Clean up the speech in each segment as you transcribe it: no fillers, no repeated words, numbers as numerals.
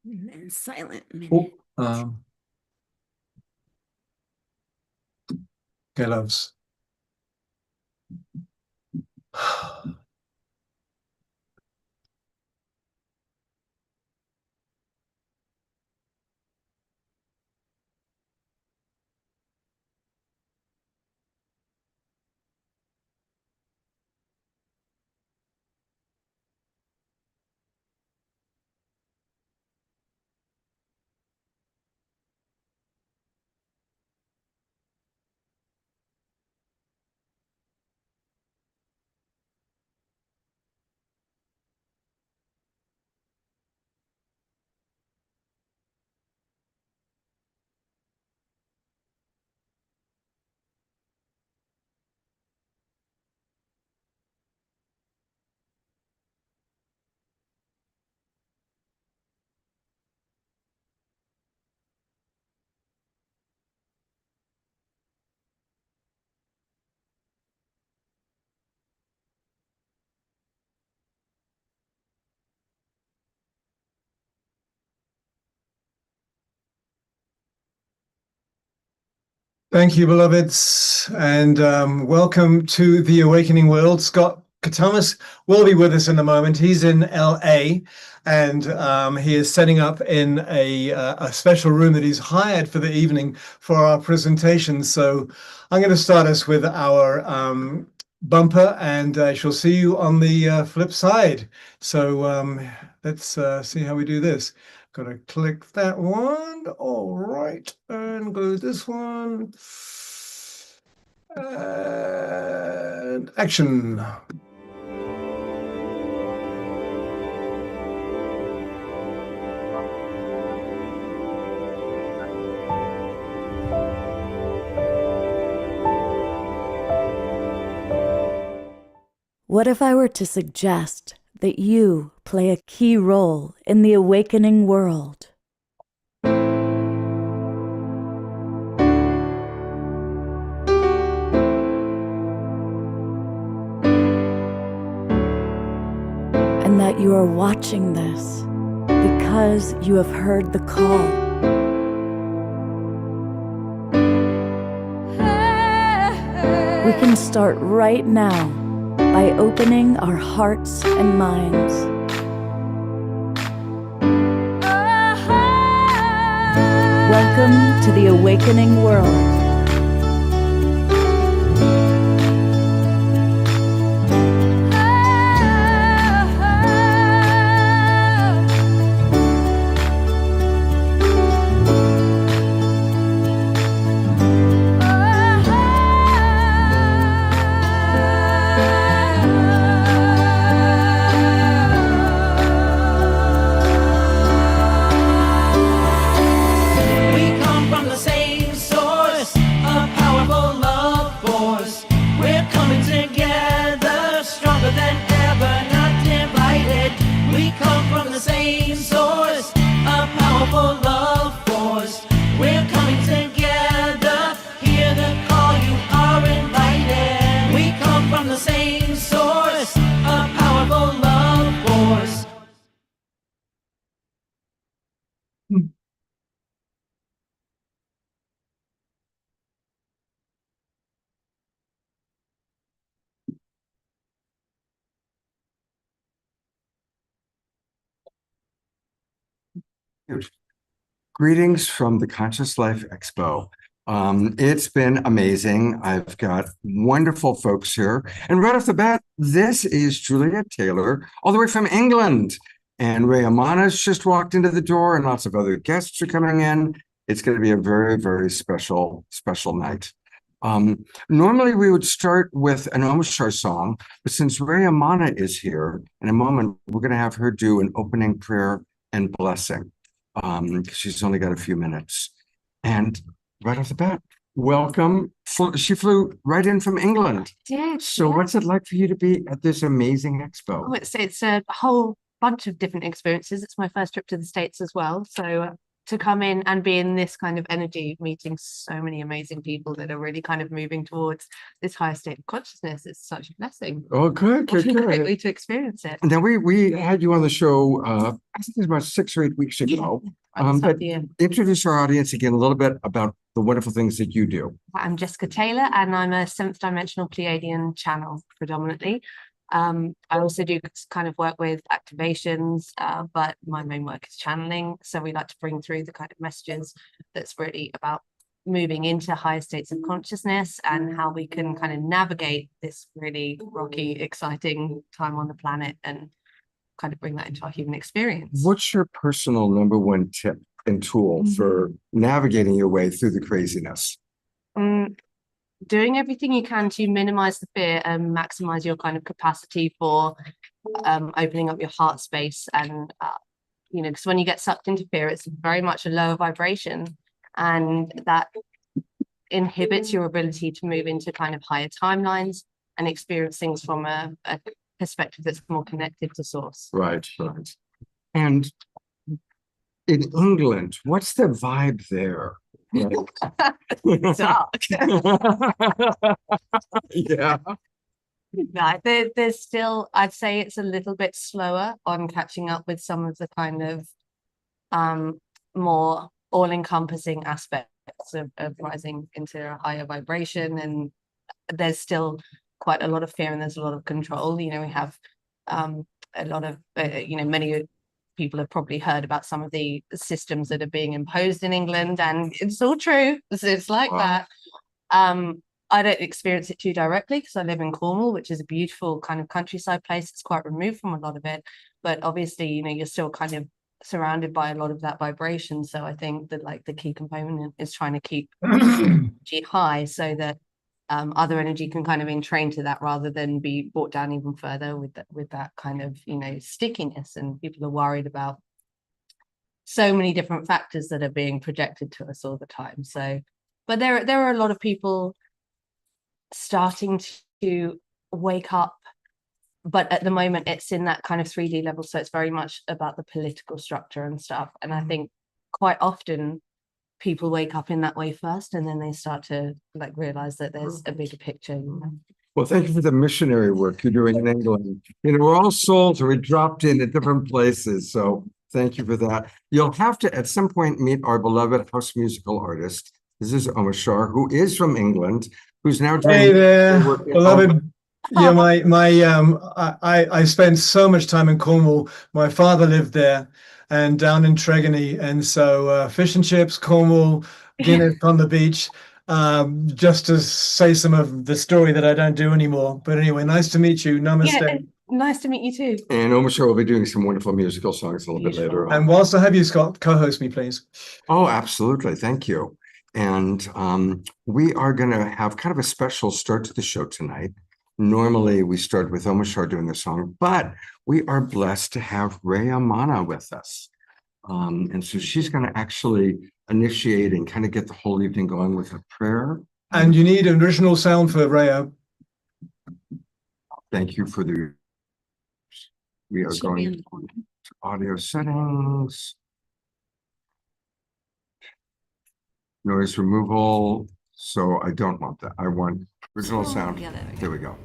And then silent minute. Oh, okay, loves. Thank you, beloveds, and welcome to the Awakening World. Scott Katamas will be with us in a moment. He's in LA, and he is setting up in a special room that he's hired for the evening for our presentation. So I'm going to start us with our bumper, and I shall see you on the flip side. So let's see how we do this. Gotta click that one. All right, and go this one. And action. What if I were to suggest that you play a key role in the awakening world? And that you are watching this because you have heard the call. We can start right now by opening our hearts and minds. Welcome to the awakening world. Greetings from the Conscious Life Expo. It's been amazing. I've got wonderful folks here. And right off the bat, this is Julia Taylor, all the way from England. And Ray Amana's just walked into the door, and lots of other guests are coming in. It's going to be a very, very special night. Normally we would start with an Omashar song, but since Ray Amana is here, in a moment, we're going to have her do an opening prayer and blessing. She's only got a few minutes. And right off the bat, welcome. She flew right in from England. So what's it like for you to be at this amazing expo? Oh, it's a whole bunch of different experiences. It's my first trip to the States as well. So to come in and be in this kind of energy, meeting so many amazing people that are really kind of moving towards this higher state of consciousness. It's such a blessing. Oh, good, What good, a great good. way to experience it. And then we had you on the show, I think it was about 6 or 8 weeks ago. But introduce our audience again a little bit about the wonderful things that you do. I'm Jessica Taylor, and I'm a 7th dimensional Pleiadian channel predominantly. I also do kind of work with activations, but my main work is channeling. So we like to bring through the kind of messages that's really about moving into higher states of consciousness and how we can kind of navigate this really rocky, exciting time on the planet and kind of bring that into our human experience. What's your personal number one tip and tool for navigating your way through the craziness? Doing everything you can to minimize the fear and maximize your kind of capacity for opening up your heart space. And you know, because when you get sucked into fear, it's very much a lower vibration, and that inhibits your ability to move into kind of higher timelines and experience things from a perspective that's more connected to source. Right. And in England, what's the vibe there? Dark. Yeah. No, there's still, I'd say it's a little bit slower on catching up with some of the kind of more all-encompassing aspects of rising into a higher vibration. And there's still quite a lot of fear and there's a lot of control. You know, we have a lot of, you know, many people have probably heard about some of the systems that are being imposed in England, and it's all true. It's like that. I don't experience it too directly because I live in Cornwall, which is a beautiful kind of countryside place. It's quite removed from a lot of it, but obviously, you know, you're still kind of surrounded by a lot of that vibration. So I think that like the key component is trying to keep energy high so that other energy can kind of entrain to that rather than be brought down even further with that kind of, you know, stickiness. And people are worried about so many different factors that are being projected to us all the time. So, but there are a lot of people starting to wake up, but at the moment it's in that kind of 3D level. So it's very much about the political structure and stuff. And I think quite often people wake up in that way first, and then they start to like realize that there's a bigger picture, you know? Well, thank you for the missionary work you're doing in England. You know, we're all souls, we're dropped in at different places. So thank you for that. You'll have to at some point meet our beloved house musical artist. This is Omashar, who is from England, who's now doing. Hey there, beloved. Yeah, I spent so much time in Cornwall. My father lived there and down in Tregony, and so fish and chips, Cornwall, Guinness on the beach. Just to say some of the story that I don't do anymore. But anyway, nice to meet you. Namaste. Yeah, nice to meet you too. And Omashar will be doing some wonderful musical songs a little bit later on. And whilst I have you, Scott, co-host me, please. Oh, absolutely. Thank you. And we are going to have kind of a special start to the show tonight. Normally, we start with Omashar doing the song, but we are blessed to have Rhea Mana with us. And so she's going to actually initiate and kind of get the whole evening going with a prayer. And you need an original sound for Rhea. Thank you for the... We are going to audio settings. Noise removal. So I don't want that. I want original sound. Yeah, there we go.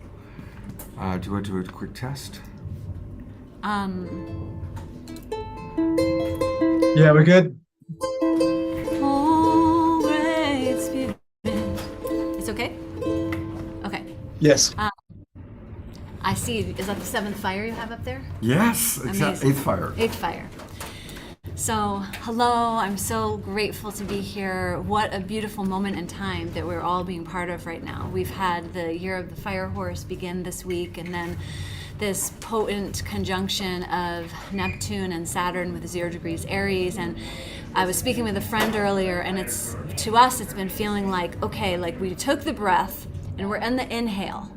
Do I do a quick test? Yeah, we're good. Oh, great spirit. It's okay? Okay. Yes. I see. Is that the 7th fire you have up there? Yes, exactly. 8th fire. 8th fire. So, hello, I'm so grateful to be here. What a beautiful moment in time that we're all being part of right now. We've had the year of the fire horse begin this week, and then this potent conjunction of Neptune and Saturn with 0 degrees Aries. And I was speaking with a friend earlier, and it's, to us, it's been feeling like, okay, like we took the breath and we're in the inhale,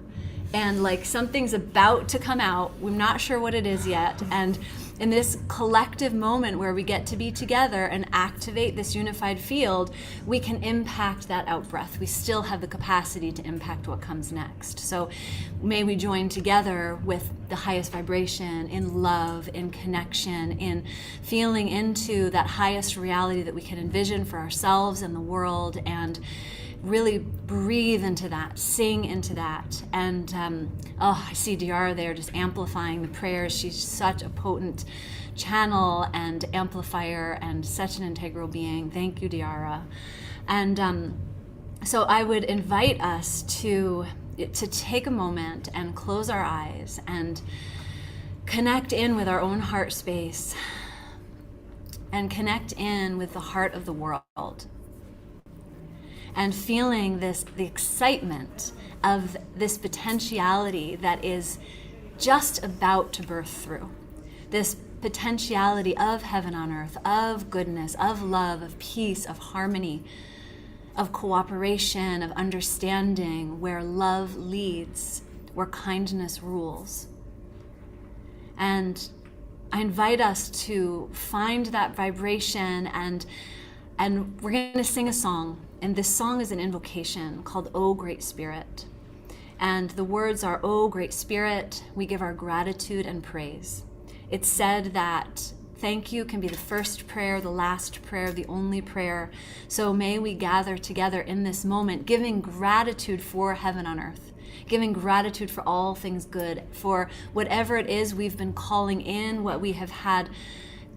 and like something's about to come out. We're not sure what it is yet. And in this collective moment where we get to be together and activate this unified field, we can impact that out breath. We still have the capacity to impact what comes next. So may we join together with the highest vibration in love, in connection, in feeling into that highest reality that we can envision for ourselves and the world, and really breathe into that, sing into that. And I see Diara there just amplifying the prayers. She's such a potent channel and amplifier and such an integral being. Thank you, Diara. And so I would invite us to take a moment and close our eyes and connect in with our own heart space and connect in with the heart of the world. And feeling the excitement of this potentiality that is just about to birth through. This potentiality of heaven on earth, of goodness, of love, of peace, of harmony, of cooperation, of understanding, where love leads, where kindness rules. And I invite us to find that vibration, and we're going to sing a song. And this song is an invocation called O Great Spirit. And the words are, O Great Spirit, we give our gratitude and praise. It's said that thank you can be the first prayer, the last prayer, the only prayer. So may we gather together in this moment, giving gratitude for heaven on earth, giving gratitude for all things good, for whatever it is we've been calling in, what we have had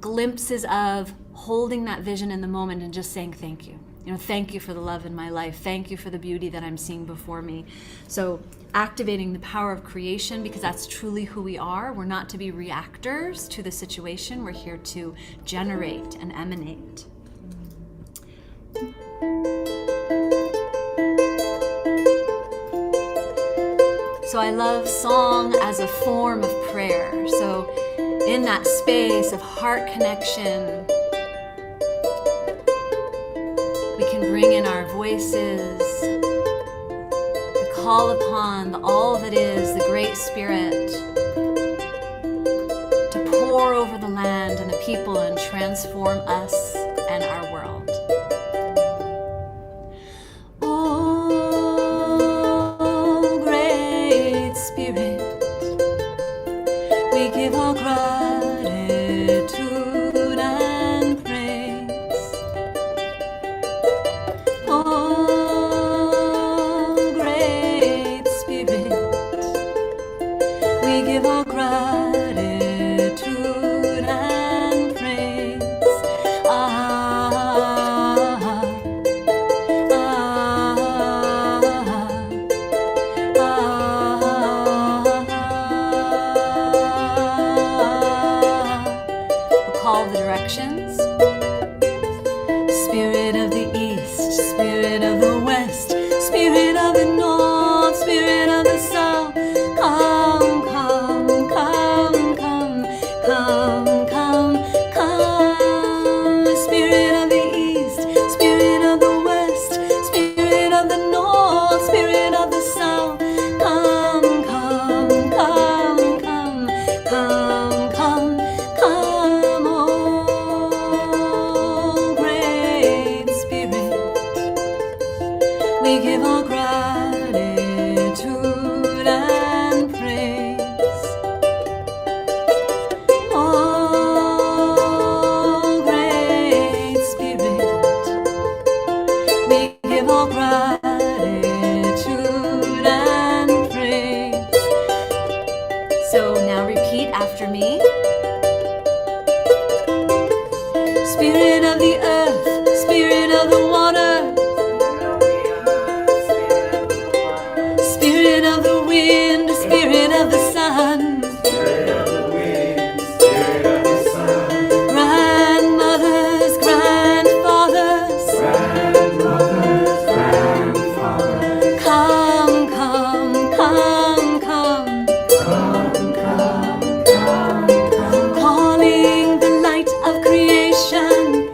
glimpses of, holding that vision in the moment and just saying thank you. Thank you for the love in my life. Thank you for the beauty that I'm seeing before me. So activating the power of creation, because that's truly who we are. We're not to be reactors to the situation. We're here to generate and emanate. So I love song as a form of prayer. So in that space of heart connection, we can bring in our voices. We call upon all that is the Great Spirit to pour over the land and the people and transform us and our world. Oh, Great Spirit, we give our gratitude and praise. Oh, Great Spirit, we give our gratitude and praise. We'll call the directions. Spirit of the East, Spirit of the West, Spirit of the North, Spirit of the South, come, come, come, come, come, come, come. Spirit of the East, Spirit of the West, Spirit of the North, Spirit of the South, come, come, come, come, come, come, come, oh, Great Spirit, we give our gratitude and praise. Oh, Great Spirit, we give our gratitude and praise. So now repeat after me. Spirit of the earth, Spirit of the water, Spirit of the wind, Spirit of the sun, grandmothers, grandfathers, come, come, come, come, calling the light of creation,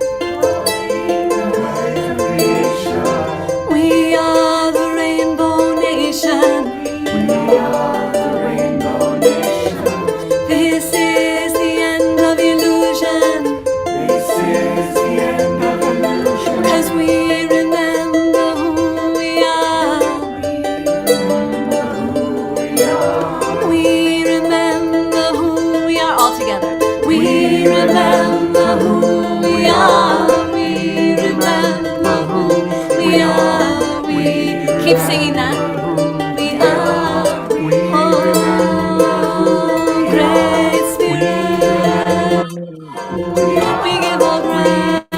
Keep singing that. We are. Oh, great Spirit. We give all gratitude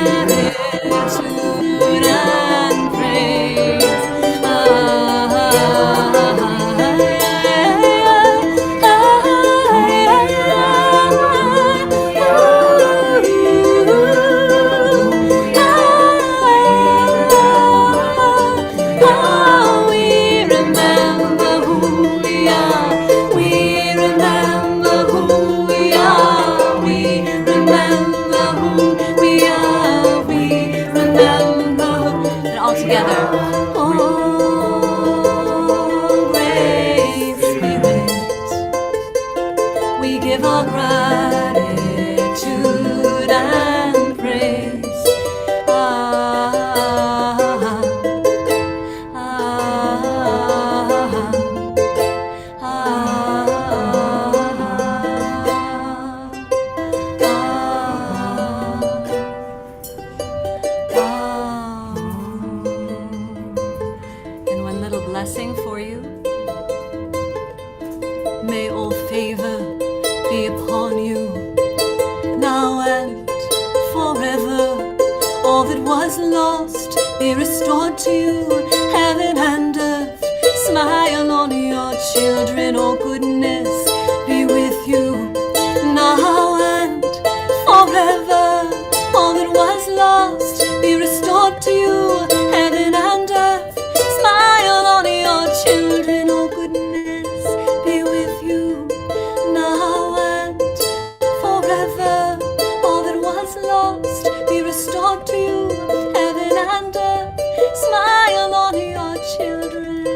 and praise. We remember who we are. We remember who we are. We remember who we are. We remember. And all together. Oh, great Spirit, we give all gratitude and praise. Ah, ah, ah, And one little blessing for you. May all favor be upon you, now and forever. All that was lost be restored to you. Heaven and earth smile on your children. Oh, goodness be with you, now and forever. All that was lost be restored to you. Heaven and earth smile on your children. Oh, goodness be with you, now and forever. All that was lost be restored to you. Heaven and earth smile on your children.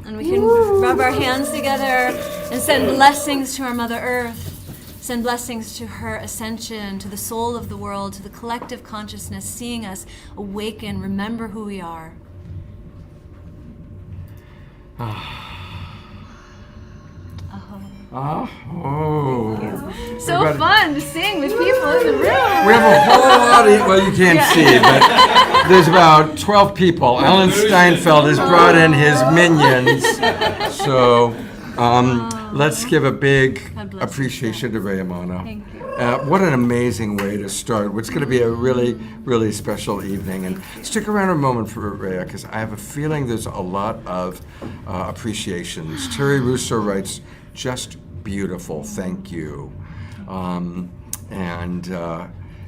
And we can rub our hands together and send blessings to our Mother Earth. Send blessings to her ascension, to the soul of the world, to the collective consciousness, seeing us awaken, remember who we are. So Everybody- fun to sing with people in the room. We have a whole audience. Well, you can't see, but there's about 12 people. Alan Steinfeld has brought in his minions. So let's give a big God bless you. appreciation to Rayamano. Thank you. What an amazing way to start. What's going to be a really, really special evening. And stick around a moment for Raya, because I have a feeling there's a lot of appreciations. Terry Russo writes, just beautiful, thank you.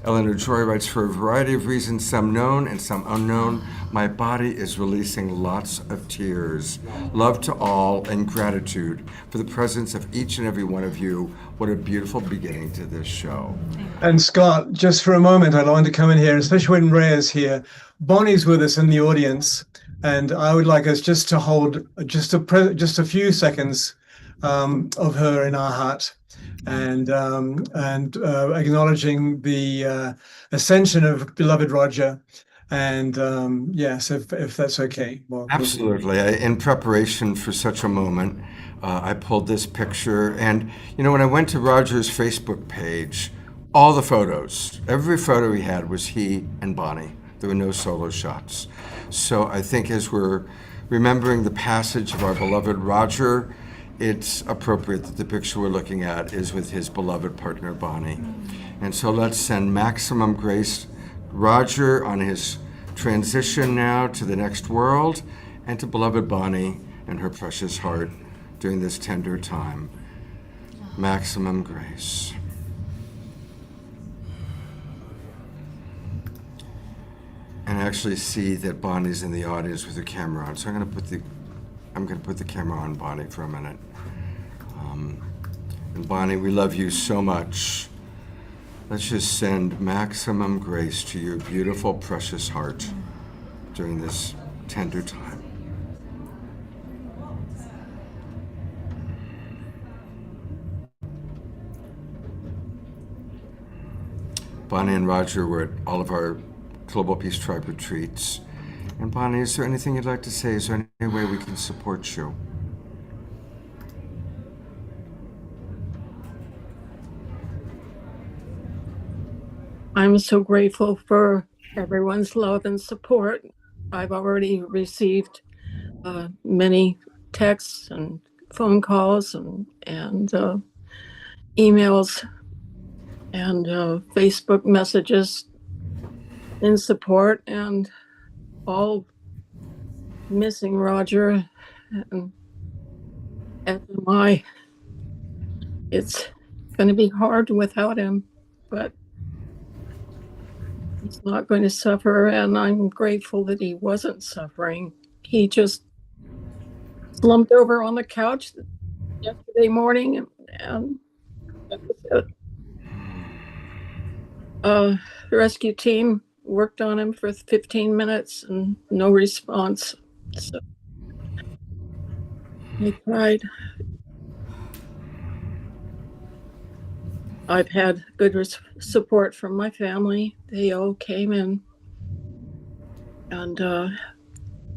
Eleanor Joy writes, for a variety of reasons, some known and some unknown, my body is releasing lots of tears. Love to all and gratitude for the presence of each and every one of you. What a beautiful beginning to this show. And Scott, just for a moment, I'd like to come in here, especially when Ray is here. Bonnie's with us in the audience, and I would like us just to hold just a few seconds of her in our heart, and acknowledging the ascension of beloved Roger. And yes, if that's okay. Well, Absolutely. In preparation for such a moment, I pulled this picture. And, when I went to Roger's Facebook page, all the photos, every photo he had was he and Bonnie. There were no solo shots. So I think as we're remembering the passage of our beloved Roger, it's appropriate that the picture we're looking at is with his beloved partner, Bonnie. And so let's send maximum grace Roger on his transition now to the next world, and to beloved Bonnie and her precious heart during this tender time. Maximum grace. And I actually see that Bonnie's in the audience with her camera on, so I'm going to put the camera on Bonnie for a minute. And Bonnie, we love you so much. Let's just send maximum grace to your beautiful, precious heart during this tender time. Bonnie and Roger were at all of our Global Peace Tribe retreats. And Bonnie, is there anything you'd like to say? Is there any way we can support you? I'm so grateful for everyone's love and support. I've already received many texts and phone calls and emails and Facebook messages in support, and all missing Roger and FMI. It's going to be hard without him, but he's not going to suffer, and I'm grateful that he wasn't suffering. He just slumped over on the couch yesterday morning, and that was it. The rescue team worked on him for 15 minutes and no response. So I cried. I've had good support from my family. They all came in and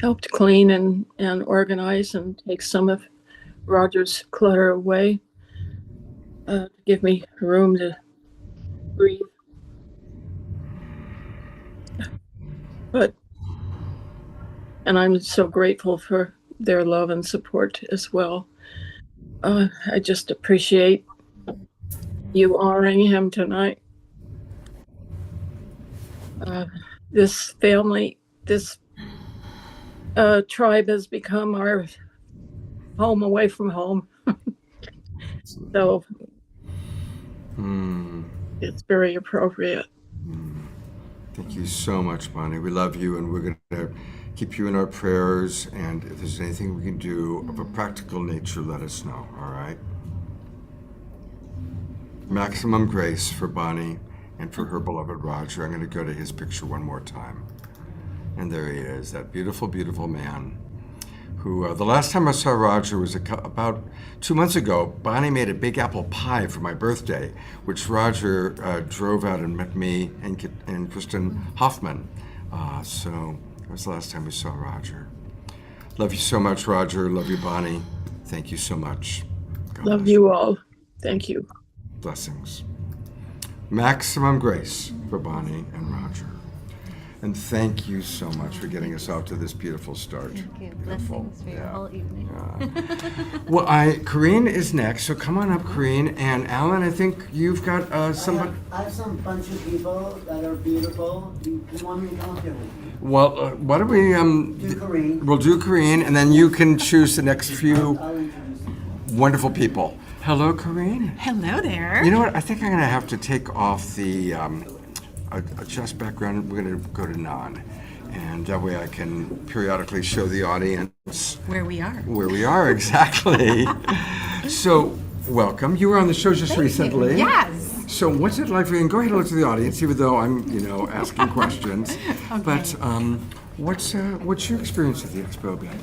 helped clean and organize and take some of Roger's clutter away, to give me room to breathe. And I'm so grateful for their love and support as well. I just appreciate you honoring him tonight. This family, this tribe has become our home away from home. So it's very appropriate. Thank you so much, Bonnie. We love you, and we're going to keep you in our prayers. And if there's anything we can do of a practical nature, let us know, all right? Maximum grace for Bonnie and for her beloved Roger. I'm going to go to his picture one more time. And there he is, that beautiful, beautiful man who, the last time I saw Roger was about 2 months ago. Bonnie made a big apple pie for my birthday, which Roger drove out and met me and Kristen Hoffman. So that was the last time we saw Roger. Love you so much, Roger. Love you, Bonnie. Thank you so much. God Love bless you all. Thank you. Blessings. Maximum grace for Bonnie and Roger. And thank you so much for getting us out to this beautiful start. Thank you. Beautiful. Blessings for your whole evening. Well, Corinne is next, so come on up, Corinne. And Alan, I think you've got somebody. I have some bunch of people that are beautiful. Do you want me to come up here with you? Well, why don't we Do Corinne. We'll do Corinne, and then you can choose the next few I'll introduce them. wonderful people. Hello, Corinne. Hello there. You know what? I think I'm going to have to take off the adjust background. We're going to go to non, and that way I can periodically show the audience Where we are. where we are exactly. So, welcome. You were on the show just recently. Yes. So, what's it like for you? And go ahead and look to the audience, even though I'm, asking questions. Okay. But what's your experience at the Expo been?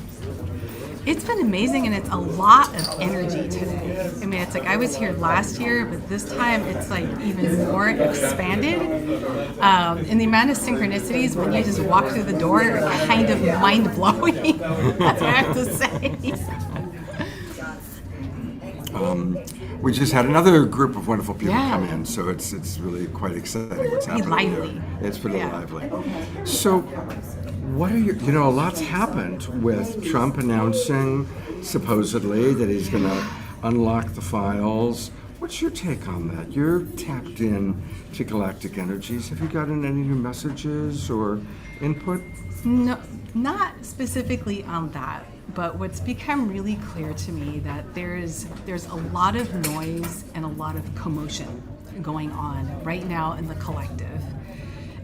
It's been amazing, and it's a lot of energy today. I mean, it's like I was here last year, but this time it's like even more expanded. And the amount of synchronicities when you just walk through the door are kind of mind-blowing. That's what I have to say. We just had another group of wonderful people Yeah. come in, so it's really quite exciting what's happening lively. here. It's pretty Yeah. lively. So, what are a lot's happened with Trump announcing supposedly that he's going to unlock the files. What's your take on that? You're tapped in to galactic energies. Have you gotten any new messages or input? No, not specifically on that, but what's become really clear to me that there's a lot of noise and a lot of commotion going on right now in the collective.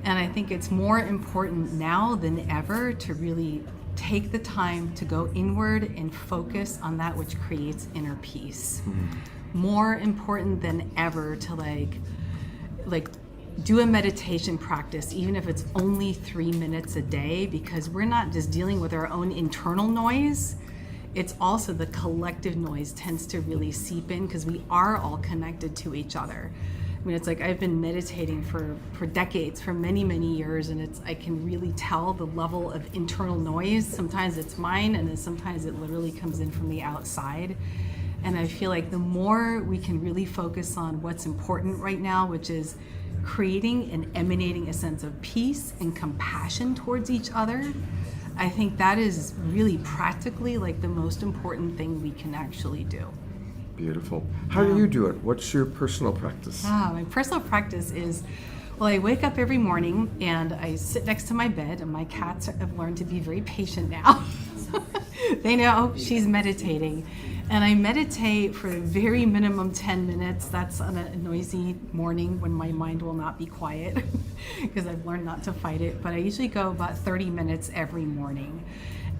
And I think it's more important now than ever to really take the time to go inward and focus on that which creates inner peace. More important than ever to like do a meditation practice, even if it's only 3 minutes a day, because we're not just dealing with our own internal noise. It's also the collective noise tends to really seep in because we are all connected to each other. I mean, it's like I've been meditating for decades, for many, many years, and I can really tell the level of internal noise. Sometimes it's mine, and then sometimes it literally comes in from the outside. And I feel like the more we can really focus on what's important right now, which is creating and emanating a sense of peace and compassion towards each other, I think that is really practically like the most important thing we can actually do. Beautiful. How do you do it? What's your personal practice? My personal practice is, well, I wake up every morning and I sit next to my bed, and my cats have learned to be very patient now. They know she's meditating. And I meditate for a very minimum 10 minutes. That's on a noisy morning when my mind will not be quiet because I've learned not to fight it. But I usually go about 30 minutes every morning.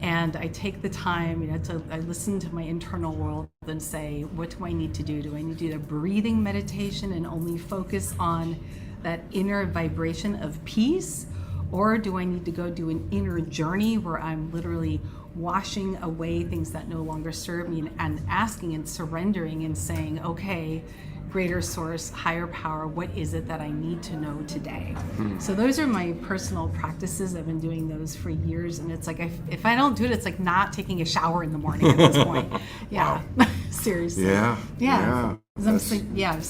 And I take the time, I listen to my internal world and say, what do I need to do? Do I need to do a breathing meditation and only focus on that inner vibration of peace? Or do I need to go do an inner journey where I'm literally washing away things that no longer serve me and asking and surrendering and saying, okay, greater source, higher power, what is it that I need to know today? So those are my personal practices. I've been doing those for years, and it's like if I don't do it, it's like not taking a shower in the morning at this point. Yeah. Seriously. Yeah. I'm so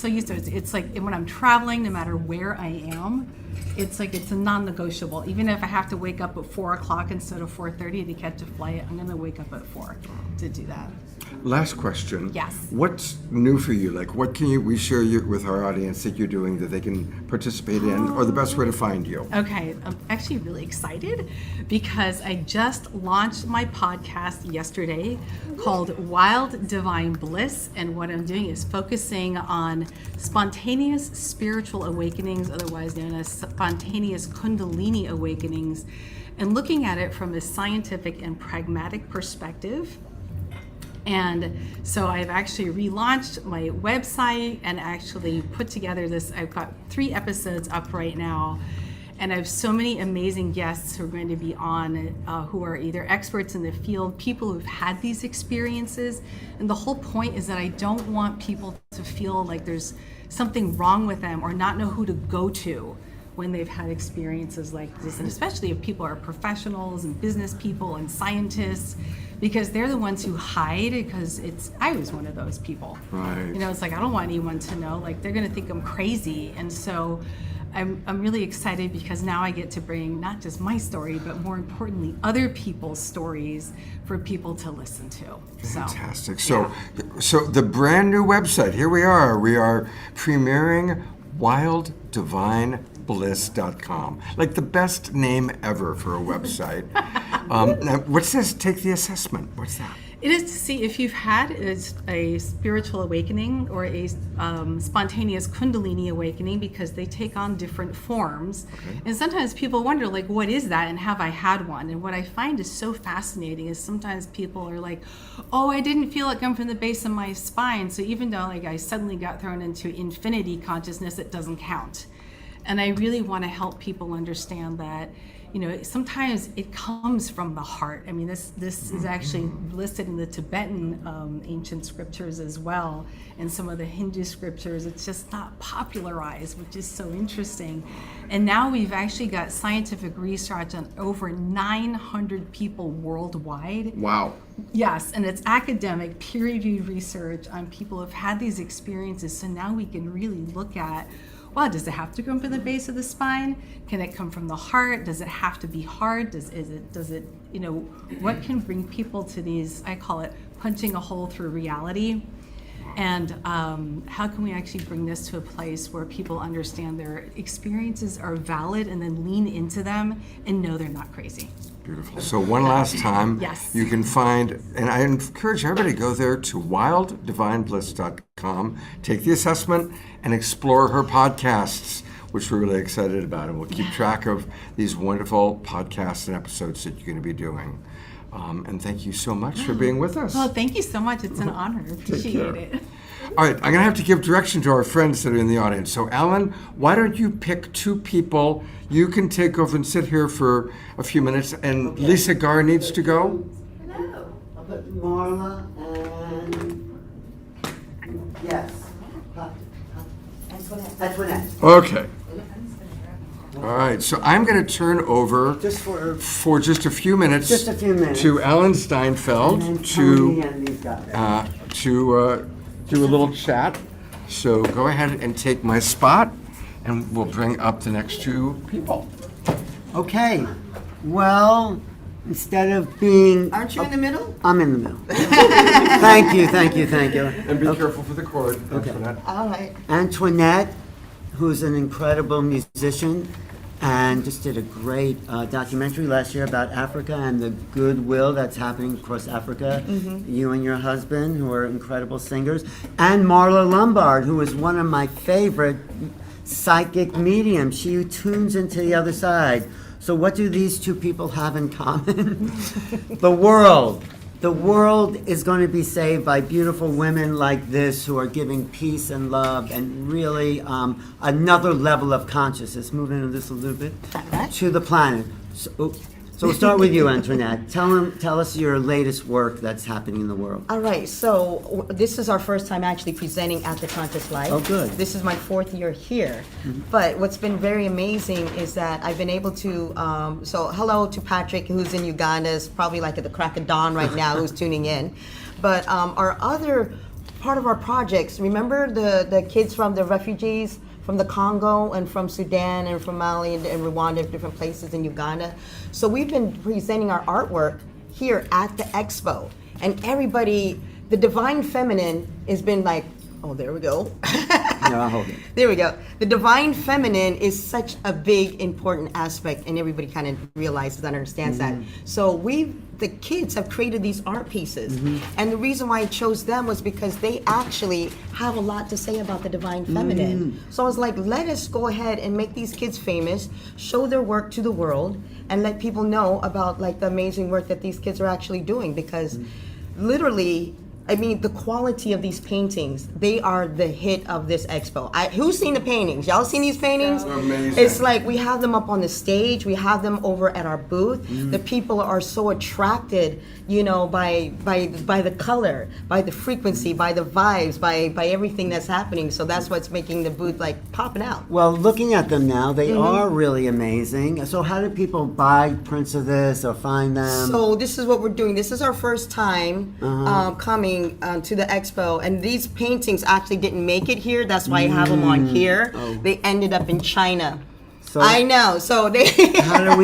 used to it. It's like when I'm traveling, no matter where I am, it's like it's a non-negotiable. Even if I have to wake up at 4 o'clock instead of 4:30 to catch a flight, I'm gonna wake up at 4 to do that. Last question. Yes. What's new for you? Like, what can we share with our audience that you're doing that they can participate in, or the best way to find you? Okay, I'm actually really excited because I just launched my podcast yesterday called Wild Divine Bliss, and what I'm doing is focusing on spontaneous spiritual awakenings, otherwise known as spontaneous Kundalini awakenings, and looking at it from a scientific and pragmatic perspective. And so I've actually relaunched my website and actually put together this. I've got 3 episodes up right now, and I have so many amazing guests who are going to be on who are either experts in the field, people who've had these experiences. And the whole point is that I don't want people to feel like there's something wrong with them or not know who to go to when they've had experiences like this, and especially if people are professionals and business people and scientists, because they're the ones who hide, because I was one of those people. Right. It's like I don't want anyone to know, like they're gonna think I'm crazy. And so I'm really excited because now I get to bring not just my story, but more importantly, other people's stories for people to listen to. Fantastic. So the brand new website, here we are. We are premiering WildDivineBliss.com. Like the best name ever for a website. Now, what's this? Take the assessment. What's that? It is to see if you've had a spiritual awakening or a spontaneous Kundalini awakening, because they take on different forms. Okay. And sometimes people wonder, like, what is that, and have I had one? And what I find is so fascinating is sometimes people are like, oh, I didn't feel it come from the base of my spine. So even though like I suddenly got thrown into infinity consciousness, it doesn't count. And I really want to help people understand that, sometimes it comes from the heart. I mean, this is actually listed in the Tibetan ancient scriptures as well, and some of the Hindu scriptures. It's just not popularized, which is so interesting. And now we've actually got scientific research on over 900 people worldwide. Wow. Yes, and it's academic, peer-reviewed research on people who've had these experiences. So now we can really look at, well, does it have to come from the base of the spine? Can it come from the heart? Does it have to be hard? Does it, what can bring people to these, I call it punching a hole through reality? And how can we actually bring this to a place where people understand their experiences are valid and then lean into them and know they're not crazy? Beautiful. So one last time, yes. You can find, and I encourage everybody to go there to WildDivineBliss.com, take the assessment, and explore her podcasts, which we're really excited about. And we'll keep track of these wonderful podcasts and episodes that you're going to be doing. And thank you so much for being with us. Well, thank you so much. It's an honor. I appreciate it. All right, I'm going to have to give direction to our friends that are in the audience. So, Alan, why don't you pick 2 people? You can take over and sit here for a few minutes. And okay. Lisa Gar needs to go. Hello. I'll put Marla and yes. And Antoinette. Okay. All right, so I'm going to turn over Just for just a few minutes just a few minutes. to Alan And Steinfeld then Tony to and these guys. do a little chat. So go ahead and take my spot, and we'll bring up the next two people. Okay. Well, instead of being, Aren't you in the middle? I'm in the middle. Thank you, thank you, thank you. And be careful for the cord. Antoinette. All right. Antoinette, who's an incredible musician and just did a great documentary last year about Africa and the goodwill that's happening across Africa. You and your husband, who are incredible singers. And Marla Lombard, who is one of my favorite psychic mediums. She tunes into the other side. So what do these two people have in common? The world. The world is going to be saved by beautiful women like this who are giving peace and love and really another level of consciousness, moving into this a little bit, to the planet. So we'll start with you, Antoinette. Tell us your latest work that's happening in the world. All right, so this is our first time actually presenting at the Conscious Life. Oh, good. This is my 4th year here. But what's been very amazing is that I've been able to, so hello to Patrick, who's in Uganda, is probably like at the crack of dawn right now, who's tuning in. But our other part of our projects, remember the kids from the refugees from the Congo and from Sudan and from Mali and Rwanda, different places in Uganda. So we've been presenting our artwork here at the Expo. And everybody, the Divine Feminine has been like, oh, there we go. No, I'll hold it. There we go. The Divine Feminine is such a big, important aspect, and everybody kind of realizes and understands that. So the kids have created these art pieces. And the reason why I chose them was because they actually have a lot to say about the Divine Feminine. So I was like, let us go ahead and make these kids famous, show their work to the world, and let people know about like the amazing work that these kids are actually doing, because literally, I mean, the quality of these paintings, they are the hit of this expo. Who's seen the paintings? Y'all seen these paintings? Amazing. It's like we have them up on the stage, we have them over at our booth. The people are so attracted, you know, by the color, by the frequency, by the vibes, by everything that's happening. So that's what's making the booth like popping out. Well, looking at them now, they are really amazing. So how do people buy prints of this or find them? So this is what we're doing. This is our first time coming to the expo, and these paintings actually didn't make it here. That's why I have them on here. They ended up in China. So I know. So they. how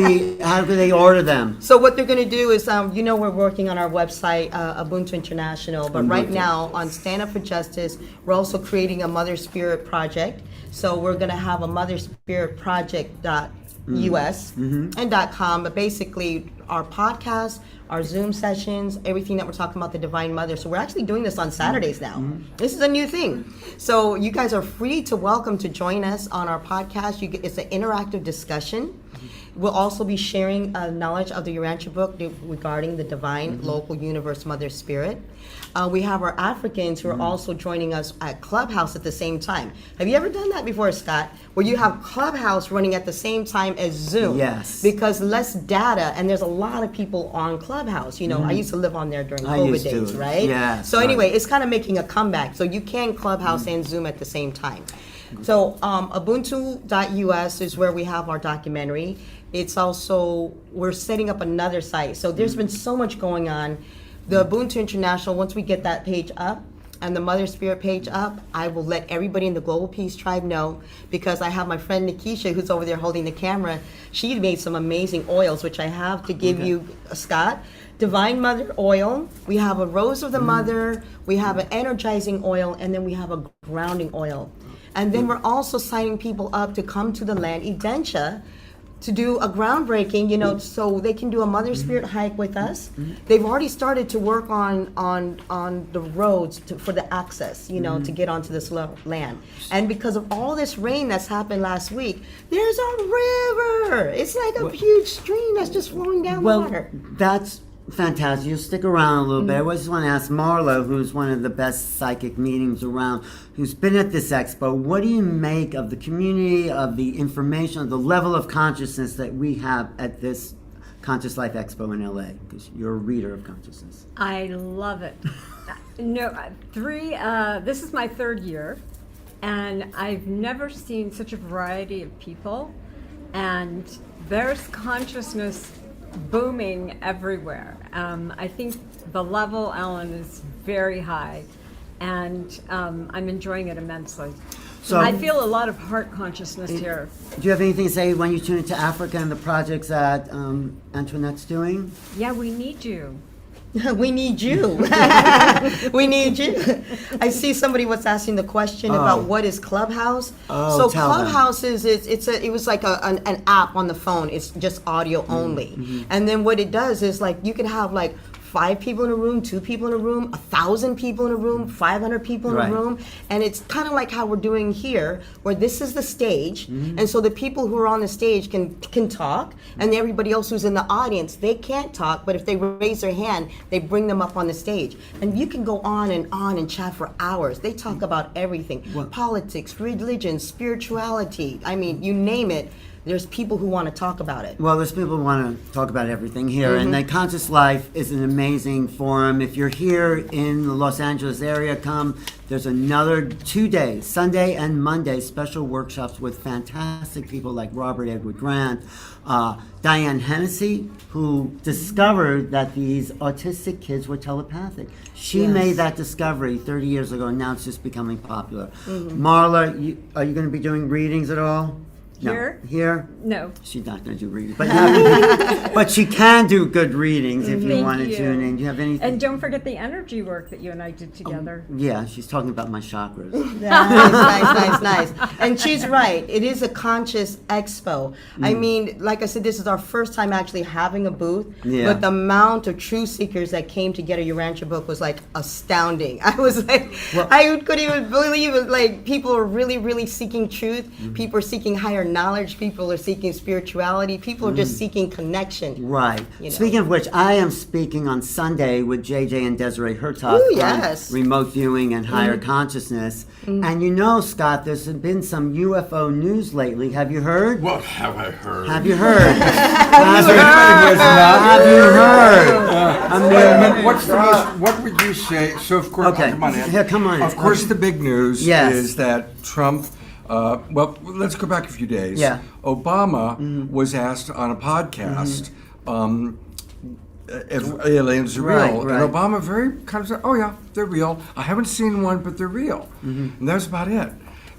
do they order them? So what they're going to do is, you know, we're working on our website, Ubuntu International, but right now on Stand Up for Justice, we're also creating a Mother Spirit project. So we're going to have a Mother Spirit project.us and .com, but basically our podcast, our Zoom sessions, everything that we're talking about the Divine Mother. So we're actually doing this on Saturdays now. This is a new thing. So you guys are free to welcome to join us on our podcast. It's an interactive discussion. We'll also be sharing knowledge of the Urantia book regarding the divine, local, universe, Mother Spirit. We have our Africans who are also joining us at Clubhouse at the same time. Have you ever done that before, Scott? Where you have Clubhouse running at the same time as Zoom? Yes. Because less data, and there's a lot of people on Clubhouse. You know, I used to live on there during I COVID used to. days, right? Yeah, So anyway, it's kind of making a comeback. So you can Clubhouse and Zoom at the same time. So Ubuntu.us is where we have our documentary. It's also, we're setting up another site. So there's been so much going on. The Ubuntu International, once we get that page up and the Mother Spirit page up, I will let everybody in the Global Peace Tribe know, because I have my friend Nikisha who's over there holding the camera. She made some amazing oils, which I have to give you, Scott. Divine Mother oil, we have a Rose of the Mother, we have an energizing oil, and then we have a grounding oil. And then we're also signing people up to come to the land, Edentia, to do a groundbreaking, you know, so they can do a Mother Spirit hike with us. They've already started to work on the roads for the access, you know, to get onto this land. And because of all this rain that's happened last week, there's a river. It's like a huge stream that's just flowing down water. That's fantastic. You'll stick around a little bit. I just want to ask Marla, who's one of the best psychic mediums around, who's been at this expo, what do you make of the community, of the information, of the level of consciousness that we have at this Conscious Life Expo in LA? Because you're a reader of consciousness. I love it. No, this is my 3rd year, And I've never seen such a variety of people, and there's consciousness booming everywhere. I think the level, Ellen, is very high, and I'm enjoying it immensely. So, I feel a lot of heart consciousness here. do you have anything to say when you tune into Africa and the projects that Antoinette's doing? Yeah, we need you. We need you. We need you. I see somebody was asking the question about what is Clubhouse. Oh, So tell them. Clubhouse is it was like an app on the phone. It's just audio only. And then what it does is like you can have like 5 people in a room, 2 people in a room, 1,000 people in a room, 500 people in Right. a room, and it's kind of like how we're doing here, where this is the stage, and so the people who are on the stage can talk, and everybody else who's in the audience, they can't talk, but if they raise their hand, they bring them up on the stage, and you can go on and chat for hours. They talk about everything: politics, religion, spirituality. I mean, you name it. There's people who want to talk about it. Well, there's people who want to talk about everything here, and the Conscious Life is an amazing forum. If you're here in the Los Angeles area, come. There's another 2 days, Sunday and Monday, special workshops with fantastic people like Robert Edward Grant, Diane Hennessy, who discovered that these autistic kids were telepathic. She made that discovery 30 years ago, and now it's just becoming popular. Marla, are you going to be doing readings at all? No. Here? Here? No. She's not going to do readings, but she can do do good readings if you Thank want to you. tune in. Do you have anything? And don't forget the energy work that you and I did together. Yeah, she's talking about my chakras. Nice. And she's right. It is a conscious expo. I mean, like I said, this is our first time actually having a booth. Yeah. But the amount of truth seekers that came to get a Urantia book was like astounding. I was like, I couldn't even believe it. Like, people are really, really seeking truth. People are seeking higher knowledge. People are seeking spirituality. People are just seeking connection. Right. You know. Speaking of which, I am speaking on Sunday with JJ and Desiree Hertog Ooh, on yes. remote viewing and higher consciousness. And you know, Scott, there's been some UFO news lately. Have you heard? What have I heard? Have you heard? Have Have you heard? I mean, What's the most, what would you say? So of course, Okay. come on in. Here, come on in. Of course, the big news Yes. is that Trump. Well, let's go back a few days. Yeah. Obama was asked on a podcast if aliens are Right, real, right. and Obama very kind of said, "Oh yeah, they're real. I haven't seen one, but they're real," and that was about it.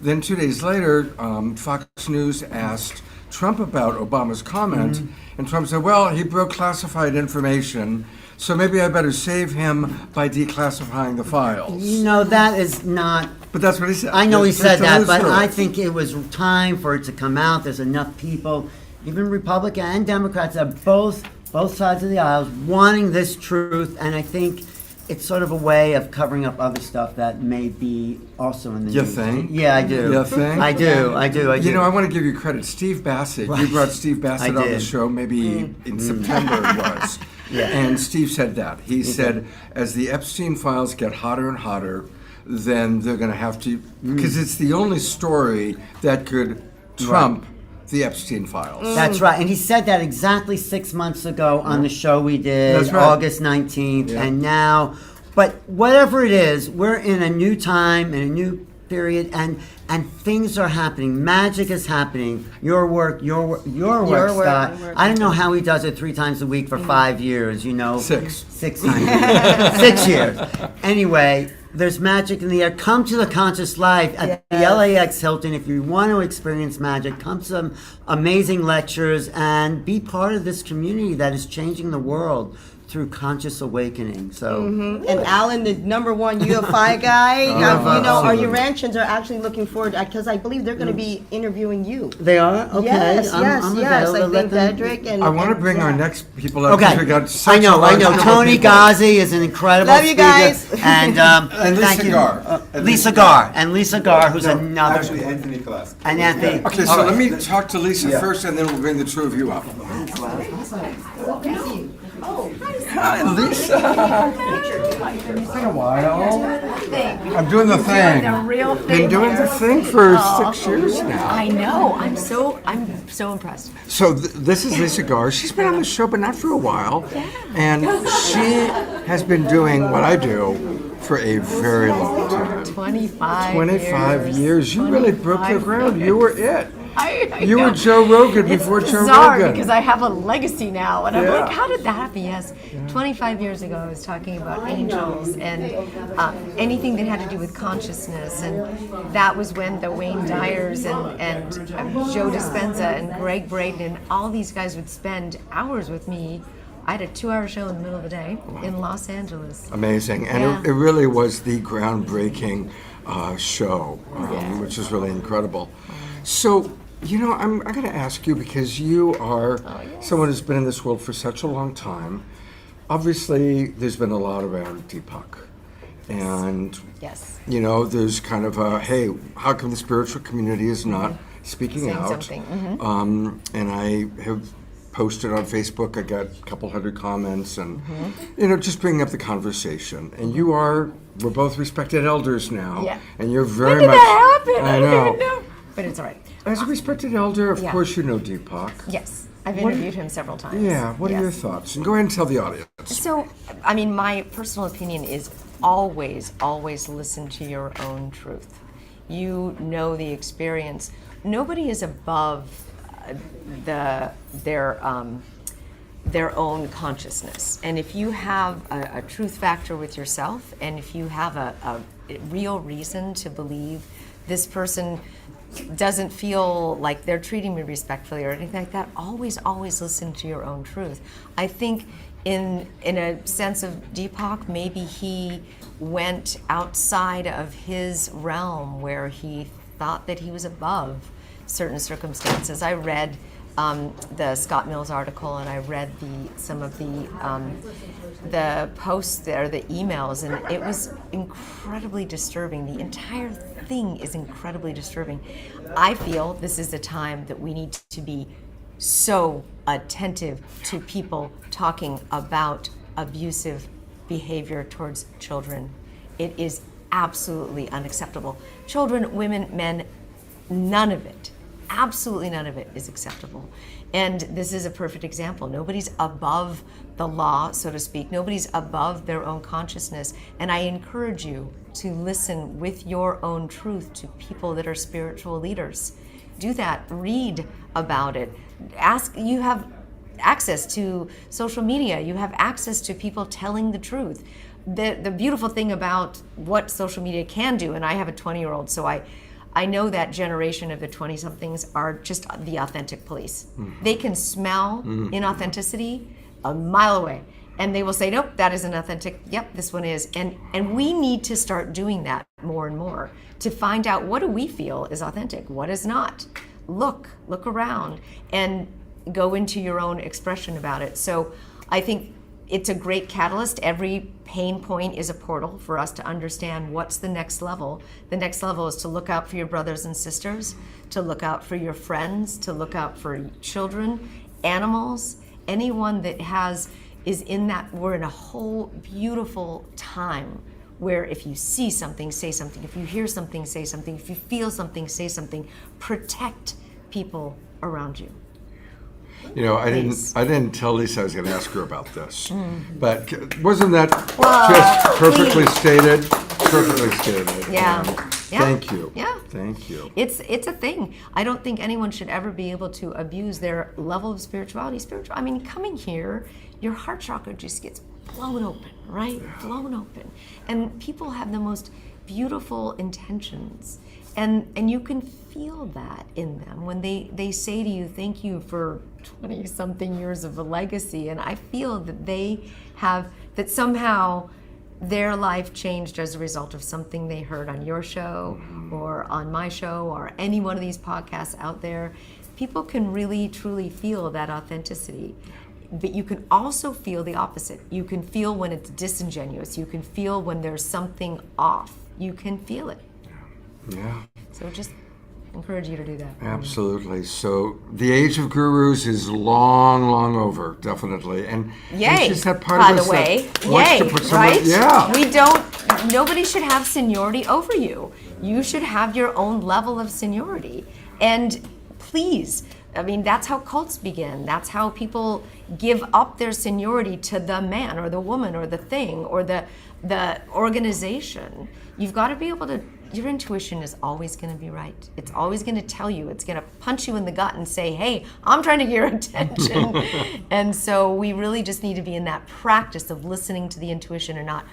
Then 2 days later, Fox News asked Trump about Obama's comment, and Trump said, "Well, he broke classified information, so maybe I better save him by declassifying the files." you know, that is not. But that's what he said. I know he It's said a that, news but story. I think it was time for it to come out. There's enough people, even Republican and Democrats, at both sides of the aisles, wanting this truth, and I think it's sort of a way of covering up other stuff that may be also in the You news. think? Yeah, I do. You think? I do. You know, I want to give you credit. Steve Bassett, you brought Steve Bassett I on the did. show maybe in September it was. Yeah. And Steve said that. He said, as the Epstein files get hotter and hotter, then they're going to have to, because it's the only story that could trump the Epstein files. That's right. And he said that exactly 6 months ago on the show we did, That's right. August 19th. Yeah. And now, but whatever it is, we're in a new time, in a new period, and things are happening. Magic is happening. Your work, Scott. work. I don't know how he does it 3 times a week for 5 years, you know. 6. 6 times. 6 years. Anyway, there's magic in the air. Come to the Conscious Life at the LAX Hilton. If you want to experience magic, come to some amazing lectures and be part of this community that is changing the world through conscious awakening. So, And Alan, the #1 UFI guy, you know, our Urantians are actually looking forward, because I believe they're going to be interviewing you. they are? Okay. Yes. I'm I available. Let think them- Dedrick and... I want to bring our yeah. next people up. 'cause Okay. We got such I know. a large number of Tony people. Ghazi is an incredible Love you speaker. guys. And, Lisa thank you. Gar. Lisa Gar. And Lisa Gar, who's another. Actually, Anthony Class. And Anthony. Okay, so let me talk to Lisa first, and then we'll bring the two of you up. Hi, Lisa. It's been a while. I'm doing the thing. The real Been doing the thing for 6 years now. I know. I'm so impressed. So this is Lisa Gar. She's been on the show, but not for a while. And she has been doing what I do, for a very long time. 25 years. You really broke the ground. You were it. I You were know. Joe Rogan It's before Joe bizarre Rogan. because I have a legacy now, and I'm Yeah. like, how did that happen? Yes, 25 years ago, I was talking about angels and anything that had to do with consciousness, and that was when the Wayne Dyers and Joe Dispenza and Greg Braden and all these guys would spend hours with me. I had a 2-hour show in the middle of the day in Los Angeles. Amazing. And Yeah. it really was the groundbreaking show, which is really incredible. So, I'm going to ask you, because you are someone who's been in this world for such a long time. Obviously, there's been a lot around Deepak. And, Yes. there's kind of a, hey, how come the spiritual community is not speaking Saying out? something. And I have posted on Facebook, I got a couple hundred comments and, just bringing up the conversation. And we're both respected elders now. Yeah. And you're very When did much. that happen? I I know. don't even know. But it's all right. As a respected elder, of Yeah. course you know Deepak. Yes, I've interviewed him several times. Yeah, what are your thoughts? And go ahead and tell the audience. So, I mean, my personal opinion is always listen to your own truth. You know the experience. Nobody is above their own consciousness. And if you have a truth factor with yourself, and if you have a real reason to believe this person doesn't feel like they're treating me respectfully or anything like that, always listen to your own truth. I think in a sense of Deepak, maybe he went outside of his realm where he thought that he was above certain circumstances. I read the Scott Mills article, and I read some of the posts there, the emails, and it was incredibly disturbing. The entire thing is incredibly disturbing. I feel this is a time that we need to be so attentive to people talking about abusive behavior towards children. It is absolutely unacceptable. Children, women, men, none of it, absolutely none of it is acceptable. And this is a perfect example. Nobody's above the law, so to speak. Nobody's above their own consciousness. And I encourage you to listen with your own truth to people that are spiritual leaders. Do that. Read about it. You have access to social media. You have access to people telling the truth. The beautiful thing about what social media can do, and I have a 20-year-old, so I know that generation of the 20-somethings are just the authentic police. They can smell inauthenticity a mile away, and they will say, nope, that isn't authentic. Yep, this one is. And we need to start doing that more and more to find out, what do we feel is authentic? What is not? Look around and go into your own expression about it. So I think it's a great catalyst. Every pain point is a portal for us to understand what's the next level. The next level is to look out for your brothers and sisters, to look out for your friends, to look out for children, animals, anyone that is in that. We're in a whole beautiful time where if you see something, say something. If you hear something, say something. If you feel something, say something. Protect people around you. I didn't tell Lisa I was going to ask her about this, but wasn't that just perfectly stated? Perfectly stated. Yeah. Thank you. Yeah. Thank you. It's a thing. I don't think anyone should ever be able to abuse their level of spirituality. I mean, coming here, your heart chakra just gets blown open, right? Yeah. Blown open. And people have the most beautiful intentions. And you can feel that in them when they say to you, thank you for 20-something years of a legacy. And I feel that that somehow their life changed as a result of something they heard on your show or on my show or any one of these podcasts out there. People can really, truly feel that authenticity. But you can also feel the opposite. You can feel when it's disingenuous. You can feel when there's something off. You can feel it. Yeah. So just encourage you to do that. Absolutely. So the age of gurus is long, long over, definitely. And yay, it's just that part by of us the way, that wants yay, to put someone, right? Yeah. Nobody should have seniority over you. You should have your own level of seniority. And please. I mean, that's how cults begin. That's how people give up their seniority to the man or the woman or the thing or the organization. You've got to be able to, your intuition is always going to be right. It's always going to tell you, it's going to punch you in the gut and say, hey, I'm trying to get your attention. And so we really just need to be in that practice of listening to the intuition and not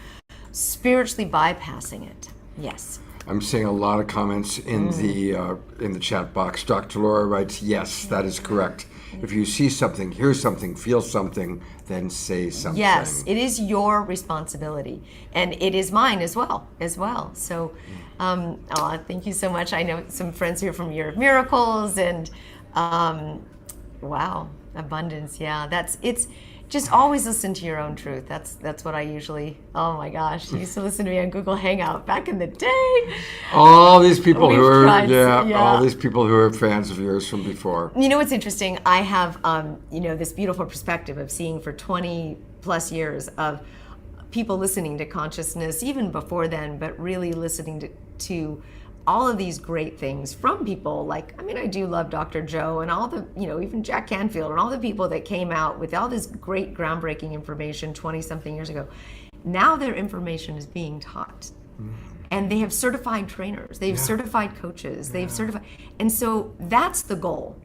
spiritually bypassing it. Yes. I'm seeing a lot of comments in the chat box. Dr. Laura writes, yes, that is correct. If you see something, hear something, feel something, then say something. Yes, it is your responsibility, and it is mine as well. So, thank you so much. I know some friends here from Year of Miracles, and wow, abundance. Yeah, it's just always listen to your own truth. That's what I usually. Oh my gosh, I used to listen to me on Google Hangout back in the day. All these people all these people who are fans of yours from before. You know what's interesting? I have this beautiful perspective of seeing for 20 plus years of people listening to consciousness even before then, but really listening to all of these great things from people like, I mean, I do love Dr. Joe and all the, even Jack Canfield and all the people that came out with all this great groundbreaking information 20 something years ago. Now their information is being taught. And they have certified trainers, they have certified coaches, they've certified, and so that's the goal,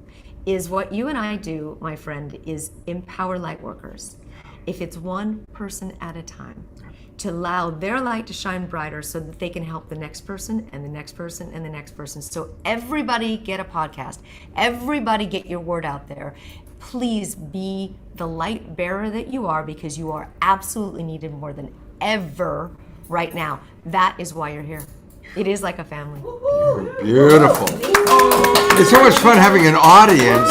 is what you and I do, my friend, is empower light workers. If it's one person at a time, to allow their light to shine brighter so that they can help the next person and the next person and the next person. So everybody get a podcast, everybody get your word out there. Please be the light bearer that you are, because you are absolutely needed more than ever right now. That is why you're here. It is like a family. Beautiful. It's so much fun having an audience.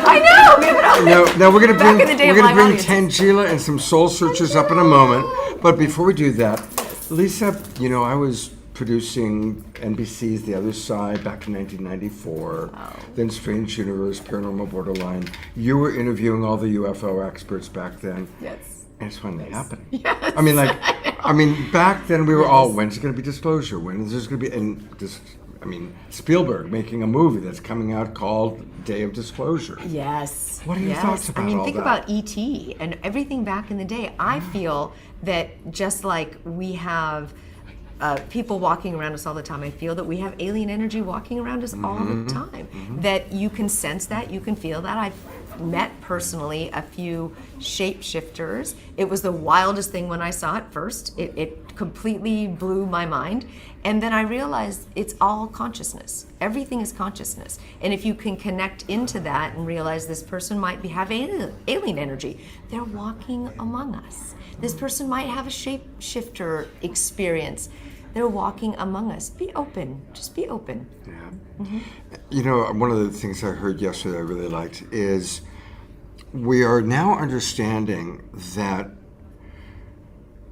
I know. We have an audience. Now we're gonna bring Tangela and some soul searchers up in a moment. But before we do that, Lisa, I was producing NBC's The Other Side back in 1994, then Strange Universe, Paranormal Borderline. You were interviewing all the UFO experts back then. Yes. And it's finally happening. Yes. I mean, back then we were all, when's it going to be disclosure? When is this going to be? And Spielberg making a movie that's coming out called Day of Disclosure. Yes. What are your thoughts about all think that? about E.T. and everything back in the day. I feel that just like we have people walking around us all the time, I feel that we have alien energy walking around us all the time. That you can sense that, you can feel that. I've met personally a few shapeshifters. It was the wildest thing when I saw it first. It completely blew my mind. And then I realized it's all consciousness. Everything is consciousness. And if you can connect into that and realize this person might have alien energy, they're walking among us. This person might have a shapeshifter experience. They're walking among us. Be open. Just be open. Yeah. One of the things I heard yesterday I really liked is we are now understanding that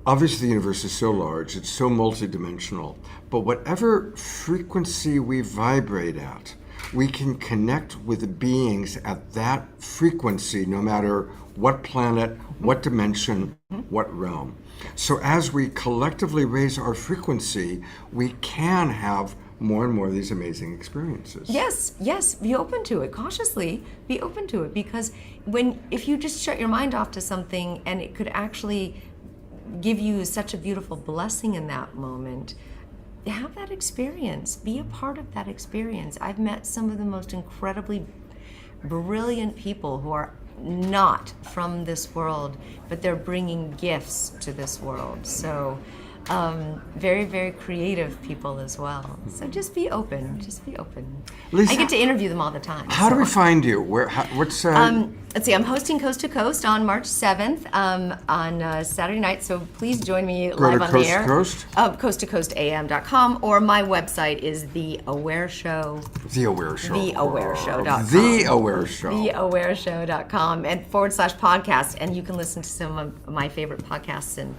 obviously the universe is so large, it's so multidimensional, but whatever frequency we vibrate at, we can connect with beings at that frequency no matter what planet, what dimension, what realm. So as we collectively raise our frequency, we can have more and more of these amazing experiences. Yes, be open to it. Cautiously be open to it, because if you just shut your mind off to something and it could actually give you such a beautiful blessing in that moment, have that experience. Be a part of that experience. I've met some of the most incredibly brilliant people who are not from this world, but they're bringing gifts to this world. So very, very creative people as well. So just be open. Lisa, I get to interview them all the time. How do we find you? What's let's see, I'm hosting Coast to Coast on March 7th on Saturday night, so please join me live on the air. Coast to Coast? coasttocoastam.com, or my website is The Aware Show. The Aware Show. TheAwareShow.com. The Aware Show. TheAwareShow.com and /podcast, and you can listen to some of my favorite podcasts. And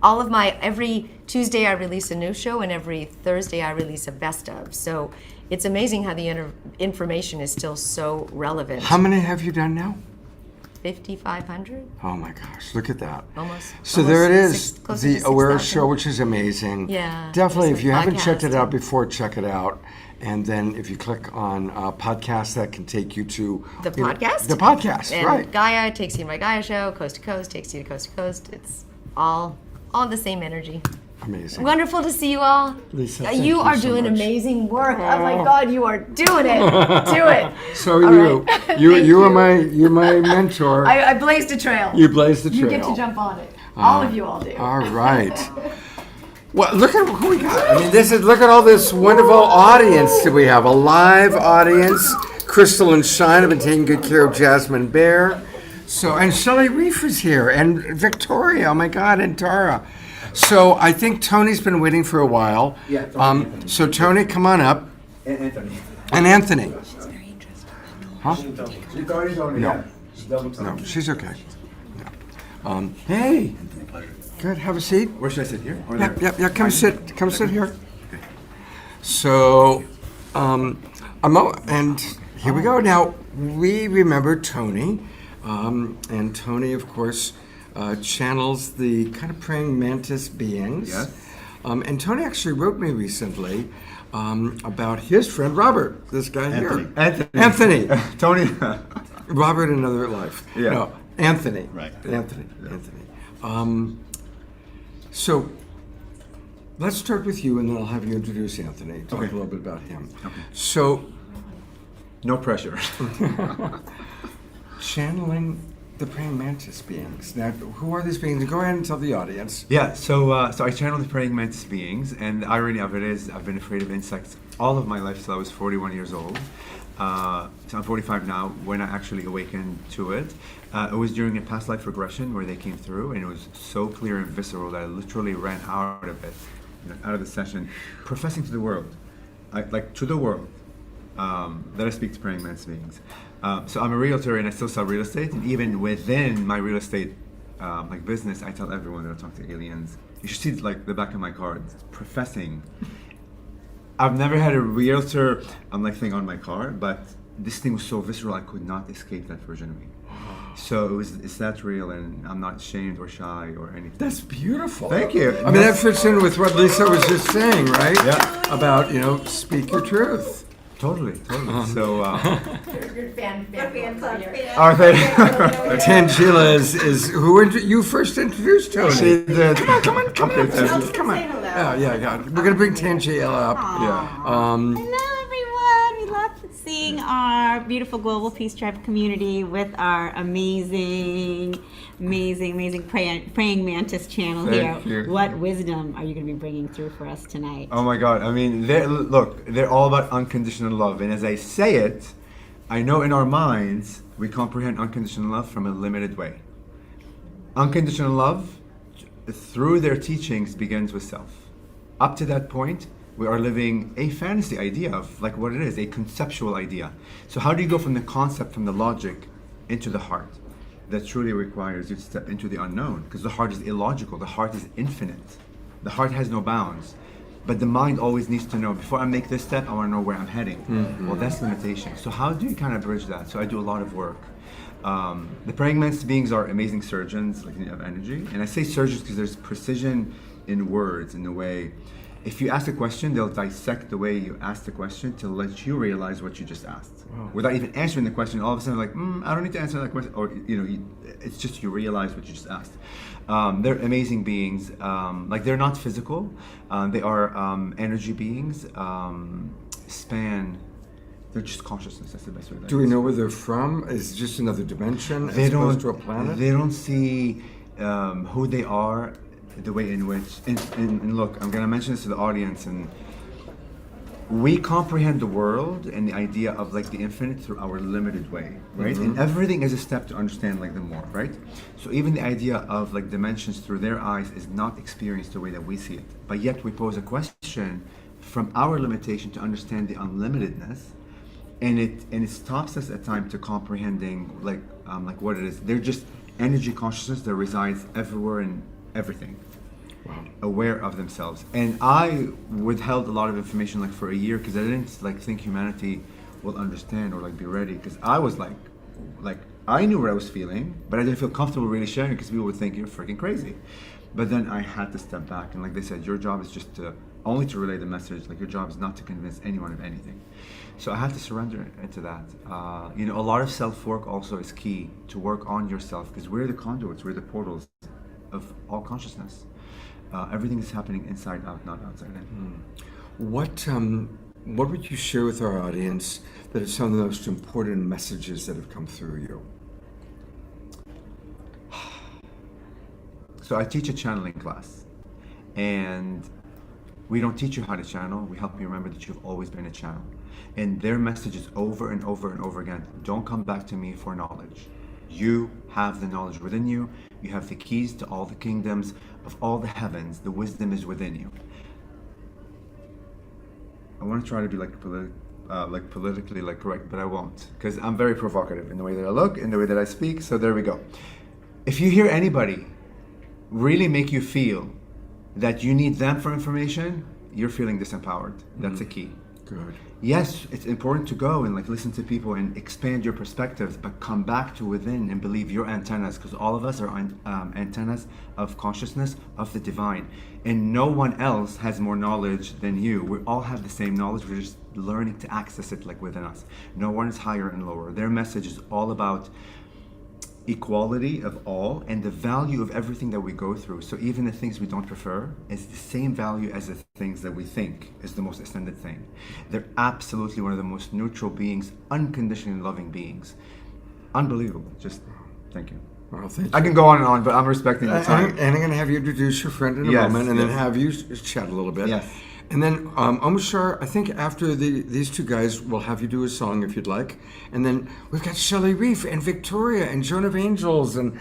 all of every Tuesday I release a new show, and every Thursday I release a best of. So it's amazing how the information is still so relevant. How many have you done now? 5,500. Oh my gosh, look at that. Almost. So there it almost is, closer the to Aware 6,000. Show, which is amazing. Yeah, Definitely, there's if a you haven't checked it podcast out and- before, check it out. And then if you click on podcast, that can take you to The podcast? The podcast, And right. Gaia takes you to my Gaia show, Coast to Coast takes you to Coast to Coast. It's all the same energy. Amazing. Wonderful to see you all. Lisa, You thank you are so doing much. amazing work. Oh my God, you are doing it. Do it. So All you, right. Thank you're my mentor. I blazed a trail. You blazed the trail. You get to jump on it. All of you all do. All right. Well, look at who we got. I mean, look at all this wonderful audience that we have. A live audience. Crystal and Shine have been taking good care of Jasmine Bear. So, and Shelley Reef is here, and Victoria, oh my God, and Tara. So I think Tony's been waiting for a while. Yeah. So Tony, come on up. And Anthony. And Anthony. Huh? She's already told me. No. Yeah. She's double No, tongued. she's okay. Yeah. Hey. Good. Have a seat. Where should I sit here? Or Yep, there? yep, yeah. Come sit here. So, and here we go. Now we remember Tony, and Tony, of course, channels the kind of praying mantis beings. Yes. And Tony actually wrote me recently about his friend Robert. This guy here, Anthony. Tony. Robert in another life. Yeah. No, Anthony. Right. Anthony. So let's start with you, and then I'll have you introduce Anthony. Talk Okay. a little bit about him. Okay. So, No pressure. channeling the praying mantis beings. Now, who are these beings? Go ahead and tell the audience. Yeah, so I channel the praying mantis beings, and the irony of it is I've been afraid of insects all of my life till I was 41 years old. So I'm 45 now. When I actually awakened to it, it was during a past life regression where they came through, and it was so clear and visceral that I literally ran out of it, out of the session, professing to the world, to the world, that I speak to praying mantis beings. So I'm a realtor and I still sell real estate, and even within my real estate business, I tell everyone that I talk to aliens. You should see the back of my cards, professing. I've never had a realtor thing on my car, but this thing was so visceral I could not escape that version of me. So it's that real, and I'm not ashamed or shy or anything. That's beautiful. Thank you. I mean, that fits in with what Lisa was just saying, right? Yeah. About, speak your truth. Totally. So, Good fan club here. oh, thank you. Tangela is who you first introduced Tony. She did. Come on. Okay, thank you. Come on. Yeah. We're gonna bring Tangela up. Yeah. Hello, everyone. We love seeing our beautiful Global Peace Tribe community with our amazing praying mantis channel Thank here. you. What wisdom are you going to be bringing through for us tonight? Oh my God. I mean, they're all about unconditional love. And as I say it, I know in our minds, we comprehend unconditional love from a limited way. Unconditional love, through their teachings, begins with self. Up to that point, we are living a fantasy idea of what it is, a conceptual idea. So how do you go from the concept, from the logic, into the heart? That truly requires you to step into the unknown, because the heart is illogical, the heart is infinite. The heart has no bounds. But the mind always needs to know, before I make this step, I want to know where I'm heading. Mm-hmm. Well, that's limitation. So how do you kind of bridge that? So I do a lot of work. The praying mantis beings are amazing surgeons, of energy. And I say surgeons because there's precision in words, in the way, if you ask a question, they'll dissect the way you ask the question to let you realize what you just asked. Wow. Without even answering the question, all of a sudden I don't need to answer that question. Or, it's just you realize what you just asked. They're amazing beings. They're not physical. They are energy beings. They're just consciousness. That's the best way. Do we know where they're from? Is it just another dimension They as don't. opposed to a planet? They don't see who they are, the way in which. And look, I'm going to mention this to the audience. And we comprehend the world and the idea of the infinite through our limited way, right? Mm-hmm. And everything is a step to understand the more, right? So even the idea of dimensions through their eyes is not experienced the way that we see it. But yet we pose a question from our limitation to understand the unlimitedness. And it stops us at times to comprehending what it is. They're just energy consciousness that resides everywhere and everything. Wow. Aware of themselves. And I withheld a lot of information for a year because I didn't think humanity will understand or be ready, because I was I knew what I was feeling, but I didn't feel comfortable really sharing it because people would think you're freaking crazy. But then I had to step back, and like they said, your job is just to only to relay the message. Like your job is not to convince anyone of anything. So I had to surrender into that. You know, a lot of self-work also is key to work on yourself, because we're the conduits, we're the portals of all consciousness. Everything is happening inside out, not outside in. What would you share with our audience that are some of the most important messages that have come through you? So I teach a channeling class, and we don't teach you how to channel. We help you remember that you've always been a channel. And their message is over and over and over again: don't come back to me for knowledge. You have the knowledge within you. You have the keys to all the kingdoms of all the heavens. The wisdom is within you. I want to try to be politically correct, but I won't, because I'm very provocative in the way that I look, in the way that I speak. So there we go. If you hear anybody really make you feel that you need them for information, you're feeling disempowered. That's a key. Good. Yes, it's important to go and listen to people and expand your perspectives, but come back to within and believe your antennas, because all of us are antennas of consciousness of the divine, and no one else has more knowledge than you. We all have the same knowledge. We're just learning to access it within us. No one is higher and lower. Their message is all about equality of all and the value of everything that we go through. So even the things we don't prefer is the same value as the things that we think is the most ascended thing. They're absolutely one of the most neutral beings, unconditionally loving beings. Unbelievable. Just thank you. Well, thank you. I can go on, but I'm respecting the time. And I'm going to have you introduce your friend in a moment, and then have you chat a little bit. Yes. And then, Omashar, I think after these two guys, we'll have you do a song if you'd like. And then we've got Shelley Reef and Victoria and Joan of Angels and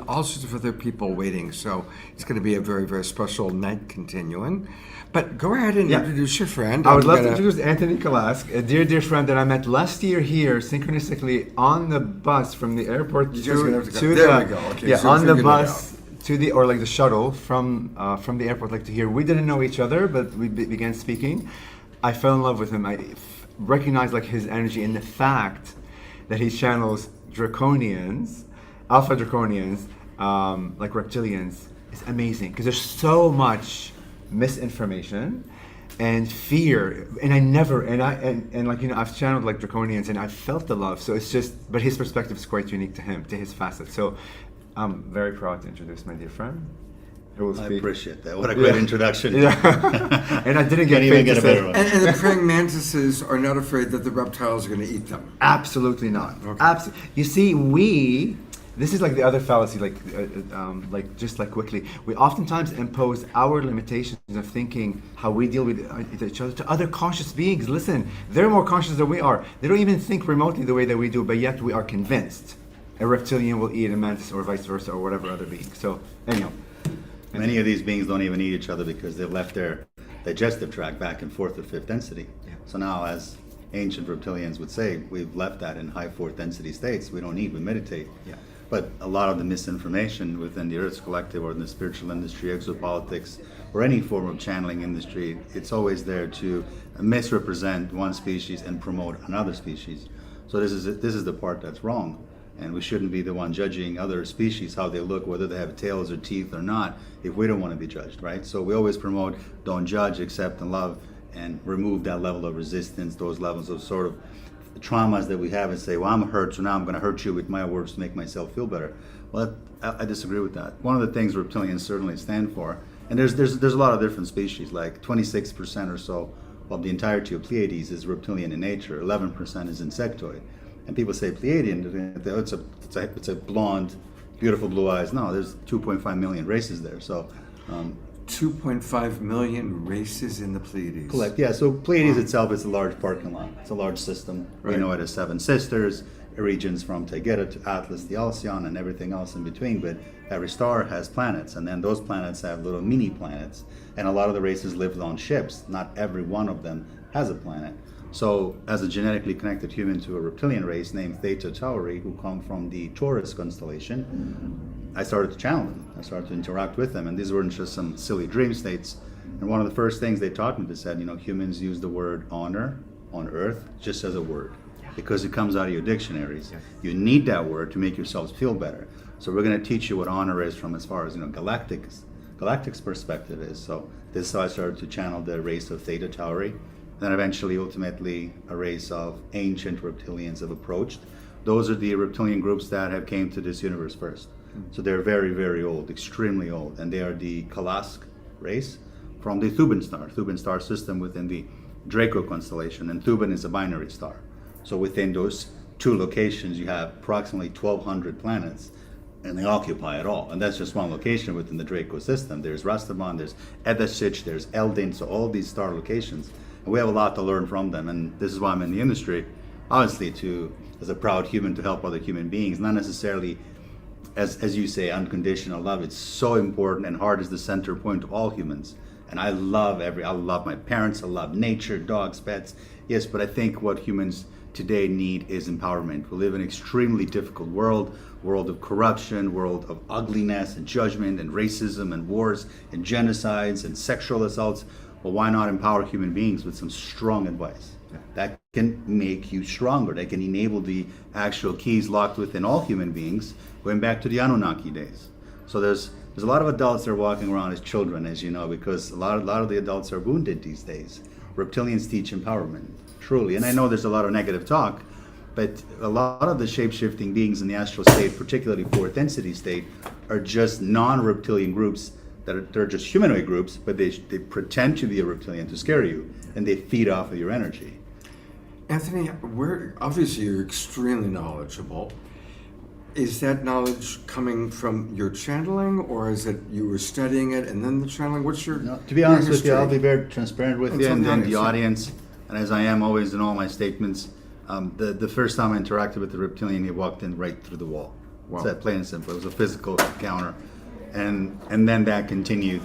all sorts of other people waiting. So it's going to be a very, very special night continuing. But go ahead and introduce your friend. I would love to introduce Anthony Kalask, a dear, dear friend that I met last year here, synchronistically, on the bus from the airport to there the... we go. Okay, yeah, so on the bus to the, or the shuttle from the airport to here. We didn't know each other, but we began speaking. I fell in love with him. I recognized his energy, and the fact that he channels draconians, alpha draconians, like reptilians, is amazing, because there's so much misinformation and fear, and I've channeled draconians, and I felt the love. So it's just, but his perspective is quite unique to him, to his facet. So I'm very proud to introduce my dear friend, who will speak. I appreciate that. What a great introduction. Yeah. And I didn't get even paid get a better one. And the praying mantises are not afraid that the reptiles are going to eat them. Absolutely not. Okay. You see, this is the other fallacy, quickly. We oftentimes impose our limitations of thinking how we deal with each other to other conscious beings. Listen, they're more conscious than we are. They don't even think remotely the way that we do, but yet we are convinced a reptilian will eat a mantis, or vice versa, or whatever other being. So, anyhow. Many of these beings don't even eat each other because they've left their digestive tract back in fourth or fifth density. Yeah. So now, as ancient reptilians would say, we've left that in high fourth density states. We don't eat, we meditate. Yeah. But a lot of the misinformation within the Earth's Collective or in the spiritual industry, exopolitics, or any form of channeling industry, it's always there to misrepresent one species and promote another species. So this is the part that's wrong. And we shouldn't be the one judging other species, how they look, whether they have tails or teeth or not, if we don't want to be judged, right? So we always promote don't judge, accept, and love, and remove that level of resistance, those levels of sort of traumas that we have, and say, well, I'm hurt, so now I'm going to hurt you with my words to make myself feel better. Well, I disagree with that. One of the things reptilians certainly stand for, and there's a lot of different species, like 26% or so of the entirety of Pleiades is reptilian in nature, 11% is insectoid. And people say Pleiadian, it's a blonde, beautiful blue eyes. No, there's 2.5 million races there. So, 2.5 million races in the Pleiades. Correct. Yeah. So Pleiades itself is a large parking lot. It's a large system. Right. We know it as 7 sisters, regions from Tegeta to Atlas, the Alcyon, and everything else in between. But every star has planets, and then those planets have little mini planets. And a lot of the races live on ships. Not every one of them has a planet. So, as a genetically connected human to a reptilian race named Theta Tauri, who come from the Taurus constellation, I started to channel them. I started to interact with them, and these weren't just some silly dream states. And one of the first things they taught me, they said, humans use the word honor on Earth just as a word. Yeah. because it comes out of your dictionaries. You need that word to make yourselves feel better. So we're going to teach you what honor is from as far as galactic's perspective is. So this is how I started to channel the race of Theta Tauri. Then eventually, ultimately, a race of ancient reptilians have approached. Those are the reptilian groups that have came to this universe first. So they're very, very old, extremely old, and they are the Kalask race from the Thuban star system within the Draco constellation, and Thuban is a binary star. So within those two locations, you have approximately 1,200 planets, and they occupy it all. And that's just one location within the Draco system. There's Rastaman, there's Edasich, there's Eldin, so all these star locations. And we have a lot to learn from them, and this is why I'm in the industry, obviously, as a proud human, to help other human beings, not necessarily as you say, unconditional love. It's so important, and heart is the center point of all humans. And I love my parents, I love nature, dogs, pets. Yes, but I think what humans today need is empowerment. We live in an extremely difficult world of corruption, world of ugliness and judgment and racism and wars and genocides and sexual assaults. Well, why not empower human beings with some strong advice? That can make you stronger. That can enable the actual keys locked within all human beings, going back to the Anunnaki days. So there's a lot of adults that are walking around as children, as you know, because a lot of the adults are wounded these days. Reptilians teach empowerment, truly. And I know there's a lot of negative talk, but a lot of the shape-shifting beings in the astral state, particularly fourth density state, are just non-reptilian groups they're just humanoid groups, but they pretend to be a reptilian to scare you, and they feed off of your energy. Anthony, obviously you're extremely knowledgeable. Is that knowledge coming from your channeling, or is it you were studying it and then the channeling? What's your... No, to be honest with you, I'll be very transparent with you and the audience, and as I am always in all my statements, the first time I interacted with the reptilian, he walked in right through the wall. Wow. It's that plain and simple. It was a physical encounter. And then that continued.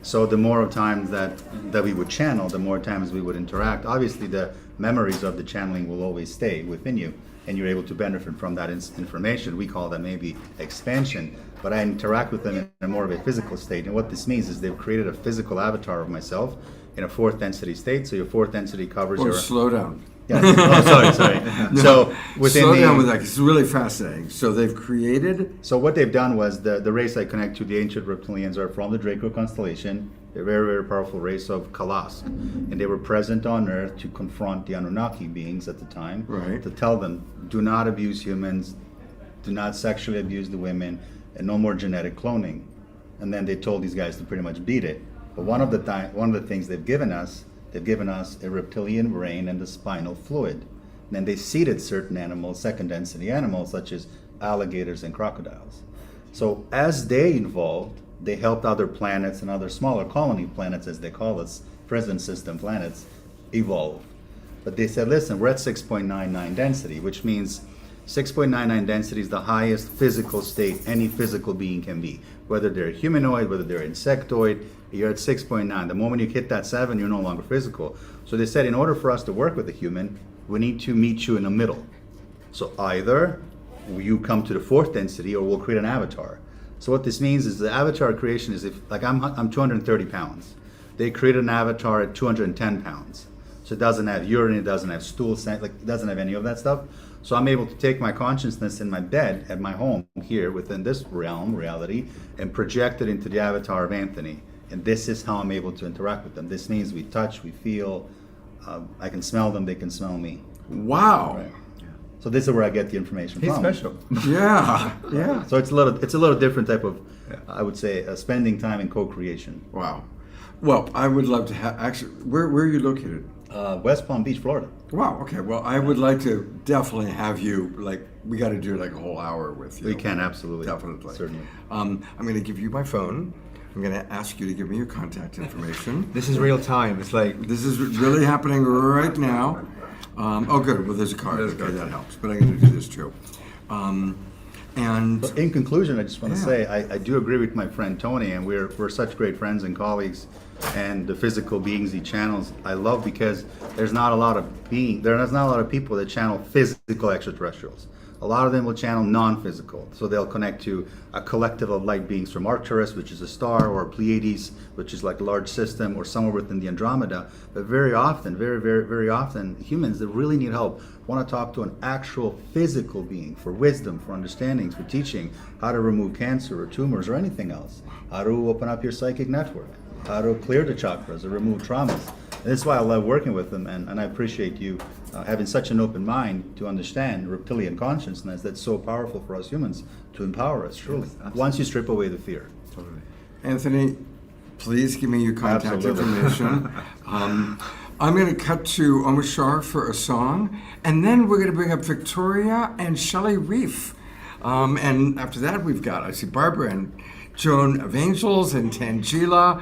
So the more times that we would channel, the more times we would interact. Obviously, the memories of the channeling will always stay within you, and you're able to benefit from that information. We call that maybe expansion, but I interact with them in a more of a physical state. And what this means is they've created a physical avatar of myself in a fourth density state. So your fourth density covers your... Slow down. Yeah. Oh, sorry. No, so within slow down with that. It's really fascinating. So they've created. So what they've done was the race I connect to, the ancient reptilians, are from the Draco constellation. They're a very, very powerful race of Kalask, and they were present on Earth to confront the Anunnaki beings at the time, right? To tell them, do not abuse humans, do not sexually abuse the women, and no more genetic cloning. And then they told these guys to pretty much beat it. But one of the things they've given us a reptilian brain and the spinal fluid. And then they seeded certain animals, second density animals, such as alligators and crocodiles. So as they evolved, they helped other planets and other smaller colony planets, as they call us, present system planets, evolve. But they said, listen, we're at 6.99 density, which means 6.99 density is the highest physical state any physical being can be. Whether they're humanoid, whether they're insectoid, you're at 6.9. The moment you hit that 7, you're no longer physical. So they said, in order for us to work with a human, we need to meet you in the middle. So either you come to the fourth density, or we'll create an avatar. So what this means is the avatar creation is, if like I'm 230 pounds. They created an avatar at 210 pounds. So it doesn't have urine, it doesn't have stool, it doesn't have any of that stuff. So I'm able to take my consciousness in my bed at my home here within this reality, and project it into the avatar of Anthony. And this is how I'm able to interact with them. This means we touch, we feel, I can smell them, they can smell me. Wow. Right. So this is where I get the information He's from. special. Yeah. So it's a little different type of, I would say, spending time in co-creation. Wow. Well, I would love to have, actually, where are you located? West Palm Beach, Florida. Wow, okay. Well, I would like to definitely have you, we got to do like a whole hour with you. We can, absolutely. Definitely. Certainly. I'm going to give you my phone. I'm going to ask you to give me your contact information. This is real time. It's like... This is really happening right now. Oh, good. Well, there's a card. Okay, that helps. But I'm going to do this too. And but in conclusion, I just want to say I do agree with my friend Tony, and we're such great friends and colleagues. And the physical beings he channels, I love, because there's not a lot of people that channel physical extraterrestrials. A lot of them will channel non-physical. So they'll connect to a collective of light beings from Arcturus, which is a star, or Pleiades, which is like a large system, or somewhere within the Andromeda. But very often, very often, humans that really need help want to talk to an actual physical being for wisdom, for understandings, for teaching how to remove cancer or tumors or anything else, how to open up your psychic network, how to clear the chakras or remove traumas. And that's why I love working with them, and I appreciate you having such an open mind to understand reptilian consciousness that's so powerful for us humans to empower us, truly. Yes, once you strip away the fear. Totally. Anthony, please give me your contact Absolutely. information. I'm going to cut to Omashar for a song, and then we're going to bring up Victoria and Shelley Reef. And after that, I see Barbara and Joan of Angels and Tangela,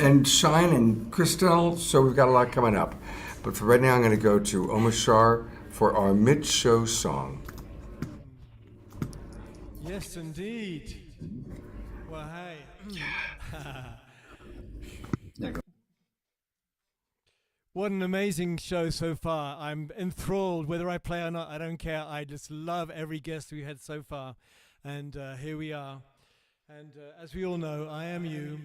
and Shine and Crystal. So we've got a lot coming up. But for right now, I'm going to go to Omashar for our mid-show song. Yes, indeed. Well, hey. What an amazing show so far. I'm enthralled, whether I play or not, I don't care. I just love every guest we had so far. And here we are. And as we all know, I am you.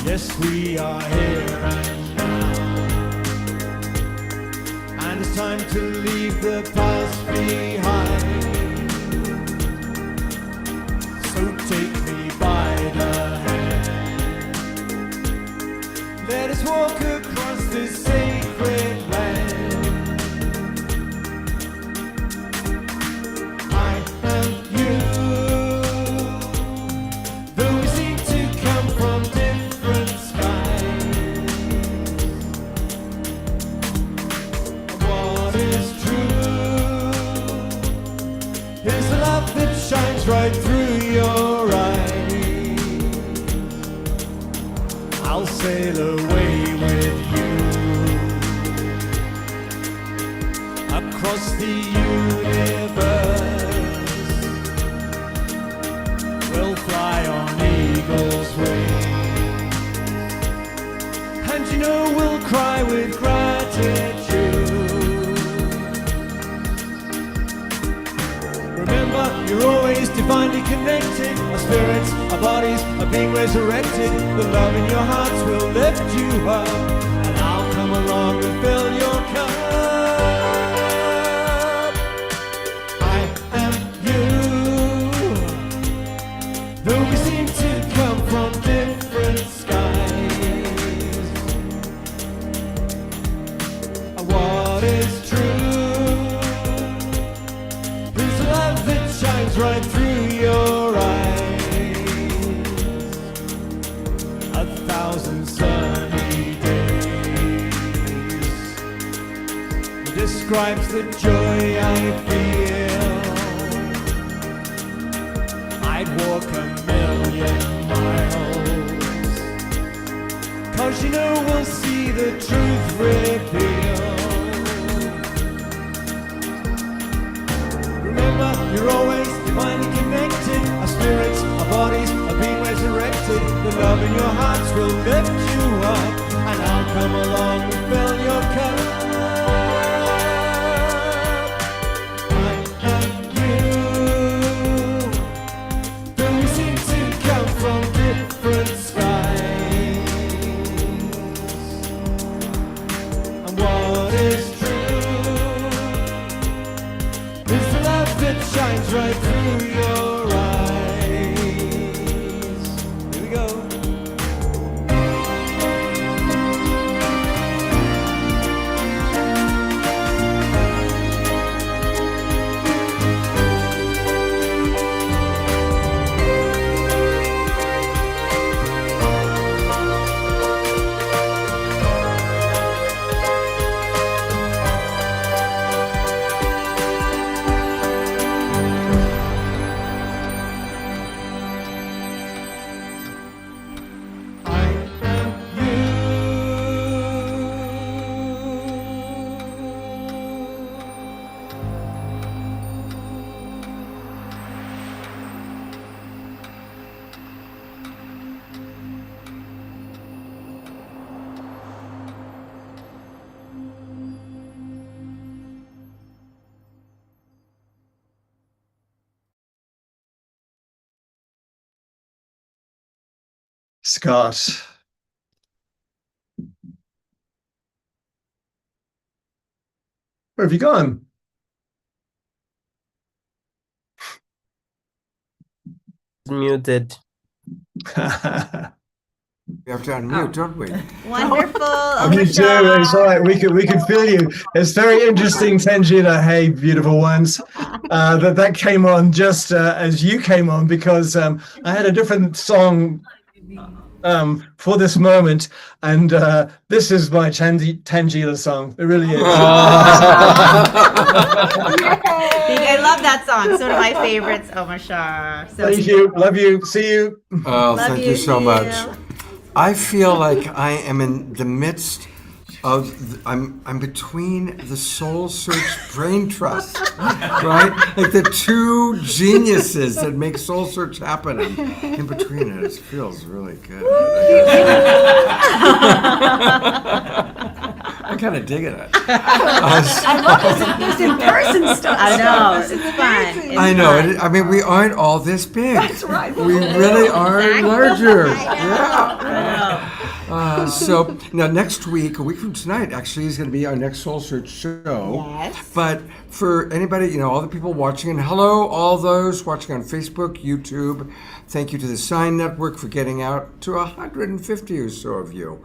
Yes, we are here and now, and it's time to leave the past behind. So take me by the hand, let us walk across this sacred land. I am you, though we seem to come from different skies. What is true is the love that shines right through your eyes. I'll sail away with you across the universe. We'll fly on eagle's wings, and you know we'll cry with gratitude. Remember, you're always divinely connected. Our spirits, our bodies are being resurrected. The love in your hearts will lift you up, and I'll come along and fill your cup. I am you, though we seem to come from different skies. What is true is love that shines right through your eyes. 1,000 sunny days describes the joy I feel. I'd walk 1,000,000 miles, 'cause you know we'll see the truth revealed. Remember, you're always divinely connected. Our spirits, our bodies are being resurrected. The love in your hearts will lift you up, and I'll come along and fill your cup. I and you, though we seem to come from different skies, and what is true is the love that shines right through your eyes. Here we go. Scott. Where have you gone? Muted. We have to unmute, don't we? Wonderful. You do. It's all right. We could feel you. It's very interesting, Tangela. Hey, beautiful ones. That came on just as you came on, because I had a different song for this moment, and this is my Tangela song. It really is. I love that song. So do my favorites, Omashar. So Thank you. Love you. See you. Oh, thank you so much. I feel like I am in the midst of, I'm between the Soul Search Brain Trust, right? Like the two geniuses that make Soul Search happen. And in between it, it feels really good. I'm kind of digging it. I love this in-person stuff. I know, it's fun. I know. I mean, we aren't all this big. That's right. We really are larger. Yeah. So now next week, a week from tonight, actually, is going to be our next Soul Search show. Yes. But for anybody, all the people watching, and hello, all those watching on Facebook, YouTube, thank you to the Sign Network for getting out to 150 or so of you.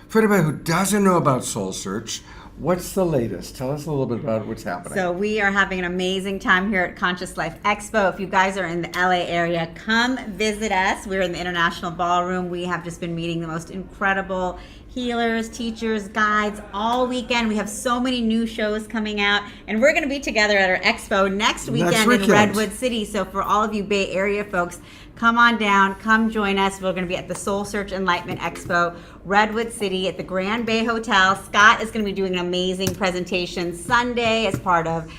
For anybody who doesn't know about Soul Search, what's the latest? Tell us a little bit about what's happening. So we are having an amazing time here at Conscious Life Expo. If you guys are in the LA area, come visit us. We're in the International Ballroom. We have just been meeting the most incredible healers, teachers, guides all weekend. We have so many new shows coming out, and we're going to be together at our expo next weekend in Redwood City. So for all of you Bay Area folks, come on down, come join us. We're going to be at the Soul Search Enlightenment Expo, Redwood City at the Grand Bay Hotel. Scott is going to be doing an amazing presentation Sunday as part of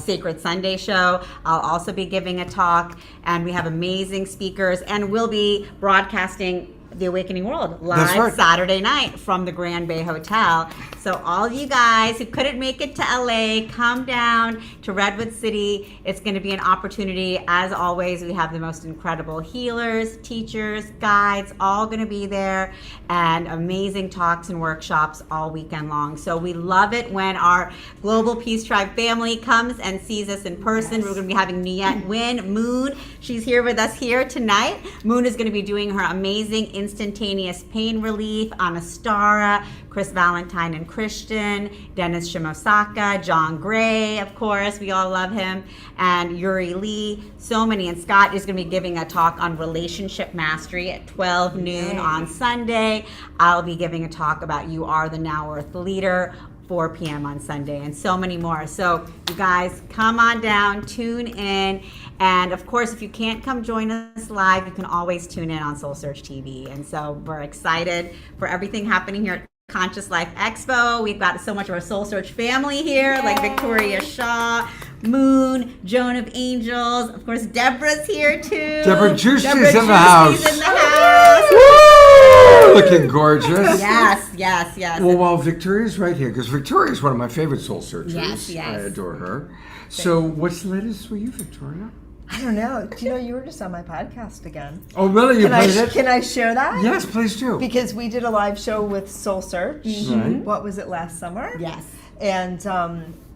Sacred Sunday show. I'll also be giving a talk, and we have amazing speakers, and we'll be broadcasting The Awakening World live Saturday night from the Grand Bay Hotel. So all of you guys who couldn't make it to LA, come down to Redwood City. It's going to be an opportunity. As always, we have the most incredible healers, teachers, guides, all going to be there, and amazing talks and workshops all weekend long. So we love it when our Global Peace Tribe family comes and sees us in person. We're going to be having Niyat Win, Moon. She's here with us here tonight. Moon is going to be doing her amazing instantaneous pain relief. Anastara, Chris Valentine and Christian, Dennis Shimosaka, John Gray, of course, we all love him, and Yuri Lee, so many. And Scott is going to be giving a talk on relationship mastery at 12 noon on Sunday. I'll be giving a talk about You Are the Now Earth Leader, 4 p.m. on Sunday, and so many more. So you guys come on down, tune in, and of course, if you can't come join us live, you can always tune in on Soul Search TV. And so we're excited for everything happening here at Conscious Life Expo. We've got so much of our Soul Search family here, like Victoria Shaw, Moon, Joan of Angels. Of course, Deborah's here too. Deborah Juicy's Deborah in the house. Juicy's in the house. Woo! Looking gorgeous. Yes. Well, Victoria's right here, because Victoria is one of my favorite soul searchers. Yes. I adore her. So what's the latest for you, Victoria? I don't know. Do you know you were just on my podcast again? Oh, really? You played it? Can I share that? Yes, please do. Because we did a live show with Soul Search. Right. What was it, last summer? Yes. And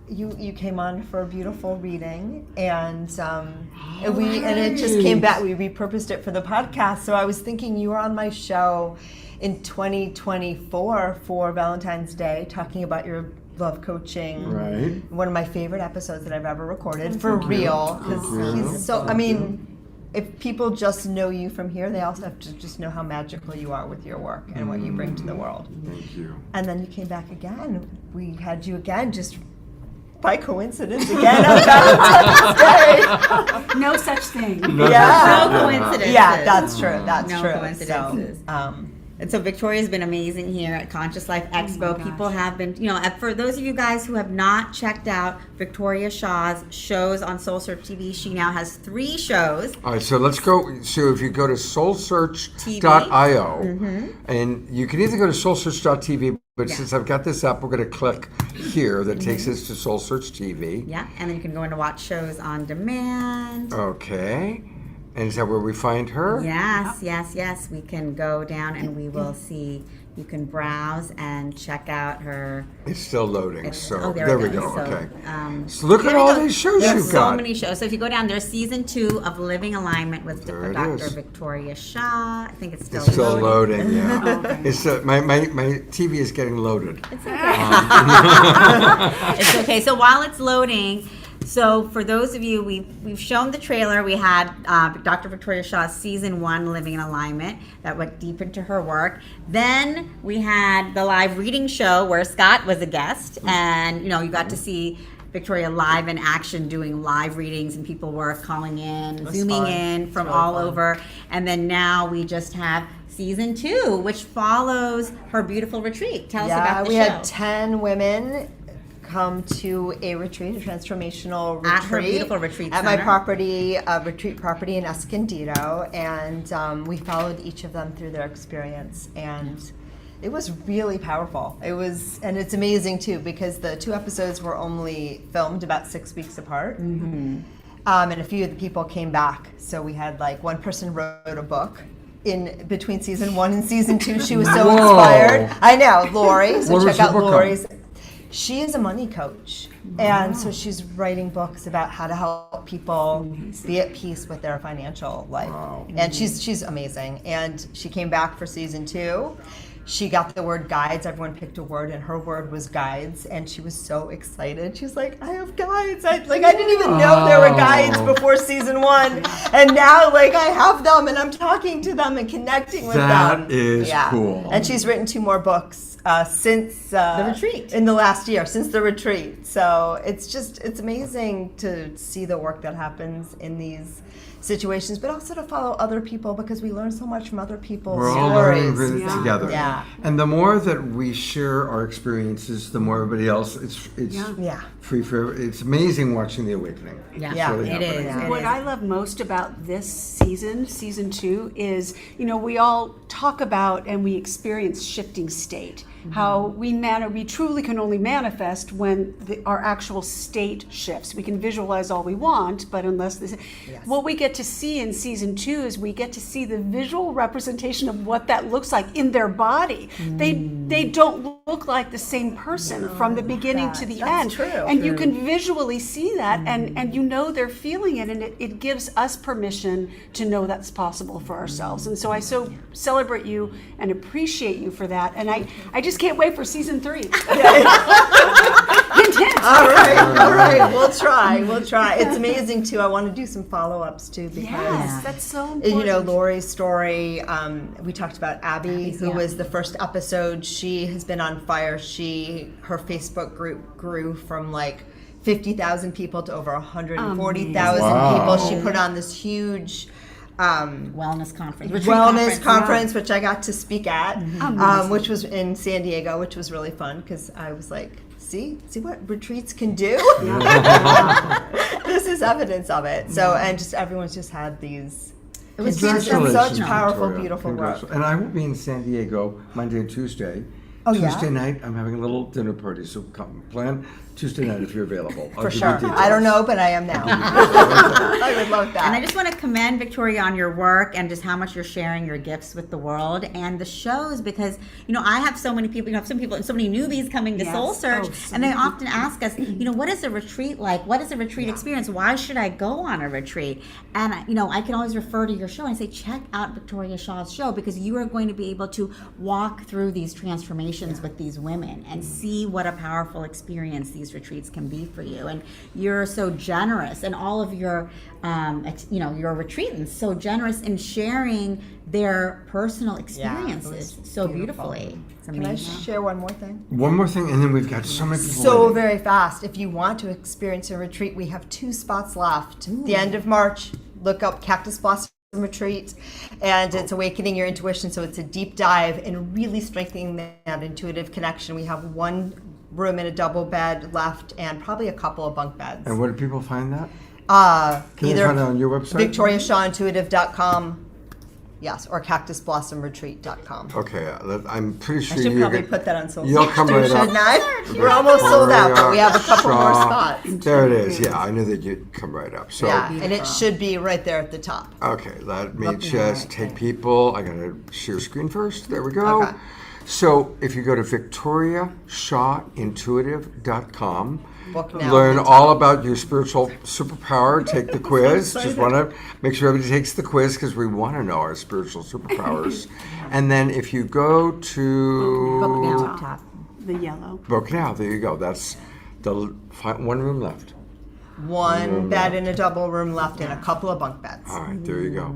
you came on for a beautiful reading, and it just came back. We repurposed it for the podcast. So I was thinking you were on my show in 2024 for Valentine's Day, talking about your love coaching. Right. One of my favorite episodes that I've ever recorded, for real. Because he's so, I mean, if people just know you from here, they also have to just know how magical you are with your work and what you bring to the world. Thank you. And then you came back again. We had you again just by coincidence again on Valentine's Day. No such thing. No coincidences. Yeah, that's true. That's no true. coincidences. So, and so Victoria's been amazing here at Conscious Life Expo. People have been, for those of you guys who have not checked out Victoria Shaw's shows on Soul Search TV, she now has 3 shows. All right, so let's go. So if you go to soulsearch.io, and you can either go to soulsearch.tv, but since I've got this up, we're going to click here. That takes us to Soul Search TV. Yeah, and then you can go in to watch shows on demand. Okay. And is that where we find her? Yes. We can go down and we will see. You can browse and check out her. It's still loading, so there there we we go. So, Okay. So look at all these shows There's you've got. so many shows. So if you go down, there's season 2 of Living Alignment with There it Dr. is. Victoria Shaw. I think it's still It's still loading. loading, yeah. It's my TV is getting loaded. It's okay. It's okay. So while it's loading, so for those of you, we've shown the trailer. We had Dr. Victoria Shaw's season 1, Living in Alignment, that went deep into her work. Then we had the live reading show where Scott was a guest, and you got to see Victoria live in action doing live readings, and people were calling in, zooming in from all over. And then now we just have season 2, which follows her beautiful retreat. Tell us about the show. we had 10 women come to a retreat, a transformational retreat. At her beautiful retreat at my center. property, retreat property in Escondido, and we followed each of them through their experience, and it was really powerful. And it's amazing too, because the 2 episodes were only filmed about 6 weeks apart. And a few of the people came back, so we had one person wrote a book in between season 1 and season 2. She was so inspired. I know, Lori. So check out Lori's. She is a money coach, and so she's writing books about how to help people be at peace with their financial life. And she's amazing. And she came back for season 2. She got the word guides. Everyone picked a word, and her word was guides. And she was so excited. She's like, I have guides. I didn't even know there were guides before season 1, and now I have them, and I'm talking to them and connecting with them. That is cool. And she's written 2 more books since the retreat in the last year, since the retreat. So it's amazing to see the work that happens in these situations, but also to follow other people, because we learn so much from other people's We're all stories. learning together. Yeah. And the more that we share our experiences, the more everybody else, it's free for, it's amazing watching the awakening. It is. What I love most about this season 2, is, we all talk about and we experience shifting state. How we truly can only manifest when our actual state shifts. We can visualize all we want, but unless what we get to see in season 2 is we get to see the visual representation of what that looks like in their body. They don't look like the same person from the beginning to the end. True. And you can visually see that, and they're feeling it, and it gives us permission to know that's possible for ourselves. And so I so celebrate you and appreciate you for that. And I just can't wait for season 3. All right. We'll try. It's amazing too. I want to do some follow-ups too, because that's so important. Lori's story. We talked about Abby, who was the first episode. She has been on fire. Her Facebook group grew from 50,000 people to over 140,000 people. She put on this huge wellness conference, which I got to speak at, which was in San Diego, which was really fun, because I was see what retreats can do. This is evidence of it. So, and just everyone's just had these. It was just such powerful, beautiful work. And I will be in San Diego Monday and Tuesday. Oh, Tuesday night, I'm having a little dinner party, so come plan Tuesday night if you're available. For sure. I don't know, but I am now. I would love that. And I just want to commend Victoria on your work and just how much you're sharing your gifts with the world and the shows, because I have so many people, some people, so many newbies coming to Soul Search, and they often ask us, what is a retreat like? What is a retreat experience? Why should I go on a retreat? And I can always refer to your show and say, check out Victoria Shaw's show, because you are going to be able to walk through these transformations with these women and see what a powerful experience these retreats can be for you. And you're so generous, and all of your your retreatants so generous in sharing their personal experiences so beautifully. It's amazing. Can I share one more thing? One more thing, and then we've got so many people So waiting. very fast. If you want to experience a retreat, we have 2 spots left. The end of March, look up Cactus Blossom Retreat, and it's awakening your intuition. So it's a deep dive and really strengthening that intuitive connection. We have 1 room in a double bed left, and probably a couple of bunk beds. And where do people find that? Can Either they find it on your website? VictoriaShawIntuitive.com, yes, or CactusBlossomRetreat.com. Okay, I'm pretty sure I should you probably put that on social. You'll come right up. Shouldn't I? We're almost sold out, but we have a couple more spots. There it is. Yeah, I knew that you'd come right up. So yeah, and it should be right there at the top. okay, let me just take people. I gotta share screen first. There we go. Okay. So if you go to VictoriaShawIntuitive.com, Book now. learn all about your spiritual superpower, take the quiz. Just want to make sure everybody takes the quiz, because we want to know our spiritual superpowers. And then if you go to Book now up top. The yellow. Book now, there you go. That's the 1 room left. 1 bed in a double room left, and a couple of bunk beds. All right, there you go.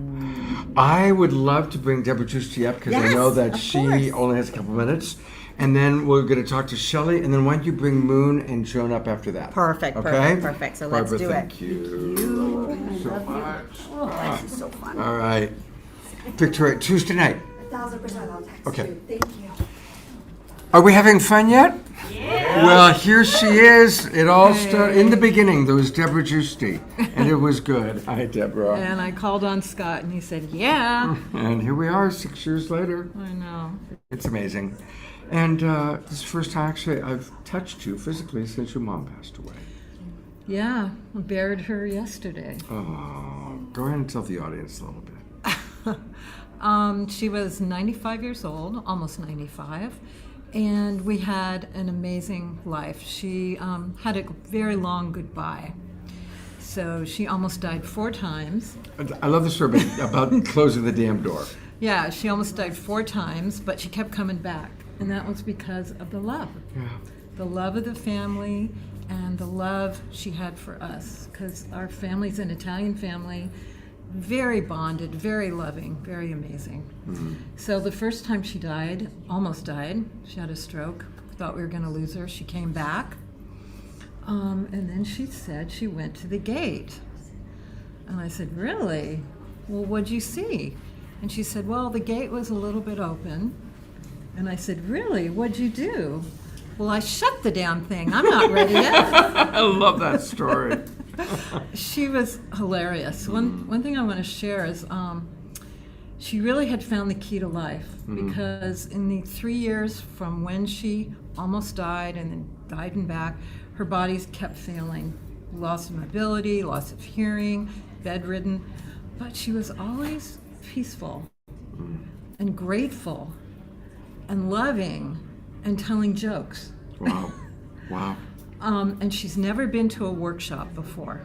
I would love to bring Deborah Giusti up, because I know that she only has a couple minutes. And then we're going to talk to Shelley, and then why don't you bring Moon and Joan up after that? Perfect, okay? perfect. So let's Barbara, do thank it. you. So much. Oh, this is so fun. All right. Victoria, Tuesday night. 1,000% I'll text Okay. you. Thank you. Are we having fun yet? Yeah. Well, here she is. It all started in the beginning. There was Deborah Giusti, and it was good. Hi, Deborah. And I called on Scott, and he said, yeah. And here we are 6 years later. I know. It's amazing. And this is the first time actually I've touched you physically since your mom passed away. Yeah, I buried her yesterday. Oh, go ahead and tell the audience a little bit. She was 95 years old, almost 95, and we had an amazing life. She had a very long goodbye. So she almost died 4 times. I love the story about closing the damn door. Yeah, she almost died 4 times, but she kept coming back. And that was because of the love. Yeah. The love of the family and the love she had for us. Because our family's an Italian family, very bonded, very loving, very amazing. Mm-hmm. So the first time she died, almost died, she had a stroke. Thought we were going to lose her. She came back. And then she said she went to the gate. And I said, really? Well, what'd you see? And she said, well, the gate was a little bit open. And I said, really? What'd you do? Well, I shut the damn thing. I'm not ready yet. I love that story. She was hilarious. One thing I want to share is she really had found the key to life, because in the 3 years from when she almost died and then died and back, her body kept failing. Loss of mobility, loss of hearing, bedridden. But she was always peaceful and grateful and loving and telling jokes. Wow. Wow. And she's never been to a workshop before.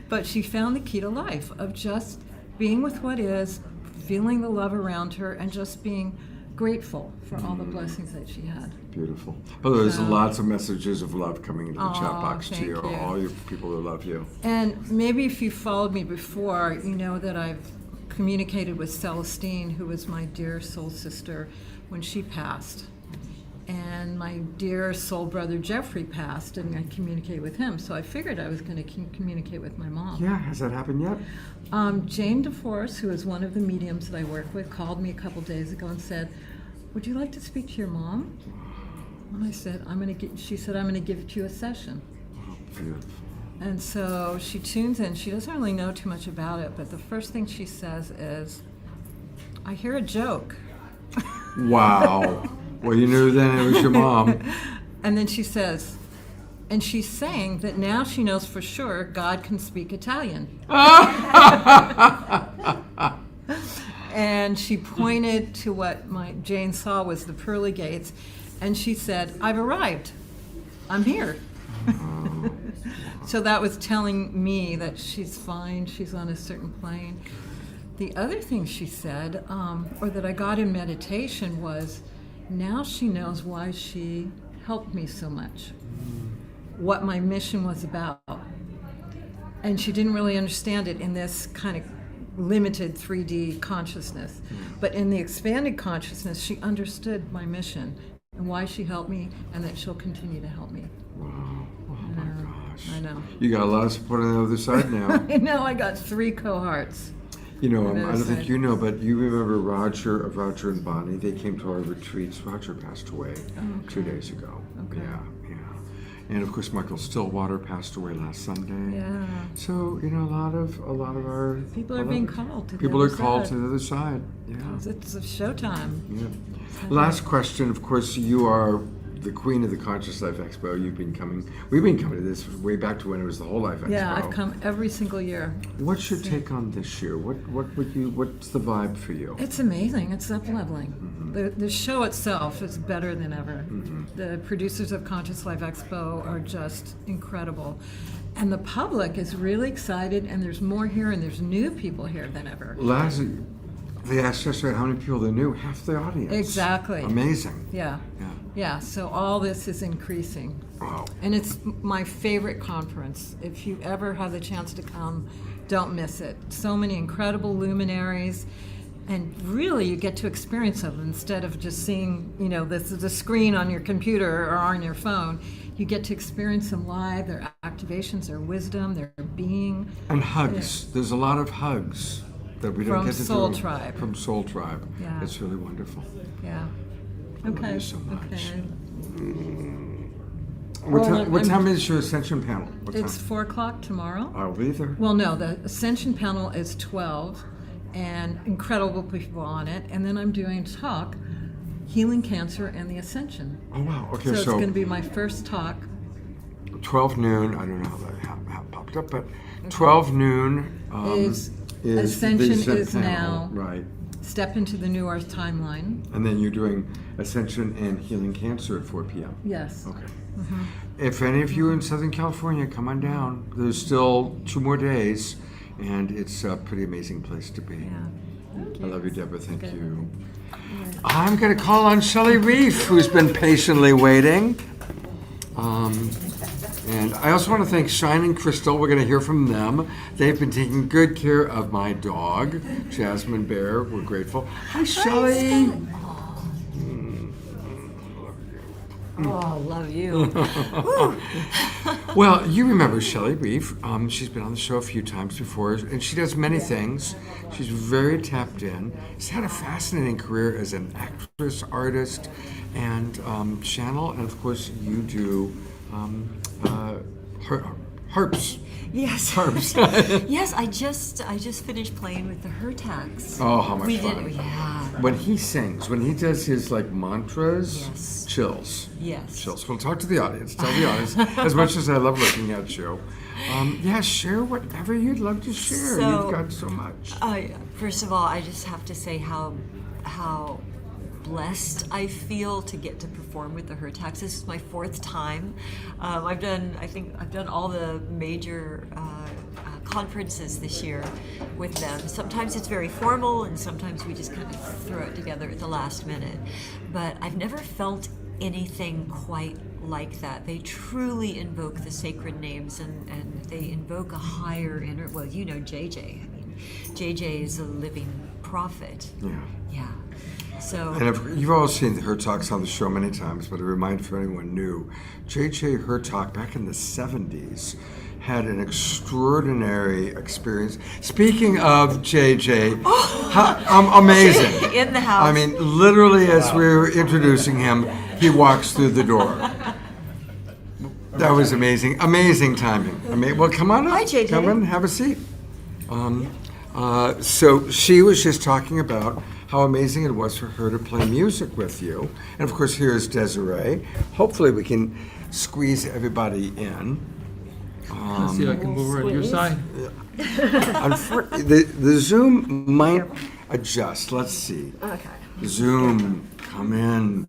But she found the key to life of just being with what is, feeling the love around her, and just being grateful for all the blessings that she had. Beautiful. Oh, there's lots of messages of love coming into the chat box to thank you, you. all you people who love you. And maybe if you followed me before, you know that I've communicated with Celestine, who was my dear soul sister when she passed. And my dear soul brother Jeffrey passed, and I communicated with him. So I figured I was going to communicate with my mom. Yeah, has that happened yet? Jane DeForest, who is one of the mediums that I work with, called me a couple days ago and said, would you like to speak to your mom? And I said, she said, I'm going to give you a session. Oh, beautiful. And so she tunes in. She doesn't really know too much about it, but the first thing she says is, I hear a joke. Wow. Well, you knew then it was your mom. And then she says, and she's saying that now she knows for sure God can speak Italian. And she pointed to what Jane saw was the pearly gates, and she said, I've arrived. I'm here. So that was telling me that she's fine, she's on a certain plane. The other thing she said, or that I got in meditation, was now she knows why she helped me so much, what my mission was about. And she didn't really understand it in this kind of limited 3D consciousness. But in the expanded consciousness, she understood my mission and why she helped me, and that she'll continue to help me. Wow. Oh my gosh. I know. You got a lot of support on the other side now. I know, I got 3 cohorts. You know, I don't think you know, but you remember Roger and Bonnie. They came to our retreats. Roger passed away 2 days ago. Okay. Yeah. And of course, Michael Stillwater passed away last Sunday. Yeah. So a lot of our people are being called to people the are other called side. to the other side. Yeah. 'Cause it's a showtime. Yeah. Last question. Of course, you are the queen of the Conscious Life Expo. We've been coming to this way back to when it was the Whole Life Expo. Yeah, I've come every single year. What's your take on this year? What's the vibe for you? It's amazing. It's up-leveling. The show itself is better than ever. The producers of Conscious Life Expo are just incredible. And the public is really excited, and there's more here, and there's new people here than ever. They asked us how many people they knew. Half the audience. Exactly. Amazing. Yeah, so all this is increasing. Wow. And it's my favorite conference. If you ever have the chance to come, don't miss it. So many incredible luminaries, and really you get to experience them instead of just seeing, the screen on your computer or on your phone. You get to experience them live, their activations, their wisdom, their being. And hugs. There's a lot of hugs that we don't From get to Soul do. Tribe. From Soul Tribe. Yeah. It's really wonderful. Yeah. I love Okay. you so much. Okay. What time is your Ascension panel? What It's time? 4:00 tomorrow. I'll be there. Well, no, the Ascension panel is 12, and incredible people on it. And then I'm doing a talk, Healing Cancer and the Ascension. Oh, wow. Okay, So it's so going to be my first talk. 12 noon. I don't know how that popped up, but 12 noon Is the Ascension Ascent is panel, now right. Step into the New Earth timeline. And then you're doing Ascension and Healing Cancer at 4 p.m. Yes. Okay. If any of you in Southern California, come on down. There's still 2 more days, and it's a pretty amazing place to be. I love you, Deborah. Thank you. I'm going to call on Shelley Reef, who's been patiently waiting. And I also want to thank Shine and Crystal. We're going to hear from them. They've been taking good care of my dog, Jasmine Bear. We're grateful. Hi, Shelley. Oh, love you. Well, you remember Shelley Reef. She's been on the show a few times before, and she does many things. She's very tapped in. She's had a fascinating career as an actress, artist, and channel. And of course, you do harps. Yes. Harps. Yes, I just finished playing with the Hertax. Oh, how much we fun. Did, yeah. When he sings, when he does his mantras, chills. Yes. Chills. Well, talk to the audience. Tell the audience. As much as I love looking at you. Share whatever you'd love to share. You've got so much. First of all, I just have to say how blessed I feel to get to perform with the Hertax. This is my 4th time. I've done all the major conferences this year with them. Sometimes it's very formal, and sometimes we just kind of throw it together at the last minute. But I've never felt anything quite like that. They truly invoke the sacred names, and they invoke a higher inner. Well, you know JJ. I mean, JJ is a living prophet. Yeah. So. And you've all seen Hertog's on the show many times, but a reminder for anyone new, J.J. Hertog back in the 70s had an extraordinary experience. Speaking of J.J., amazing. In the house. I mean, literally as we were introducing him, he walks through the door. That was amazing. Amazing timing. Well, come on up. Hi, JJ. Come in, have a seat. So she was just talking about how amazing it was for her to play music with you. And of course, here's Desiree. Hopefully we can squeeze everybody in. Let's see if I can move her on your side. The Zoom might adjust. Let's see. Okay. Zoom, come in.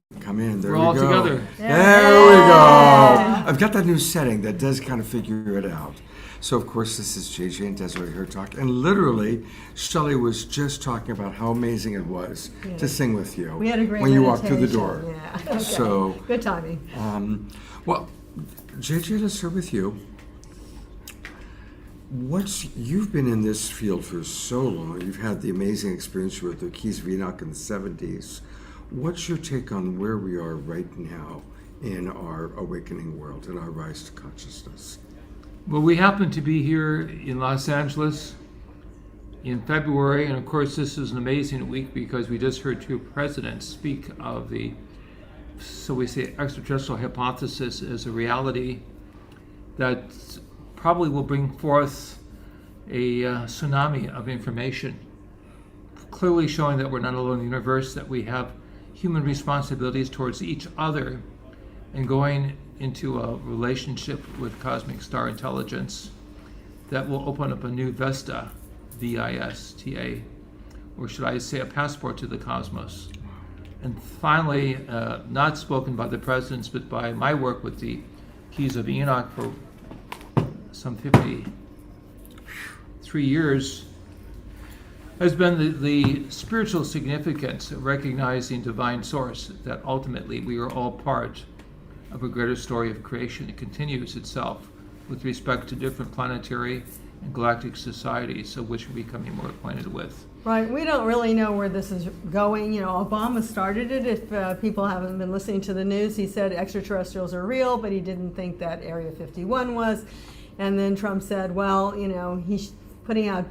There We're we all go. together. There we go. I've got that new setting that does kind of figure it out. So of course this is JJ and Desiree here talking, and literally Shelley was just talking about how amazing it was to sing with you. We had a great when you walked through the meditation, door. Yeah. Okay. So Good timing. Well, JJ, let's start with you. You've been in this field for so long. You've had the amazing experience with the Keys of Enoch in the 70s. What's your take on where we are right now in our awakening world, in our rise to consciousness? Well, we happen to be here in Los Angeles in February, and of course this is an amazing week because we just heard two presidents speak of the, so we say, extraterrestrial hypothesis as a reality that probably will bring forth a tsunami of information, clearly showing that we're not alone in the universe, that we have human responsibilities towards each other, and going into a relationship with cosmic star intelligence that will open up a new Vista, V-I-S-T-A, or should I say a passport to the cosmos. And finally, not spoken by the presidents, but by my work with the Keys of Enoch for some 53 years, has been the spiritual significance of recognizing divine source, that ultimately we are all part of a greater story of creation that continues itself with respect to different planetary and galactic societies, of which we're becoming more acquainted with. Right, we don't really know where this is going. You know, Obama started it. If people haven't been listening to the news, he said extraterrestrials are real, but he didn't think that Area 51 was. And then Trump said, well, you know, he's putting out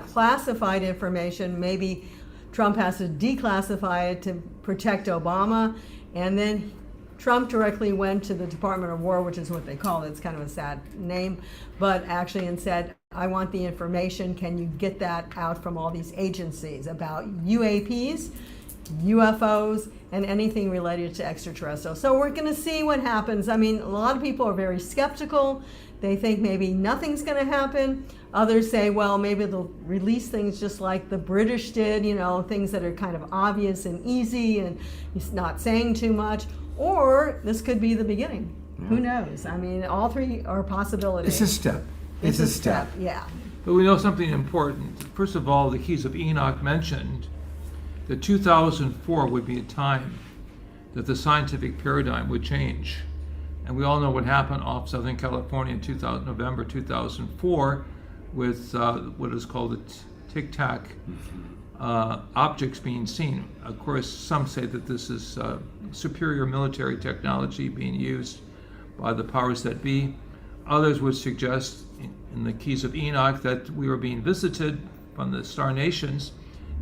classified information. Maybe Trump has to declassify it to protect Obama. And then Trump directly went to the Department of War, which is what they call it. It's kind of a sad name, but actually, and said, I want the information. Can you get that out from all these agencies about UAPs, UFOs, and anything related to extraterrestrial? So we're going to see what happens. I mean, a lot of people are very skeptical. They think maybe nothing's going to happen. Others say, well, maybe they'll release things just like the British did, you know, things that are kind of obvious and easy and he's not saying too much. Or this could be the beginning. Yeah. Who knows? I mean, all three are possibilities. It's a step. It's a step. Yeah. But we know something important. First of all, the Keys of Enoch mentioned that 2004 would be a time that the scientific paradigm would change. And we all know what happened off Southern California in November 2004 with what is called the Tic Tac objects being seen. Of course, some say that this is superior military technology being used by the powers that be. Others would suggest in the Keys of Enoch that we were being visited from the star nations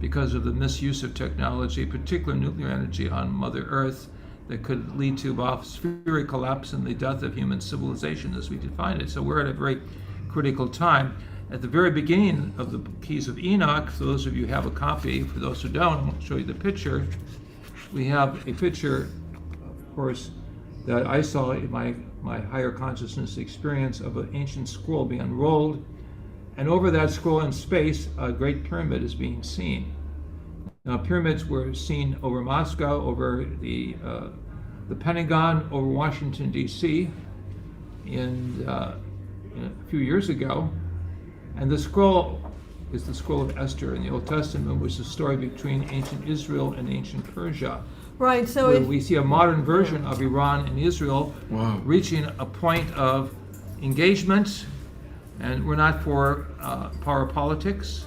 because of the misuse of technology, particularly nuclear energy on Mother Earth, that could lead to atmospheric collapse and the death of human civilization as we define it. So we're at a very critical time. At the very beginning of the Keys of Enoch, for those of you who have a copy, for those who don't, I'll show you the picture. We have a picture, of course, that I saw in my higher consciousness experience of an ancient scroll being unrolled. And over that scroll in space, a great pyramid is being seen. Now, pyramids were seen over Moscow, over the Pentagon, over Washington, D.C. a few years ago. And the scroll is the scroll of Esther in the Old Testament, which is a story between ancient Israel and ancient Persia. Right, so where we see a modern version of Iran and Israel reaching a point of engagement, and we're not for power politics.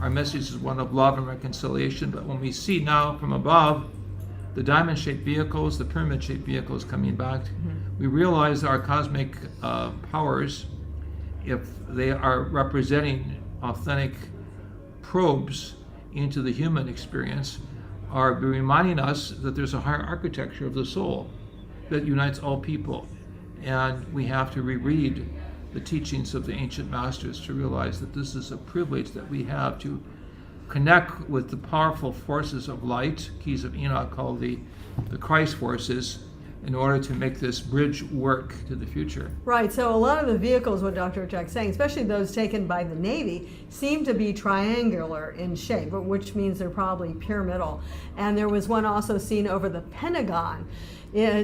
Our message is one of love and reconciliation, but when we see now from above the diamond-shaped vehicles, the pyramid-shaped vehicles coming back, we realize our cosmic powers, if they are representing authentic probes into the human experience, are reminding us that there's a higher architecture of the soul that unites all people. And we have to reread the teachings of the ancient masters to realize that this is a privilege that we have to connect with the powerful forces of light, keys of Enoch called the Christ forces, in order to make this bridge work to the future. Right, so a lot of the vehicles, what Dr. Jack's saying, especially those taken by the Navy, seem to be triangular in shape, which means they're probably pyramidal. And there was one also seen over the Pentagon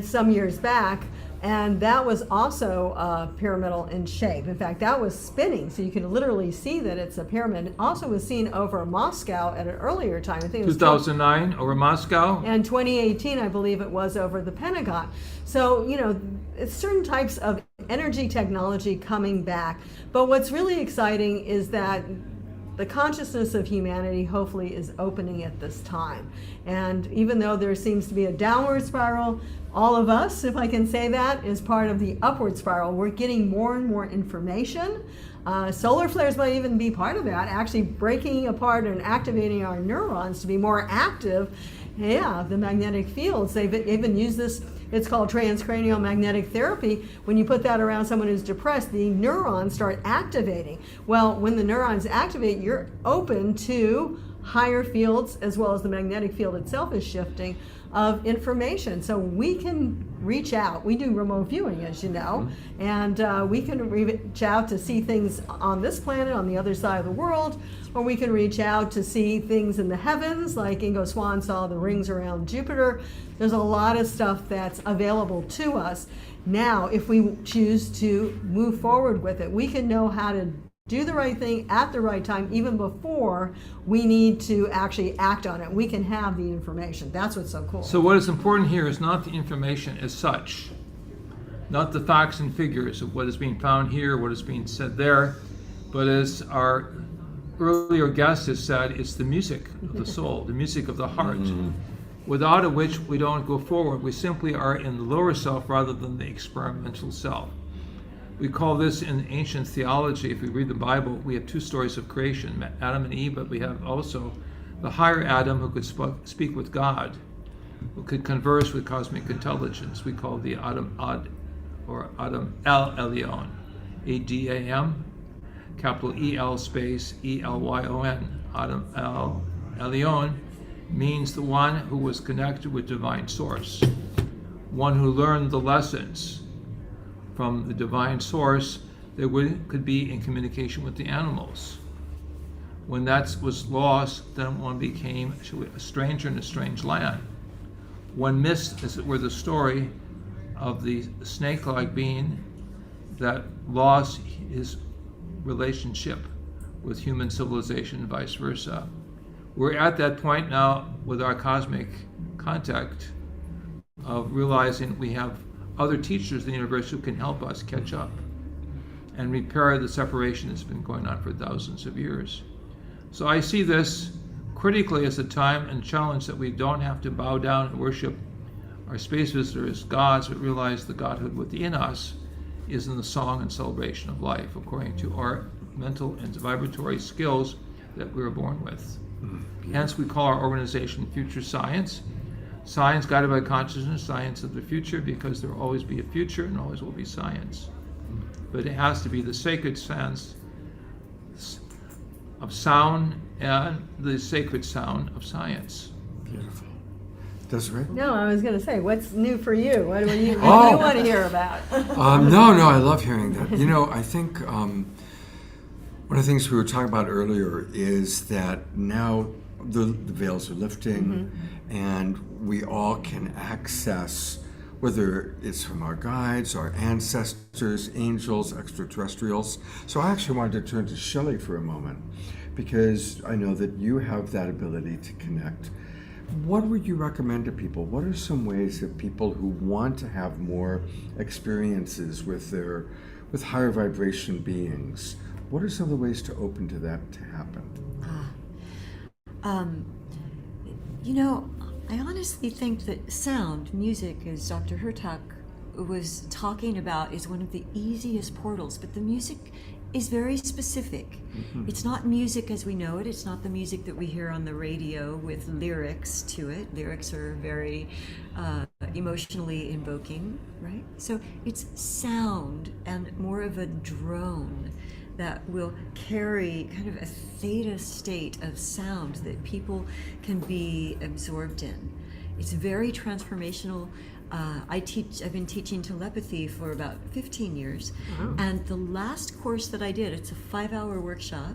some years back, and that was also pyramidal in shape. In fact, that was spinning, so you can literally see that it's a pyramid. It also was seen over Moscow at an earlier time. I think it was 2009 over Moscow. And 2018, I believe it was over the Pentagon. So, you know, it's certain types of energy technology coming back. But what's really exciting is that the consciousness of humanity hopefully is opening at this time. And even though there seems to be a downward spiral, all of us, if I can say that, is part of the upward spiral. We're getting more and more information. Solar flares might even be part of that, actually breaking apart and activating our neurons to be more active. Yeah, the magnetic fields, they've even used this, it's called transcranial magnetic therapy. When you put that around someone who's depressed, the neurons start activating. Well, when the neurons activate, you're open to higher fields, as well as the magnetic field itself is shifting, of information. So we can reach out. We do remote viewing, as you know, and we can reach out to see things on this planet, on the other side of the world, or we can reach out to see things in the heavens, like Ingo Swann saw the rings around Jupiter. There's a lot of stuff that's available to us. Now, if we choose to move forward with it, we can know how to do the right thing at the right time, even before we need to actually act on it. We can have the information. That's what's so cool. So what is important here is not the information as such, not the facts and figures of what is being found here, what is being said there, but as our earlier guest has said, it's the music of the soul, the music of the heart, without which we don't go forward. We simply are in the lower self rather than the experimental self. We call this in ancient theology, if we read the Bible, we have two stories of creation, Adam and Eve, but we have also the higher Adam who could speak with God, who could converse with cosmic intelligence. We call the Adam Ad, or Adam El Elyon, A-D-A-M, capital E-L space E-L-Y-O-N. Adam El Elyon means the one who was connected with divine source, one who learned the lessons from the divine source that could be in communication with the animals. When that was lost, then one became a stranger in a strange land. One missed, as it were, the story of the snake-like being that lost his relationship with human civilization and vice versa. We're at that point now with our cosmic contact of realizing we have other teachers in the universe who can help us catch up and repair the separation that's been going on for thousands of years. So I see this critically as a time and challenge that we don't have to bow down and worship our space visitors as gods, but realize the godhood within us is in the song and celebration of life, according to our mental and vibratory skills that we were born with. Hence, we call our organization Future Science. Science guided by consciousness, science of the future, because there will always be a future and always will be science. But it has to be the sacred sense of sound and the sacred sound of science. Beautiful. Desiree? No, I was going to say, what's new for you? What do you want to hear about? No, I love hearing that. You know, I think one of the things we were talking about earlier is that now the veils are lifting, and we all can access, whether it's from our guides, our ancestors, angels, extraterrestrials. So I actually wanted to turn to Shelley for a moment, because I know that you have that ability to connect. What would you recommend to people? What are some ways that people who want to have more experiences with higher vibration beings, what are some of the ways to open to that to happen? You know, I honestly think that sound, music, as Dr. Hertak was talking about, is one of the easiest portals, but the music is very specific. It's not music as we know it. It's not the music that we hear on the radio with lyrics to it. Lyrics are very emotionally invoking, right? So it's sound and more of a drone that will carry kind of a theta state of sound that people can be absorbed in. It's very transformational. I've been teaching telepathy for about 15 years. Wow. And the last course that I did, it's a 5-hour workshop.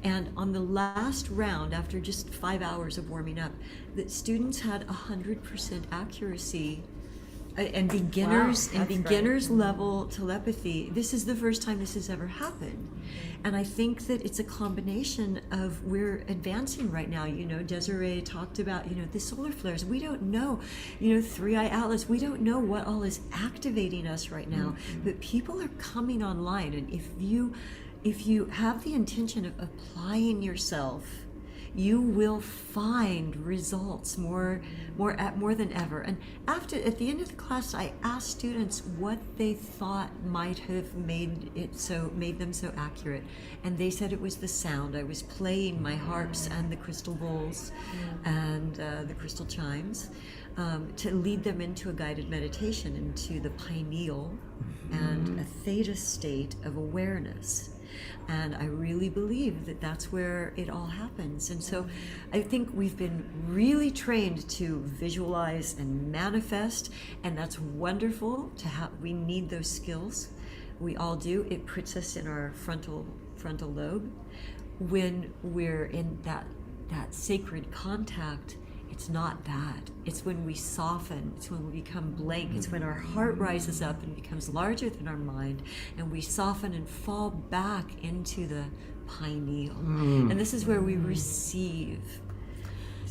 And on the last round, after just 5 hours of warming up, the students had 100% accuracy and beginners level telepathy. This is the first time this has ever happened. And I think that it's a combination of we're advancing right now. You know, Desiree talked about, the solar flares. We don't know, three-eye atlas. We don't know what all is activating us right now, but people are coming online. And if you have the intention of applying yourself, you will find results more than ever. And at the end of the class, I asked students what they thought might have made them so accurate, and they said it was the sound. I was playing my harps and the crystal bowls and the crystal chimes to lead them into a guided meditation, into the pineal and a theta state of awareness. And I really believe that that's where it all happens. And so I think we've been really trained to visualize and manifest, and that's wonderful to have. We need those skills. We all do. It puts us in our frontal lobe. When we're in that sacred contact, it's not that. It's when we soften. It's when we become blank. It's when our heart rises up and becomes larger than our mind, and we soften and fall back into the pineal. And this is where we receive.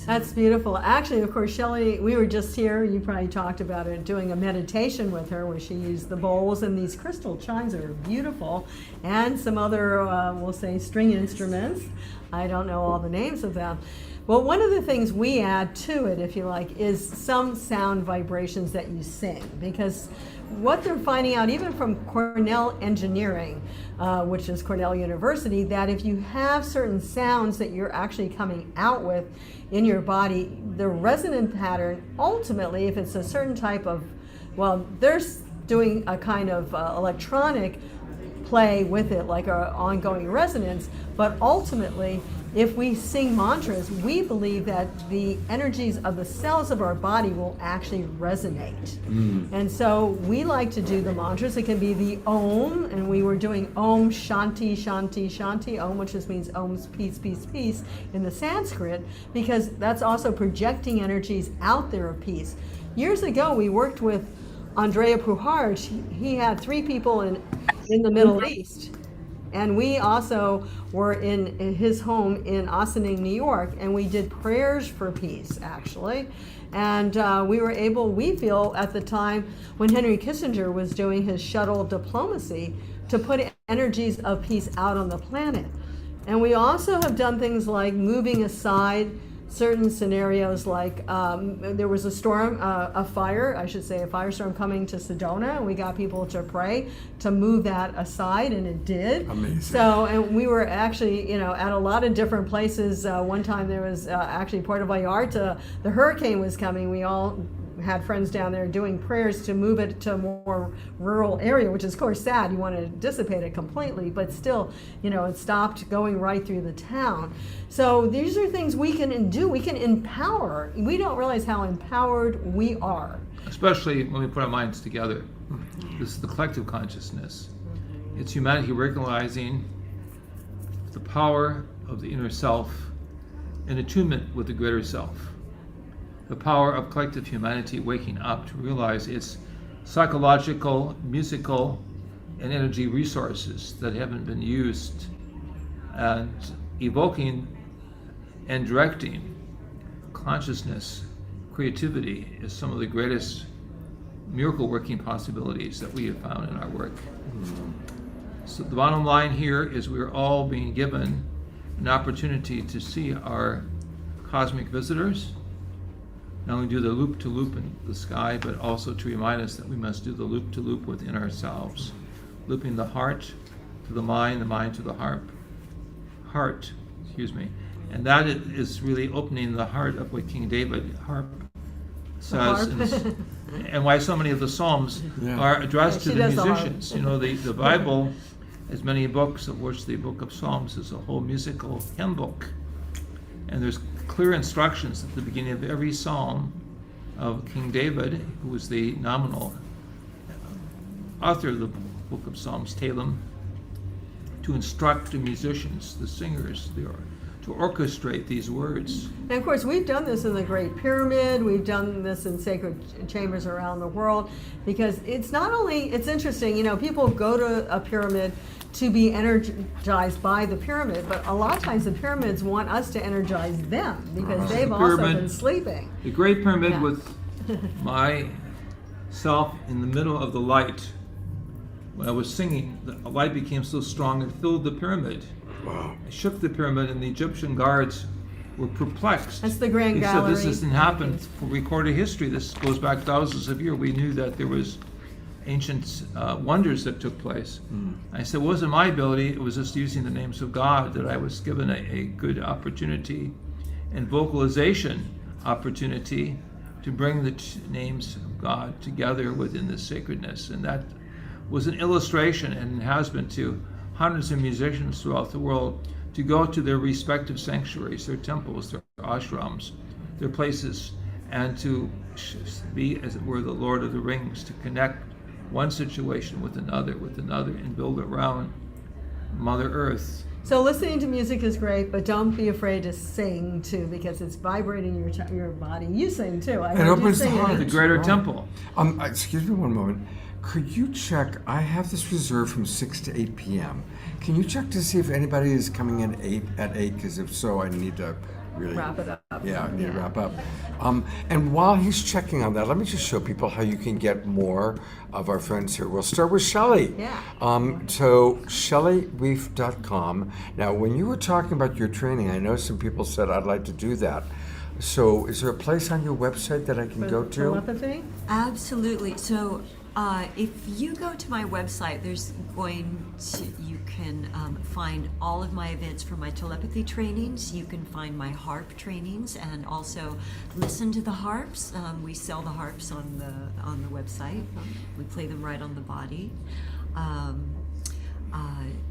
That's beautiful. Actually, of course, Shelley, we were just here, you probably talked about it, doing a meditation with her where she used the bowls, and these crystal chimes are beautiful, and some other, we'll say, string instruments. I don't know all the names of them. Well, one of the things we add to it, if you like, is some sound vibrations that you sing, because what they're finding out, even from Cornell Engineering, which is Cornell University, that if you have certain sounds that you're actually coming out with in your body, the resonant pattern, ultimately, if it's a certain type of, well, they're doing a kind of electronic play with it, like our ongoing resonance, but ultimately, if we sing mantras, we believe that the energies of the cells of our body will actually resonate. And so we like to do the mantras. It can be the Om, and we were doing Om Shanti Shanti Shanti, Om, which just means Om's peace, peace, peace in the Sanskrit, because that's also projecting energies out there of peace. Years ago, we worked with Andrea Puharj. He had 3 people in the Middle East. And we also were in his home in Ossining, New York, and we did prayers for peace, actually. And we were able, we feel, at the time when Henry Kissinger was doing his shuttle diplomacy, to put energies of peace out on the planet. And we also have done things like moving aside certain scenarios, like there was a storm, a firestorm coming to Sedona, and we got people to pray to move that aside, and it did. Amazing. So, and we were actually, at a lot of different places. One time there was actually Puerto Vallarta, the hurricane was coming. We all had friends down there doing prayers to move it to a more rural area, which is of course sad. You want to dissipate it completely, but still, it stopped going right through the town. So these are things we can do. We can empower. We don't realize how empowered we are. Especially when we put our minds together. This is the collective consciousness. It's humanity recognizing the power of the inner self in attunement with the greater self. The power of collective humanity waking up to realize its psychological, musical, and energy resources that haven't been used, and evoking and directing consciousness, creativity is some of the greatest miracle-working possibilities that we have found in our work. So the bottom line here is we're all being given an opportunity to see our cosmic visitors, not only do the loop-to-loop in the sky, but also to remind us that we must do the loop-to-loop within ourselves, looping the heart to the mind to the heart, heart, excuse me, and that is really opening the heart of what King David harp says, and why so many of the Psalms are addressed to the musicians. You know, the Bible has many books, of which the book of Psalms is a whole musical hymn book. And there's clear instructions at the beginning of every psalm of King David, who was the nominal author of the book of Psalms, Talem, to instruct the musicians, the singers, to orchestrate these words. And of course, we've done this in the Great Pyramid. We've done this in sacred chambers around the world, because it's not only, it's interesting, you know, people go to a pyramid to be energized by the pyramid, but a lot of times the pyramids want us to energize them, because they've also been sleeping. The Great Pyramid with myself in the middle of the light. When I was singing, the light became so strong it filled the pyramid. Wow. I shook the pyramid, and the Egyptian guards were perplexed. That's the Grand They Gallery. said, this doesn't happen for recorded history. This goes back thousands of years. We knew that there was ancient wonders that took place. I said, it wasn't my ability, it was just using the names of God that I was given a good opportunity and vocalization opportunity to bring the names of God together within the sacredness. And that was an illustration, and has been, to hundreds of musicians throughout the world, to go to their respective sanctuaries, their temples, their ashrams, their places, and to be, as it were, the Lord of the Rings, to connect one situation with another, and build around Mother Earth. So listening to music is great, but don't be afraid to sing too, because it's vibrating your body. You sing too. It opens the heart. The greater temple. Excuse me one moment. Could you check? I have this reserved from 6 to 8 p.m. Can you check to see if anybody is coming in at 8? Because if so, I need to really wrap it up. Yeah, I need to wrap up. And while he's checking on that, let me just show people how you can get more of our friends here. We'll start with Shelley. Yeah. So ShelleyReef.com. Now, when you were talking about your training, I know some people said, I'd like to do that. So is there a place on your website that I can go to? Telepathy? Absolutely. So if you go to my website, you can find all of my events for my telepathy trainings. You can find my harp trainings, and also listen to the harps. We sell the harps on the website. We play them right on the body.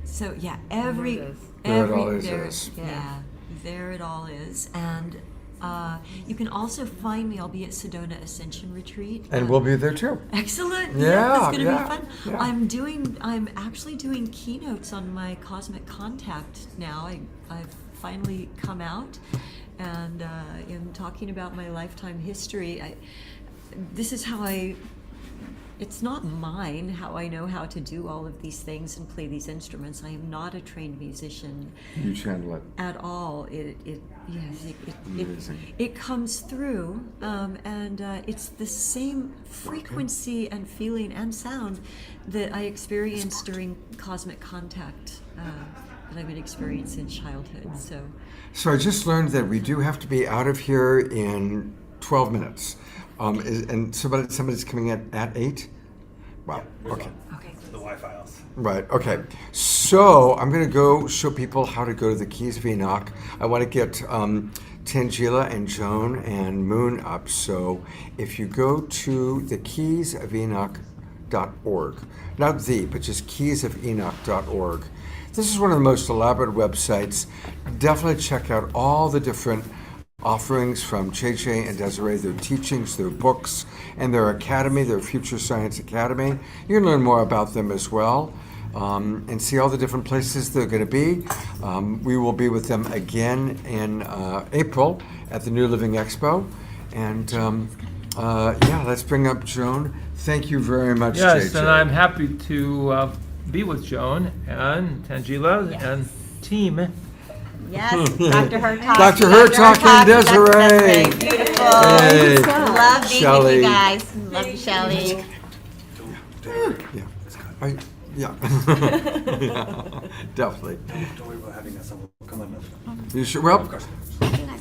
So yeah, there it all is. And you can also find me. I'll be at Sedona Ascension Retreat. And we'll be there too. Excellent. Yeah, it's going to be fun. Yeah. I'm actually doing keynotes on my Cosmic Contact now. I've finally come out and am talking about my lifetime history. This is how it's not mine, how I know how to do all of these things and play these instruments. I am not a trained musician. You channel it. At all. It comes through, and it's the same frequency and feeling and sound that I experienced during Cosmic Contact, that I've been experiencing in childhood. So I just learned that we do have to be out of here in 12 minutes. And somebody's coming at 8? Wow, okay. The Wi-Fi else. Right, okay. So I'm going to go show people how to go to the Keys of Enoch. I want to get Tangela and Joan and Moon up. So if you go to the keysofenoch.org, not but just keysofenoch.org. This is one of the most elaborate websites. Definitely check out all the different offerings from JJ and Desiree, their teachings, their books, and their academy, their Future Science Academy. You can learn more about them as well, and see all the different places they're going to be. We will be with them again in April at the New Living Expo. And let's bring up Joan. Thank you very much, Yes, JJ. and I'm happy to be with Joan and Tangela and team. Yes, Dr. Hertog. Dr. Hertog and Desiree. That's beautiful. Hey. Love being Shelley. with you guys. Love you, Shelley. Yeah, definitely. Don't worry about having us. We'll come on. You sure? Well, of course.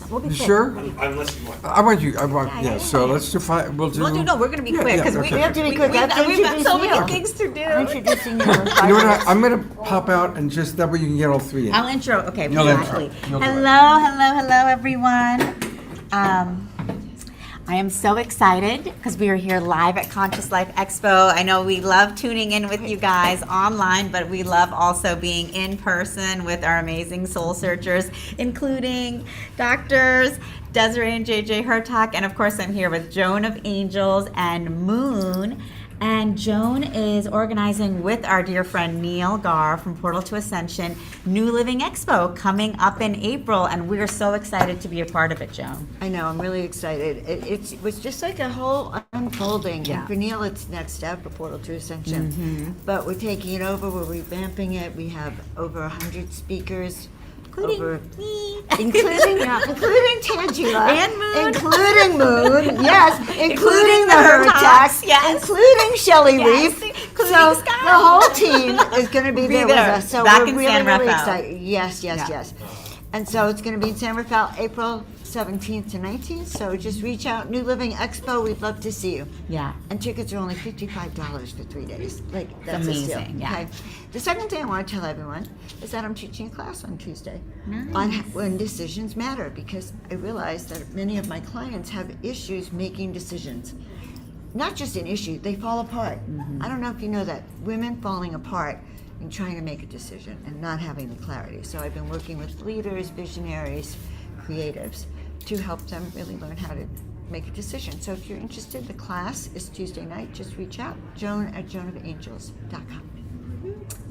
We'll be You quick. sure? Unless you want. I want you. I want. Yeah, Yeah. yeah, So yeah. let's do five. We're We're going to be Yeah, quick yeah, because okay. we have to be quick. We have to We've got so introduce many Neil. things to do. I'm introducing you in You know what? 5 minutes. I'm gonna pop out and just that way you can get all three in. I'll intro. Okay, You'll exactly. intro. You'll do it. Hello, everyone. I am so excited because we are here live at Conscious Life Expo. I know we love tuning in with you guys online, but we love also being in person with our amazing soul searchers, including doctors Desiree and JJ Hertak. And of course, I'm here with Joan of Angels and Moon. And Joan is organizing with our dear friend Neil Gar from Portal to Ascension, New Living Expo coming up in April. And we're so excited to be a part of it, Joan. I know, I'm really excited. It was just like a whole unfolding. Yeah. And for Neil, it's next step for Portal to Ascension. Mhm. But we're taking it over, we're revamping it. We have over 100 speakers. Including me. Including Tangela. And Moon. Including Moon, yes. Including Including the the Hertaks, Hertaks. yes. Including Shelley Yes, Reef. including So Sky. the whole team is going to be there with there, us. So back we're in really, San really Rafael. excited. Yes, yes, yes. And so it's going to be in San Rafael, April 17th to 19th. So just reach out, New Living Expo. We'd love to see you. Yeah. And tickets are only $55 for 3 days. Like, that's amazing, a steal. yeah. Okay. The second thing I want to tell everyone is that I'm teaching a class on Tuesday on Nice. when decisions matter, because I realize that many of my clients have issues making decisions. Not just an issue, they fall apart. I don't know if you know that. Women falling apart and trying to make a decision and not having the clarity. So I've been working with leaders, visionaries, creatives to help them really learn how to make a decision. So if you're interested, the class is Tuesday night. Just reach out, joan@joanofangels.com.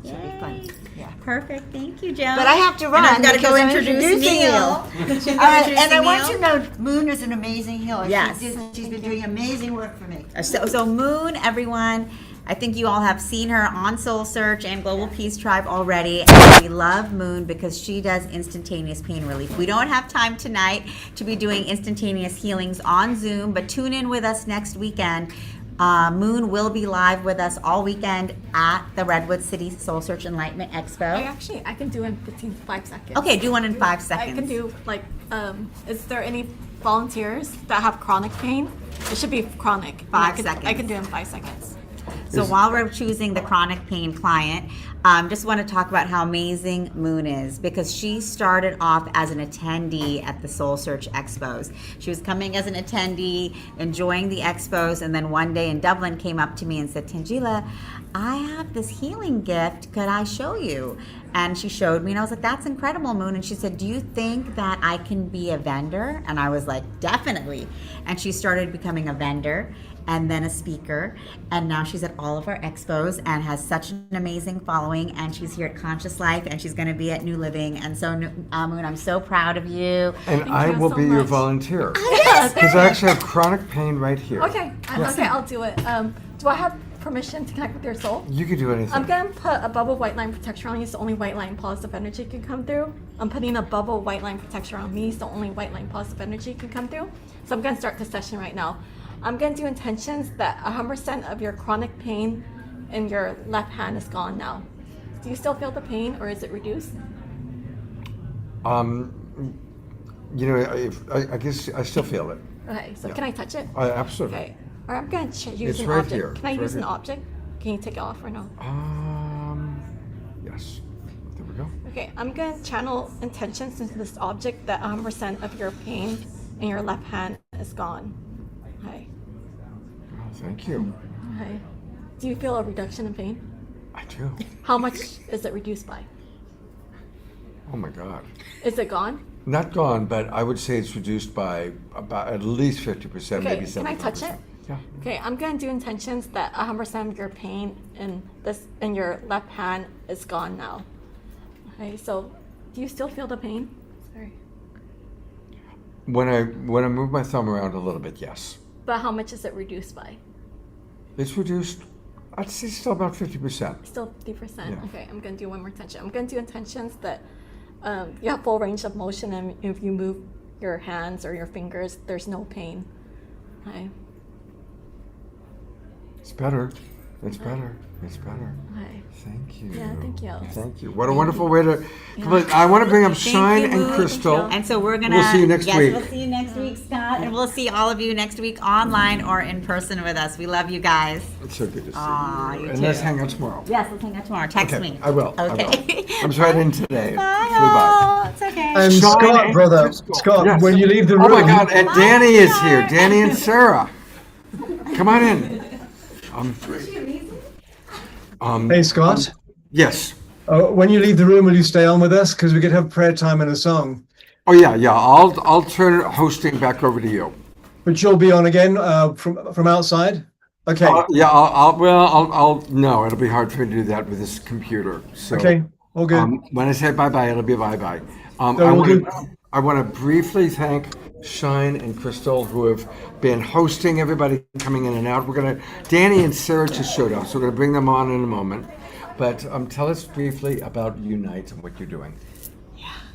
It's really fun. Yeah. Perfect. Thank you, Joan. But I have to run. And I've got to go because I'm introduce introducing Neil. All right, and I want you to know Moon is an amazing healer. Yes. She's been doing amazing work for me. So Moon, everyone, I think you all have seen her on Soul Search and Global Peace Tribe already. And we love Moon because she does instantaneous pain relief. We don't have time tonight to be doing instantaneous healings on Zoom, but tune in with us next weekend. Moon will be live with us all weekend at the Redwood City Soul Search Enlightenment Expo. I can do in 5 seconds. Okay, do one in 5 seconds. I can do is there any volunteers that have chronic pain? It should be chronic. 5 seconds. I can do it in 5 seconds. So while we're choosing the chronic pain client, just want to talk about how amazing Moon is, because she started off as an attendee at the Soul Search Expos. She was coming as an attendee, enjoying the expos, and then one day in Dublin came up to me and said, Tangela, I have this healing gift. Could I show you? And she showed me, and I was like, that's incredible, Moon. And she said, do you think that I can be a vendor? And I was like, definitely. And she started becoming a vendor and then a speaker, and now she's at all of our expos and has such an amazing following, and she's here at Conscious Life, and she's going to be at New Living. And so, Moon, I'm so proud of you. And I will be your volunteer. Yes. Because I actually have chronic pain right here. Okay. Yeah. Okay, I'll do it. Do I have permission to connect with your soul? You can do anything. I'm gonna put a bubble white line protection around you, so only white line positive energy can come through. I'm putting a bubble white line protection around me, so only white line positive energy can come through. So I'm gonna start the session right now. I'm gonna do intentions that 100% of your chronic pain in your left hand is gone now. Do you still feel the pain, or is it reduced? You know, I guess I still feel it. Okay, so Yeah. can I touch it? Absolutely. Okay. Or I'm gonna use It's an right object. here. Can I It's use right an here. object? Can you take it off or no? Yes. There we go. Okay, I'm gonna channel intentions into this object that 100% of your pain in your left hand is gone. Okay. Oh, thank you. Okay. Do you feel a reduction in pain? I do. How much is it reduced by? Oh my God. Is it gone? Not gone, but I would say it's reduced by about at least 50%, Okay, maybe 75%. can I touch it? Yeah. Okay, I'm gonna do intentions that 100% of your pain in your left hand is gone now. Okay, so do you still feel the pain? Sorry. When I move my thumb around a little bit, yes. But how much is it reduced by? It's reduced, I'd say still about 50%. Still 50%. Yeah. Okay, I'm gonna do one more intention. I'm gonna do intentions that you have full range of motion, and if you move your hands or your fingers, there's no pain. Okay. It's better. It's better. It's better. Hi. Thank you. Yeah, thank you. Thank you. What a wonderful way to complete. I want to bring up Shine and Crystal. And so we're gonna. We'll see you next week. We'll see you next week, Scott, and we'll see all of you next week online or in person with us. We love you guys. It's so good to see Aw, you and too. let's hang out tomorrow. Yes, let's hang out tomorrow. Text Okay, me. I will. Okay. I will. I'm sorry I didn't today. Bye, Flew by. all. It's okay. And Shine Scott, and brother, Crystal. Scott, Yes. when you leave the Oh room. my God! And Danny is here. Danny and Sarah, come on in. Hey, Scott. Yes. When you leave the room, will you stay on with us? Because we could have prayer time and a song. Oh yeah. I'll turn hosting back over to you. But you'll be on again from outside. Okay. Yeah. I'll. No, it'll be hard for me to do that with this computer. So, Okay. All good. When I say bye bye, it'll be bye bye. So I want to briefly thank Shine and Crystal, who have been hosting everybody coming in and out. Danny and Sarah just showed up, so we're gonna bring them on in a moment. But tell us briefly about Unite and what you're doing.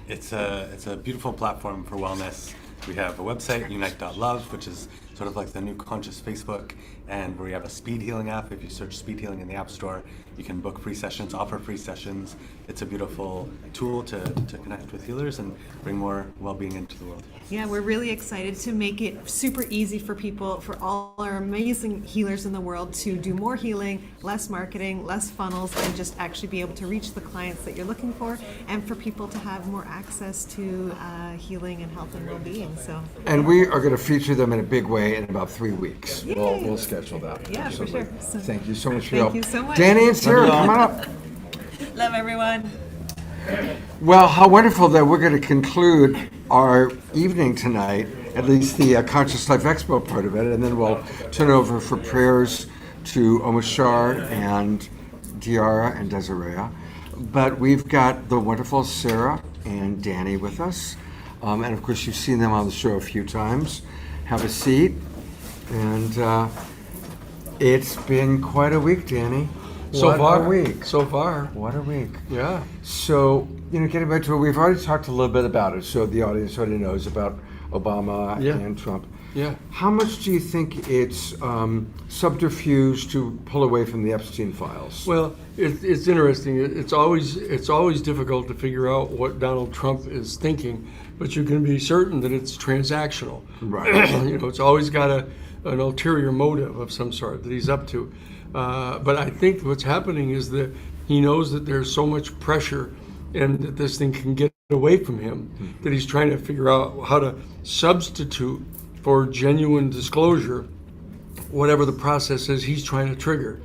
It's a beautiful platform for wellness. We have a website, unite.love, which is sort of like the new conscious Facebook, and we have a speed healing app. If you search speed healing in the App Store, you can book free sessions, offer free sessions. It's a beautiful tool to connect with healers and bring more well-being into the world. Yeah, we're really excited to make it super easy for people, for all our amazing healers in the world to do more healing, less marketing, less funnels, and just actually be able to reach the clients that you're looking for, and for people to have more access to healing and health and well-being. So. And we are going to feature them in a big way in about 3 weeks. Yay. We'll schedule that. Yeah, for Absolutely. sure. So- Thank you so much for your help. Thank you so much. Danny and Sarah, come on up. Love everyone. Well, how wonderful that we're going to conclude our evening tonight, at least the Conscious Life Expo part of it, and then we'll turn over for prayers to Omashar and Diara and Desiree. But we've got the wonderful Sarah and Danny with us. And of course, you've seen them on the show a few times. Have a seat. And it's been quite a week, Danny. So far. What a week. So far. What a week. Yeah. So, getting back to it, we've already talked a little bit about it, so the audience already knows about Obama and Trump. Yeah. How much do you think it's subterfuge to pull away from the Epstein files? Well, it's interesting. It's always difficult to figure out what Donald Trump is thinking, but you can be certain that it's transactional. Right. It's always got an ulterior motive of some sort that he's up to. But I think what's happening is that he knows that there's so much pressure and that this thing can get away from him that he's trying to figure out how to substitute for genuine disclosure whatever the process is he's trying to trigger.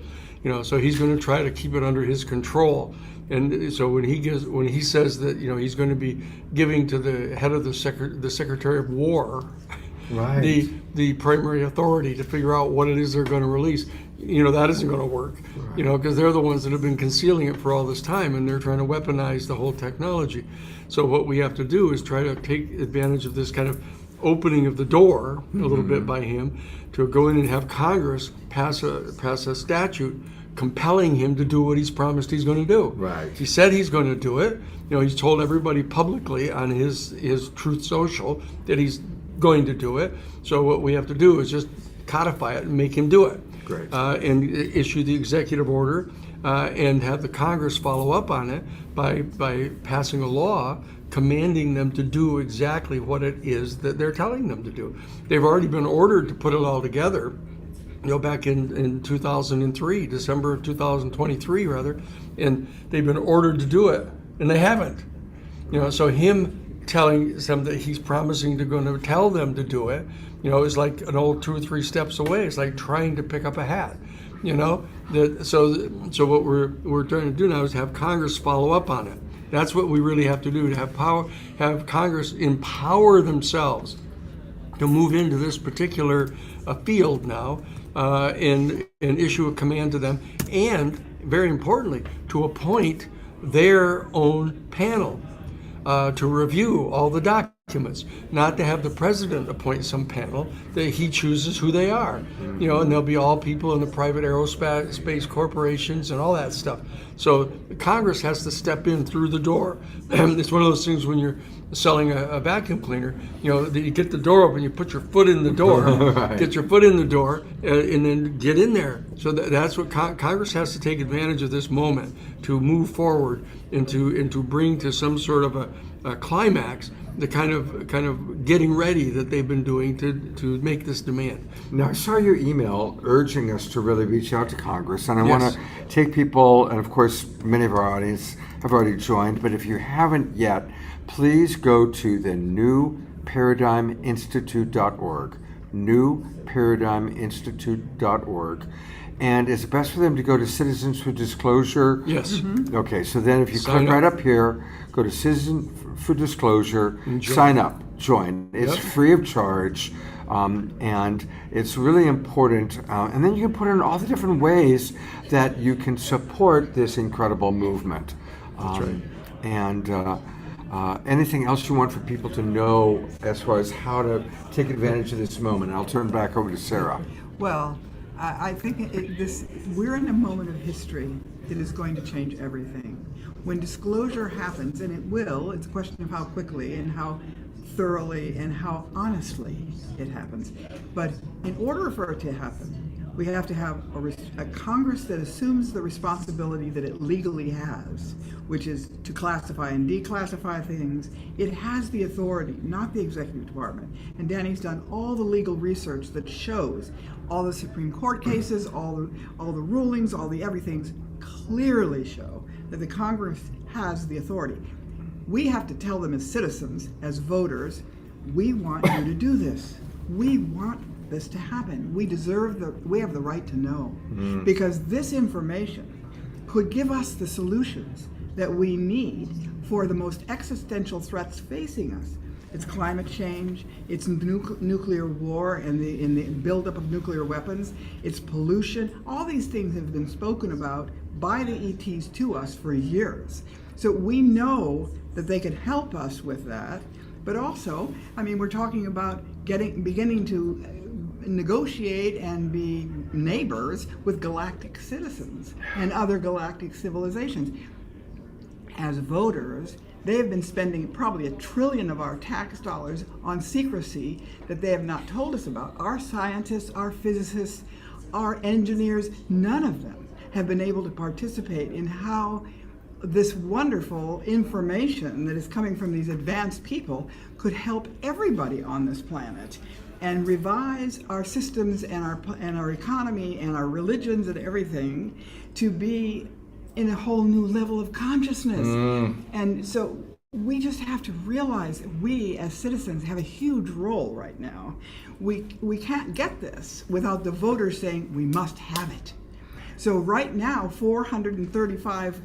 So he's going to try to keep it under his control. And so when he says that he's going to be giving to the head of the Secretary of War right. the primary authority to figure out what it is they're going to release, that isn't going to work, because they're the ones that have been concealing it for all this time, and they're trying to weaponize the whole technology. So what we have to do is try to take advantage of this kind of opening of the door a little bit by him to go in and have Congress pass a statute compelling him to do what he's promised he's going to do. Right. He said he's going to do it. He's told everybody publicly on his Truth Social that he's going to do it. So what we have to do is just codify it and make him do it. Great. And issue the executive order and have the Congress follow up on it by passing a law commanding them to do exactly what it is that they're telling them to do. They've already been ordered to put it all together, back in 2003, December of 2023 rather, and they've been ordered to do it, and they haven't. So him telling them that he's promising going to tell them to do it, is like an old 2 or 3 steps away. It's like trying to pick up a hat, So what we're trying to do now is have Congress follow up on it. That's what we really have to do, to have Congress empower themselves to move into this particular field now, and issue a command to them, and very importantly, to appoint their own panel to review all the documents. documents, not to have the president appoint some panel that he chooses who they are, you know, and they'll be all people in the private aerospace corporations and all that stuff. So Congress has to step in through the door. It's one of those things when you're selling a vacuum cleaner, you know, you get the door open, you put your foot in the door, Right. get your foot in the door, and then get in there. So that's what Congress has to take advantage of this moment to move forward and to bring to some sort of a climax the kind of getting ready that they've been doing to make this demand. Now, I saw your email urging us to really reach out to Congress, and I Yes. want to take people, and of course, many of our audience have already joined, but if you haven't yet, please go to the newparadigminstitute.org, newparadigminstitute.org. And is it best for them to go to Citizens for Disclosure? Yes. Mm-hmm. Okay, so then if you Sign click right up. up here, go to Citizen for Disclosure, And join. sign up, join. It's Yep. free of charge, and it's really important. And then you can put in all the different ways that you can support this incredible movement. That's right. And anything else you want for people to know as far as how to take advantage of this moment? I'll turn back over to Sarah. Well, I think we're in a moment of history that is going to change everything. When disclosure happens, and it will, it's a question of how quickly and how thoroughly and how honestly it happens. But in order for it to happen, we have to have a Congress that assumes the responsibility that it legally has, which is to classify and declassify things. It has the authority, not the executive department. And Danny's done all the legal research that shows all the Supreme Court cases, all the rulings, all the everythings clearly show that the Congress has the authority. We have to tell them as citizens, as voters, we want you to do this. We want this to happen. We have the right to know, because this information could give us the solutions that we need for the most existential threats facing us. It's climate change, it's nuclear war and the buildup of nuclear weapons, it's pollution. All these things have been spoken about by the ETs to us for years. So we know that they could help us with that, but also, I mean, we're talking about beginning to negotiate and be neighbors with galactic citizens and other galactic civilizations. As voters, they have been spending probably $1 trillion of our tax dollars on secrecy that they have not told us about. Our scientists, our physicists, our engineers, none of them have been able to participate in how this wonderful information that is coming from these advanced people could help everybody on this planet and revise our systems and our economy and our religions and everything to be in a whole new level of consciousness. And so we just have to realize that we as citizens have a huge role right now. We can't get this without the voters saying we must have it. So right now, 435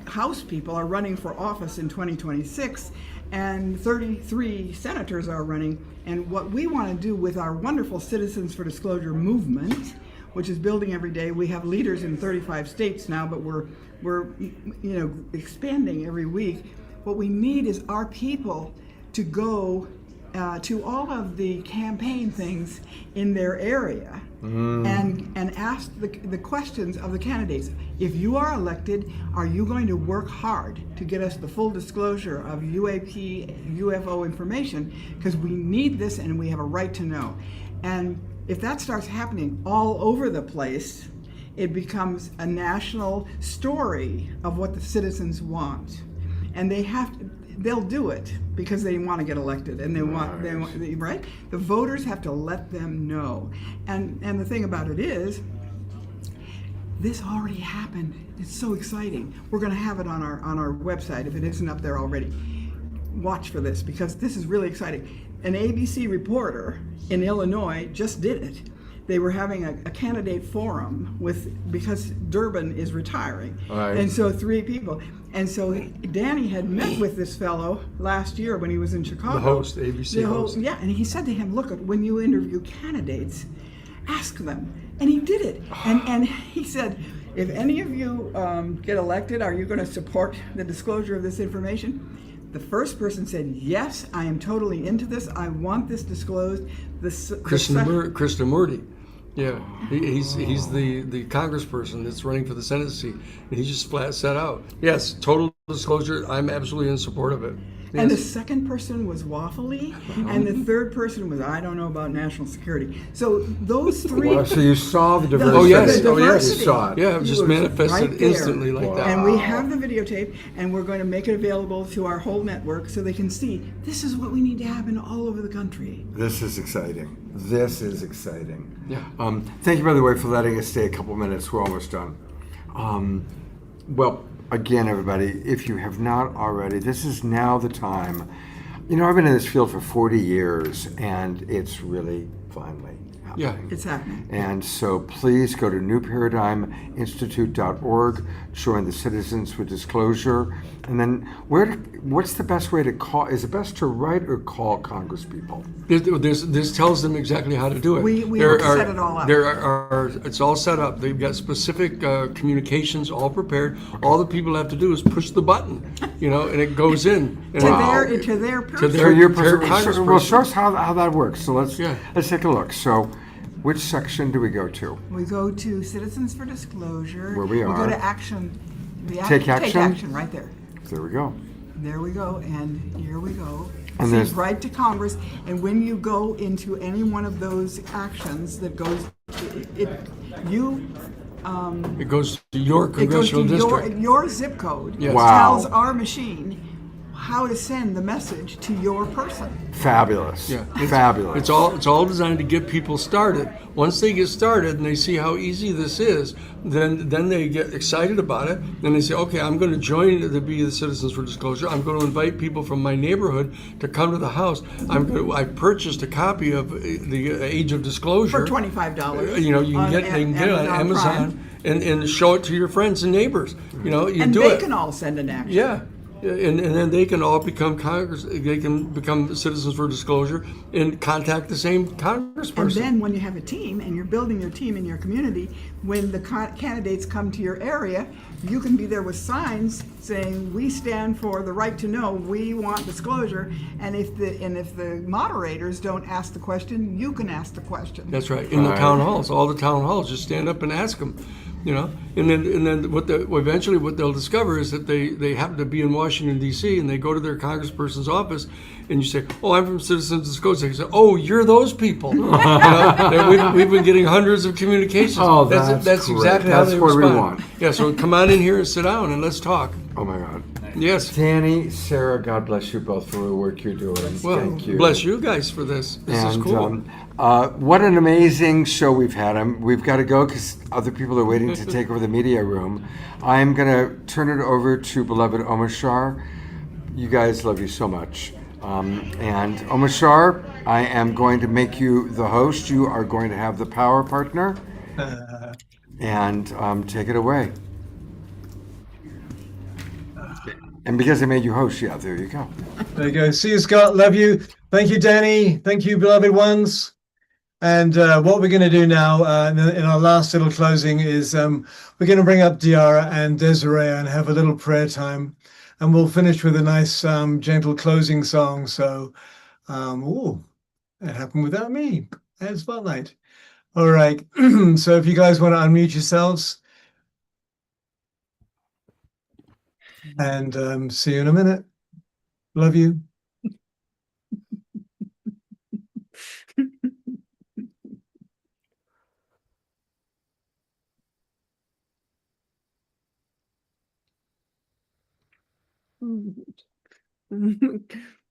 House people are running for office in 2026, and 33 senators are running. And what we want to do with our wonderful Citizens for Disclosure movement, which is building every day, we have leaders in 35 states now, but we're expanding every week. What we need is our people to go to all of the campaign things in their area and ask the questions of the candidates. If you are elected, are you going to work hard to get us the full disclosure of UAP, UFO information? Because we need this and we have a right to know. And if that starts happening all over the place, it becomes a national story of what the citizens want. And they'll do it because they want to get elected and they want, right? The voters have to let them know. And the thing about it is, this already happened. It's so exciting. We're going to have it on our website if it isn't up there already. Watch for this because this is really exciting. An ABC reporter in Illinois just did it. They were having a candidate forum because Durbin is retiring. Right. And so 3 people. And so Danny had met with this fellow last year when he was in Chicago. The host, ABC host. Yeah, and he said to him, look, when you interview candidates, ask them. And he did it. And he said, if any of you get elected, are you going to support the disclosure of this information? The first person said, yes, I am totally into this. I want this disclosed. Krishnamurti. Yeah, he's the congressperson that's running for the Senate seat, and he just flat set out, yes, total disclosure. I'm absolutely in support of it. Yes. And the second person was waffly, and the third person was, I don't know about national security. So those three. Wow, so you saw the diversity. Oh yes, the oh yes, diversity. you saw it. Yeah, it just was manifested right there. instantly like that. And we have the videotape, and we're going to make it available to our whole network so they can see this is what we need to happen all over the country. This is exciting. This is exciting. Yeah. Thank you, by the way, for letting us stay a couple minutes. We're almost done. Well, again, everybody, if you have not already, this is now the time. You know, I've been in this field for 40 years, and it's really finally happening. Yeah, it's happening. And so please go to newparadigminstitute.org, join the Citizens for Disclosure, and then what's the best way to call? Is it best to write or call Congress people? This tells them exactly how to do it. We set it all up. It's all set up. They've got specific communications all prepared. All the people have to do is push the button, and it goes in. And to their person. To your person. Congressperson. Well, show us how that works. So let's take a look. So, which section do we go to? We go to Citizens for Disclosure. Where we are. We go to Action. Take action. Take action, right there. There we go. There we go, and here we go. And It's right to Congress, and when you go into any one of those actions that goes, it goes to your congressional district. Your zip code Yes. Wow. tells our machine how to send the message to your person. Fabulous. Yeah, Fabulous. It's all designed to get people started. Once they get started and they see how easy this is, then they get excited about it. Then they say, okay, I'm going to join to be the Citizens for Disclosure. I'm going to invite people from my neighborhood to come to the house. I purchased a copy of the Age of Disclosure For $25. You can get it on Amazon and show it to your friends and neighbors. And they can all send an action. Yeah. And then they can all become they can become Citizens for Disclosure and contact the same congressperson. And then when you have a team and you're building your team in your community, when the candidates come to your area, you can be there with signs saying, we stand for the right to know, we want disclosure, and if the moderators don't ask the question, you can ask the question. That's right. In the town halls, all the town halls, just stand up and ask them. And then eventually what they'll discover is that they happen to be in Washington D.C. and they go to their congressperson's office, and you say, "Oh, I'm from Citizens Disclosure." They say, "Oh, you're those people." We've been getting hundreds of communications. Oh, that's great. exactly how That's they what respond. we want. Yeah, so come on in here and sit down and let's talk. Oh my God. Yes. Danny, Sarah, God bless you both for the work you're doing. Well, Thank you. bless you guys for this. This is cool. What an amazing show we've had. We've got to go because other people are waiting to take over the media room. I'm going to turn it over to beloved Omashar. You guys, love you so much. And Omashar, I am going to make you the host. You are going to have the power partner. And take it away. And because I made you host, there you go. There you go. See you, Scott. Love you. Thank you, Danny. Thank you, beloved ones. And what we're going to do now in our last little closing is we're going to bring up Diara and Desiree and have a little prayer time. And we'll finish with a nice, gentle closing song. So, it happened without me. And spotlight. All right. So if you guys want to unmute yourselves. And see you in a minute. Love you.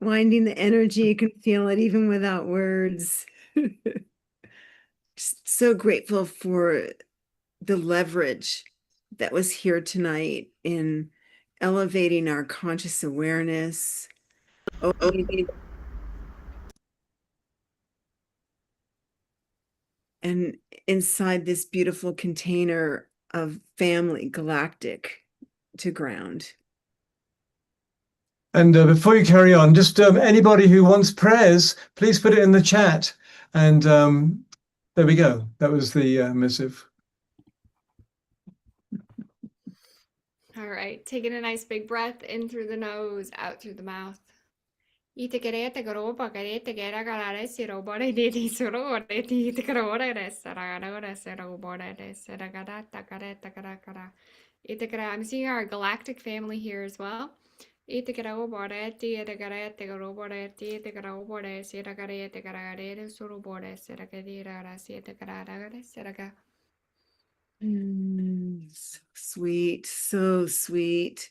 Winding the energy, you can feel it even without words. Just so grateful for the leverage that was here tonight in elevating our conscious awareness, and inside this beautiful container of family galactic to ground. And before you carry on, just anybody who wants prayers, please put it in the chat. And there we go. That was the missive. All right, taking a nice big breath in through the nose, out through the mouth. Ite kerete garoba kerete gera galare siro bore di soro ore di karore de saragara sero bore de saragara takare takara kara. Ite kara, I'm seeing our galactic family here as well. Ite kara bore ti ite kara te garo bore ti ite kara bore sira kare te kara gare soro bore sira kare ra si ite kara gare sira. So sweet, so sweet.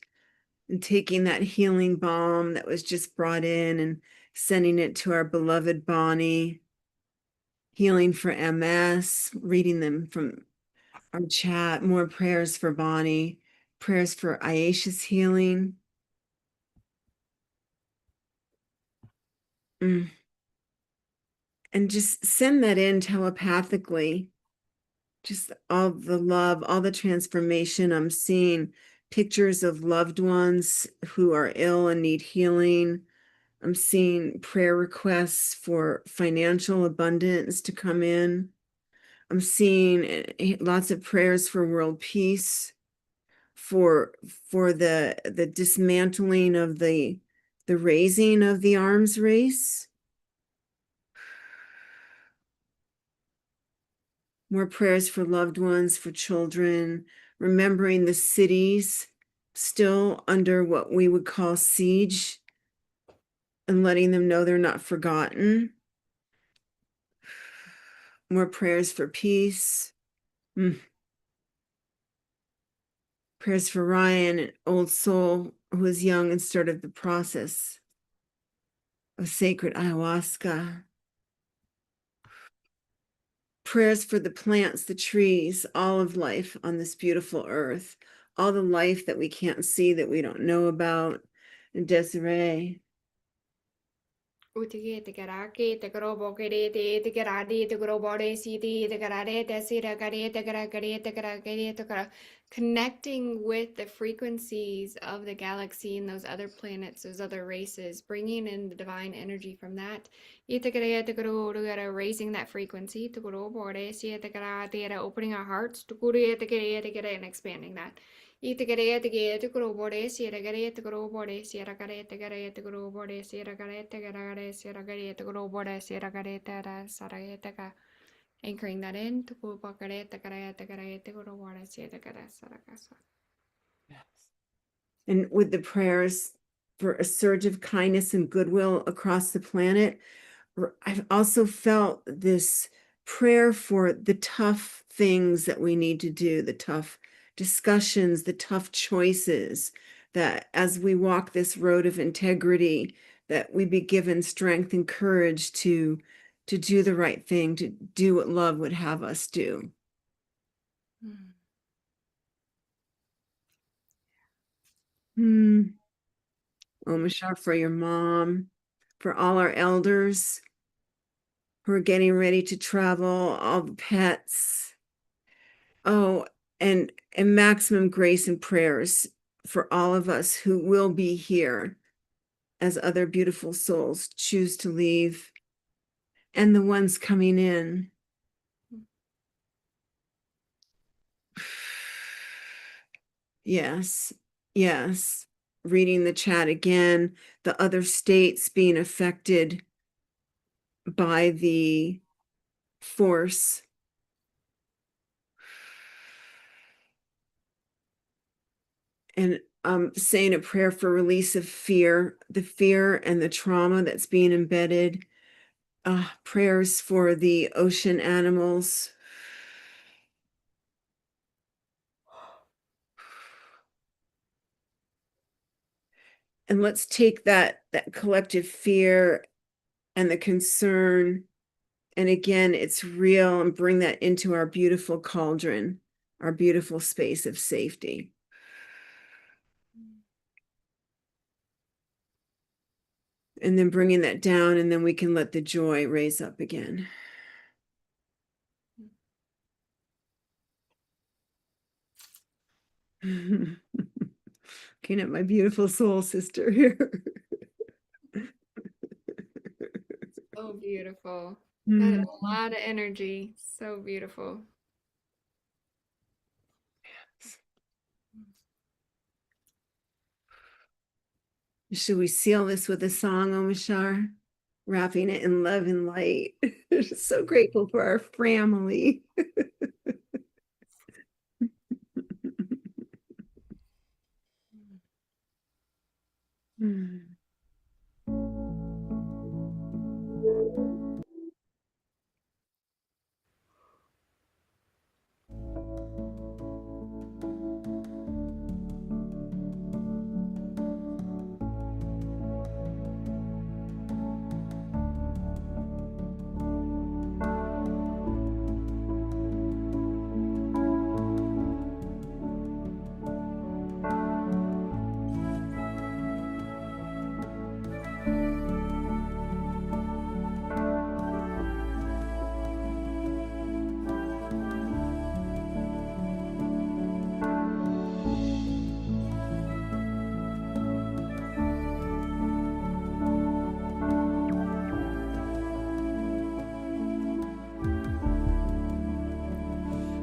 And taking that healing balm that was just brought in and sending it to our beloved Bonnie. Healing for MS, reading them from our chat, more prayers for Bonnie, prayers for Aisha's healing. And just send that in telepathically. Just all the love, all the transformation. I'm seeing pictures of loved ones who are ill and need healing. I'm seeing prayer requests for financial abundance to come in. I'm seeing lots of prayers for world peace, for the dismantling of the raising of the arms race. More prayers for loved ones, for children, remembering the cities still under what we would call siege and letting them know they're not forgotten. More prayers for peace. Prayers for Ryan, an old soul who was young and started the process of sacred ayahuasca. Prayers for the plants, the trees, all of life on this beautiful earth, all the life that we can't see, that we don't know about. And Desiree. Utige te karake te karobo kere te karade te karobore si te karare te sira kare te karakare te karakare te kara. Connecting with the frequencies of the galaxy and those other planets, those other races, bringing in the divine energy from that. Ite kare te karo raising that frequency te karobore si te karate opening our hearts to kure te kare and expanding that. Ite kuro bore sira garete kuro bore sira garete garete kuro bore sira garete garete sira garete kuro bore sira garete ra saragete ka. Anchoring that in to kuro garete garete garete kuro bore sira garete saragasa. And with the prayers for a surge of kindness and goodwill across the planet, I've also felt this prayer for the tough things that we need to do, the tough discussions, the tough choices, that as we walk this road of integrity, that we be given strength and courage to do the right thing, to do what love would have us do. Omashar for your mom, for all our elders who are getting ready to travel, all the pets. Oh, and maximum grace and prayers for all of us who will be here as other beautiful souls choose to leave, and the ones coming in. Yes, yes. Reading the chat again, the other states being affected by the force. And saying a prayer for release of fear, the fear and the trauma that's being embedded. Prayers for the ocean animals. And let's take that collective fear and the concern, and again, it's real, and bring that into our beautiful cauldron, our beautiful space of safety. And then bringing that down, and then we can let the joy raise up again. Looking at my beautiful soul sister here. So beautiful. That is a lot of energy. So beautiful. Should we seal this with a song, Omashar? Wrapping it in love and light. So grateful for our family.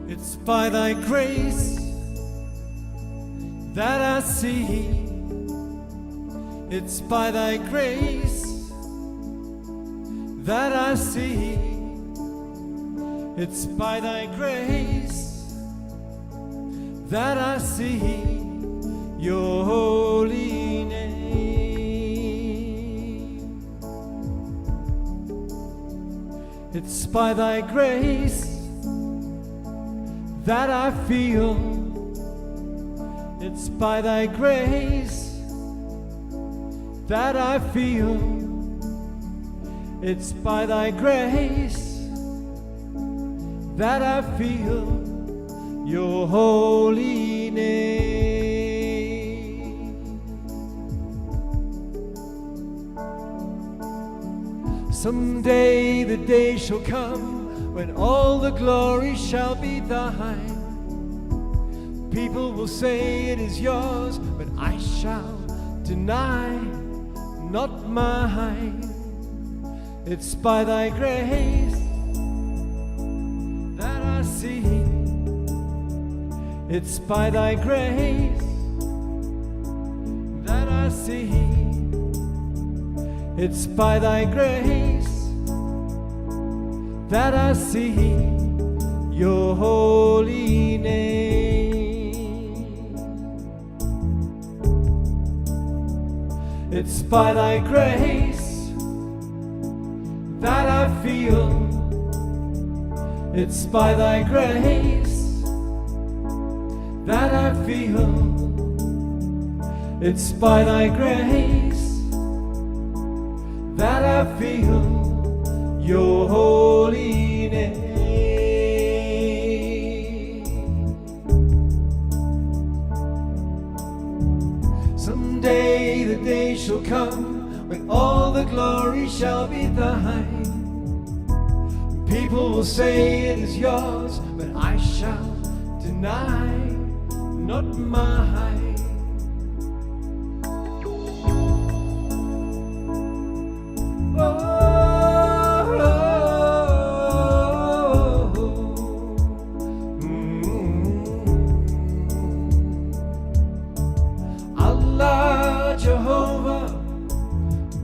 It's by thy grace that I see. It's by thy grace that I see. It's by thy grace that I see your holy name. It's by thy grace that I feel. It's by thy grace that I feel. It's by thy grace that I feel your holy name. Someday the day shall come when all the glory shall be thine. People will say it is yours, but I shall deny, not mine. It's by thy grace that I see. It's by thy grace that I see. It's by thy grace that I see your holy name. It's by thy grace that I feel. It's by thy grace that I feel. It's by thy grace that I feel your holy name. Someday the day shall come when all the glory shall be thine. People will say it is yours, but I shall deny, not mine. Allah, Jehovah,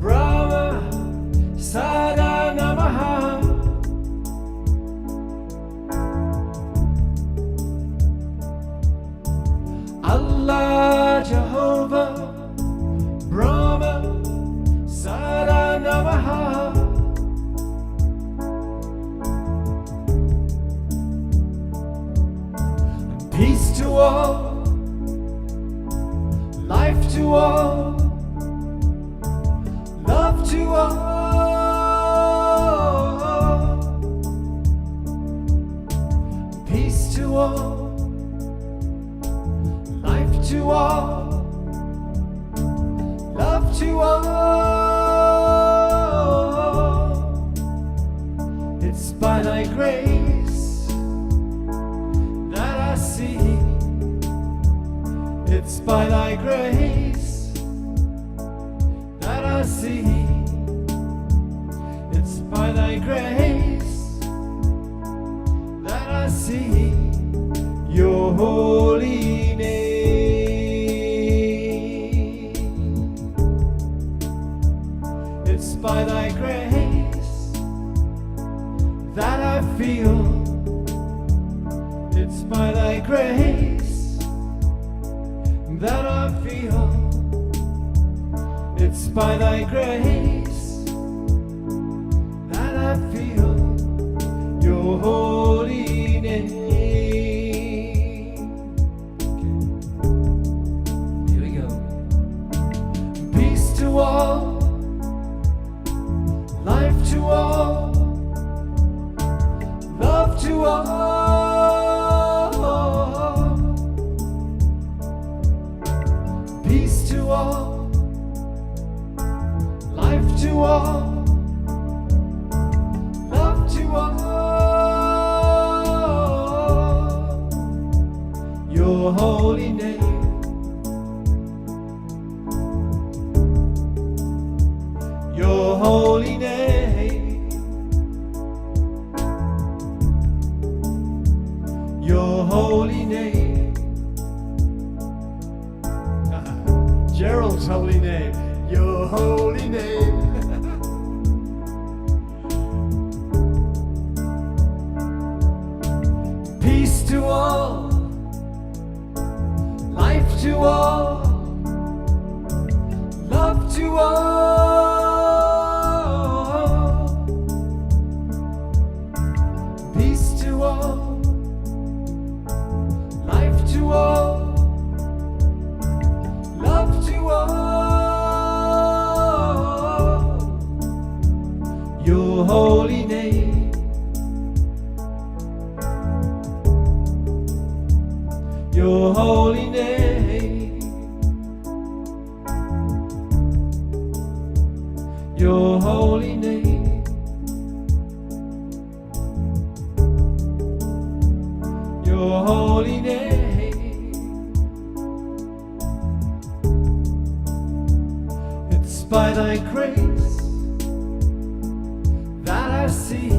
Brahma, Sada Namaha. Allah, Jehovah, Brahma, Sada Namaha. Peace to all, life to all, love to all. Peace to all, life to all, love to all. It's by thy grace that I see. It's by thy grace that I see. It's by thy grace that I see your holy name. It's by thy grace that I feel. It's by thy grace that I feel your holy name. Okay. Here we go. Peace to all, life to all, love to all. Peace to all, life to all, love to all. Your holy name, your holy name, your holy name. Gerald's holy name, your holy name. Peace to all, life to all, love to all. Peace to all, life to all, love to all. Your holy name, your holy name, your holy name, your holy name. It's by thy grace that I see.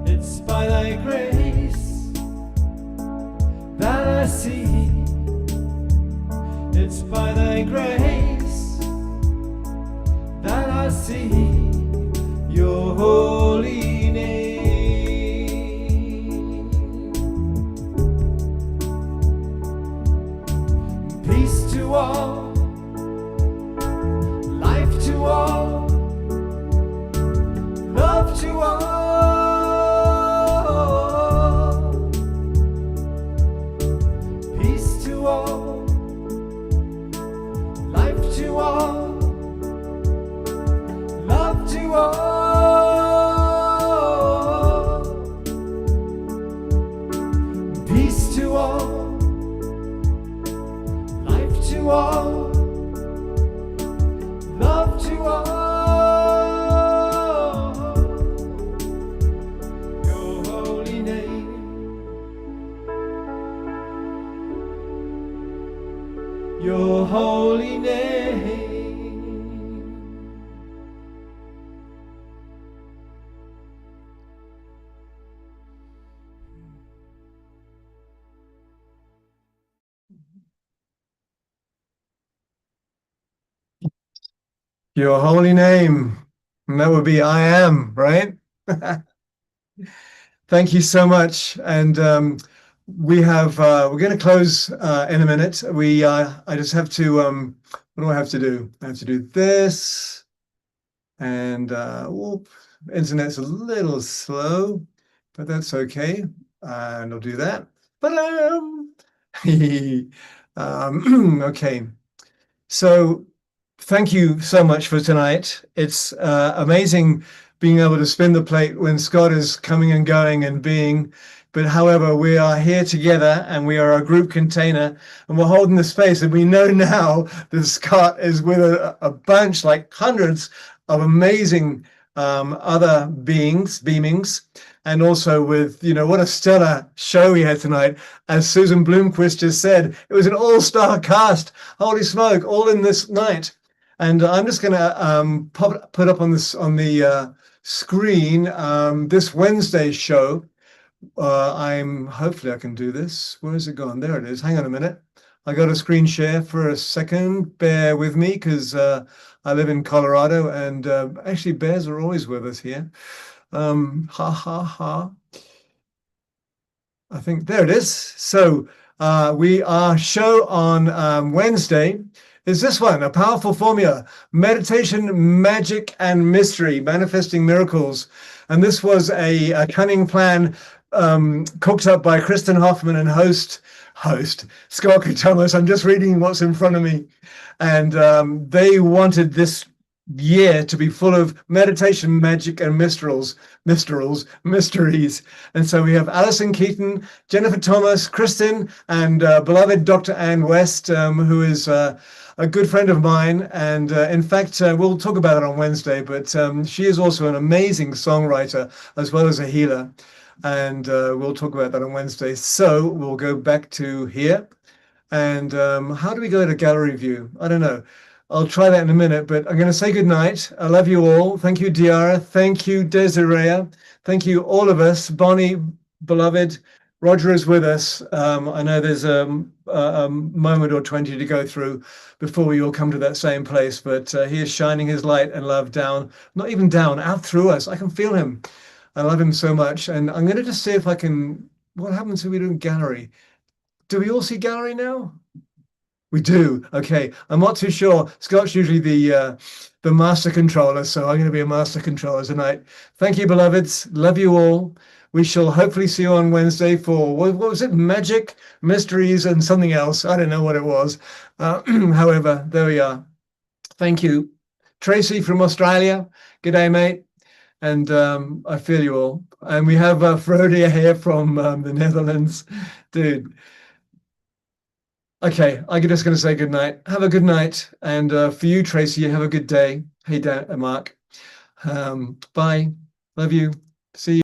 It's by thy grace that I see. It's by thy grace that I see your holy name. Peace to all, life to all, love to all. Peace to all, life to all, love to all. Peace to all, life to all, love to all. Your holy name, your holy name. Your holy name. And that would be I am, right? Thank you so much. And we're going to close in a minute. I just have to, what do I have to do? I have to do this. And whoop, internet's a little slow, but that's okay. And I'll do that. But okay. So thank you so much for tonight. It's amazing being able to spin the plate when Scott is coming and going and being. But however, we are here together and we are a group container and we're holding the space. And we know now that Scott is with a bunch, like hundreds of amazing other beamings. And also with, what a stellar show we had tonight. As Susan Bloomquist just said, it was an all-star cast. Holy smoke, all in this night. And I'm just going to put up on the screen this Wednesday's show. Hopefully I can do this. Where has it gone? There it is. Hang on a minute. I got a screen share for a second. Bear with me because I live in Colorado and actually bears are always with us here. Ha ha ha. I think there it is. So our show on Wednesday is this one, A Powerful Formula, Meditation, Magic, and Mystery, Manifesting Miracles. And this was a cunning plan cooked up by Kristen Hoffman and host Scott Thomas. I'm just reading what's in front of me. And they wanted this year to be full of meditation, magic, and mysteries. And so we have Alison Keaton, Jennifer Thomas, Kristen, and beloved Dr. Ann West, who is a good friend of mine. And in fact, we'll talk about it on Wednesday, but she is also an amazing songwriter as well as a healer. And we'll talk about that on Wednesday. So we'll go back to here. And how do we go to gallery view? I don't know. I'll try that in a minute, but I'm going to say good night. I love you all. Thank you, Diara. Thank you, Desiree. Thank you, all of us. Bonnie, beloved, Roger is with us. I know there's a moment or 20 to go through before we all come to that same place, but he is shining his light and love down, not even down, out through us. I can feel him. I love him so much. And I'm going to just see if I can, what happens if we do gallery? Do we all see gallery now? We do. Okay. I'm not too sure. Scott's usually the master controller, so I'm going to be a master controller tonight. Thank you, beloveds. Love you all. We shall hopefully see you on Wednesday for, what was it? Magic, mysteries, and something else. I don't know what it was. However, there we are. Thank you. Tracy from Australia. Good day, mate. And I feel you all. And we have Frodia here from the Netherlands. Dude. Okay, I'm just going to say good night. Have a good night. And for you, Tracy, have a good day. Hey, Dan, Mark. Bye. Love you. See you.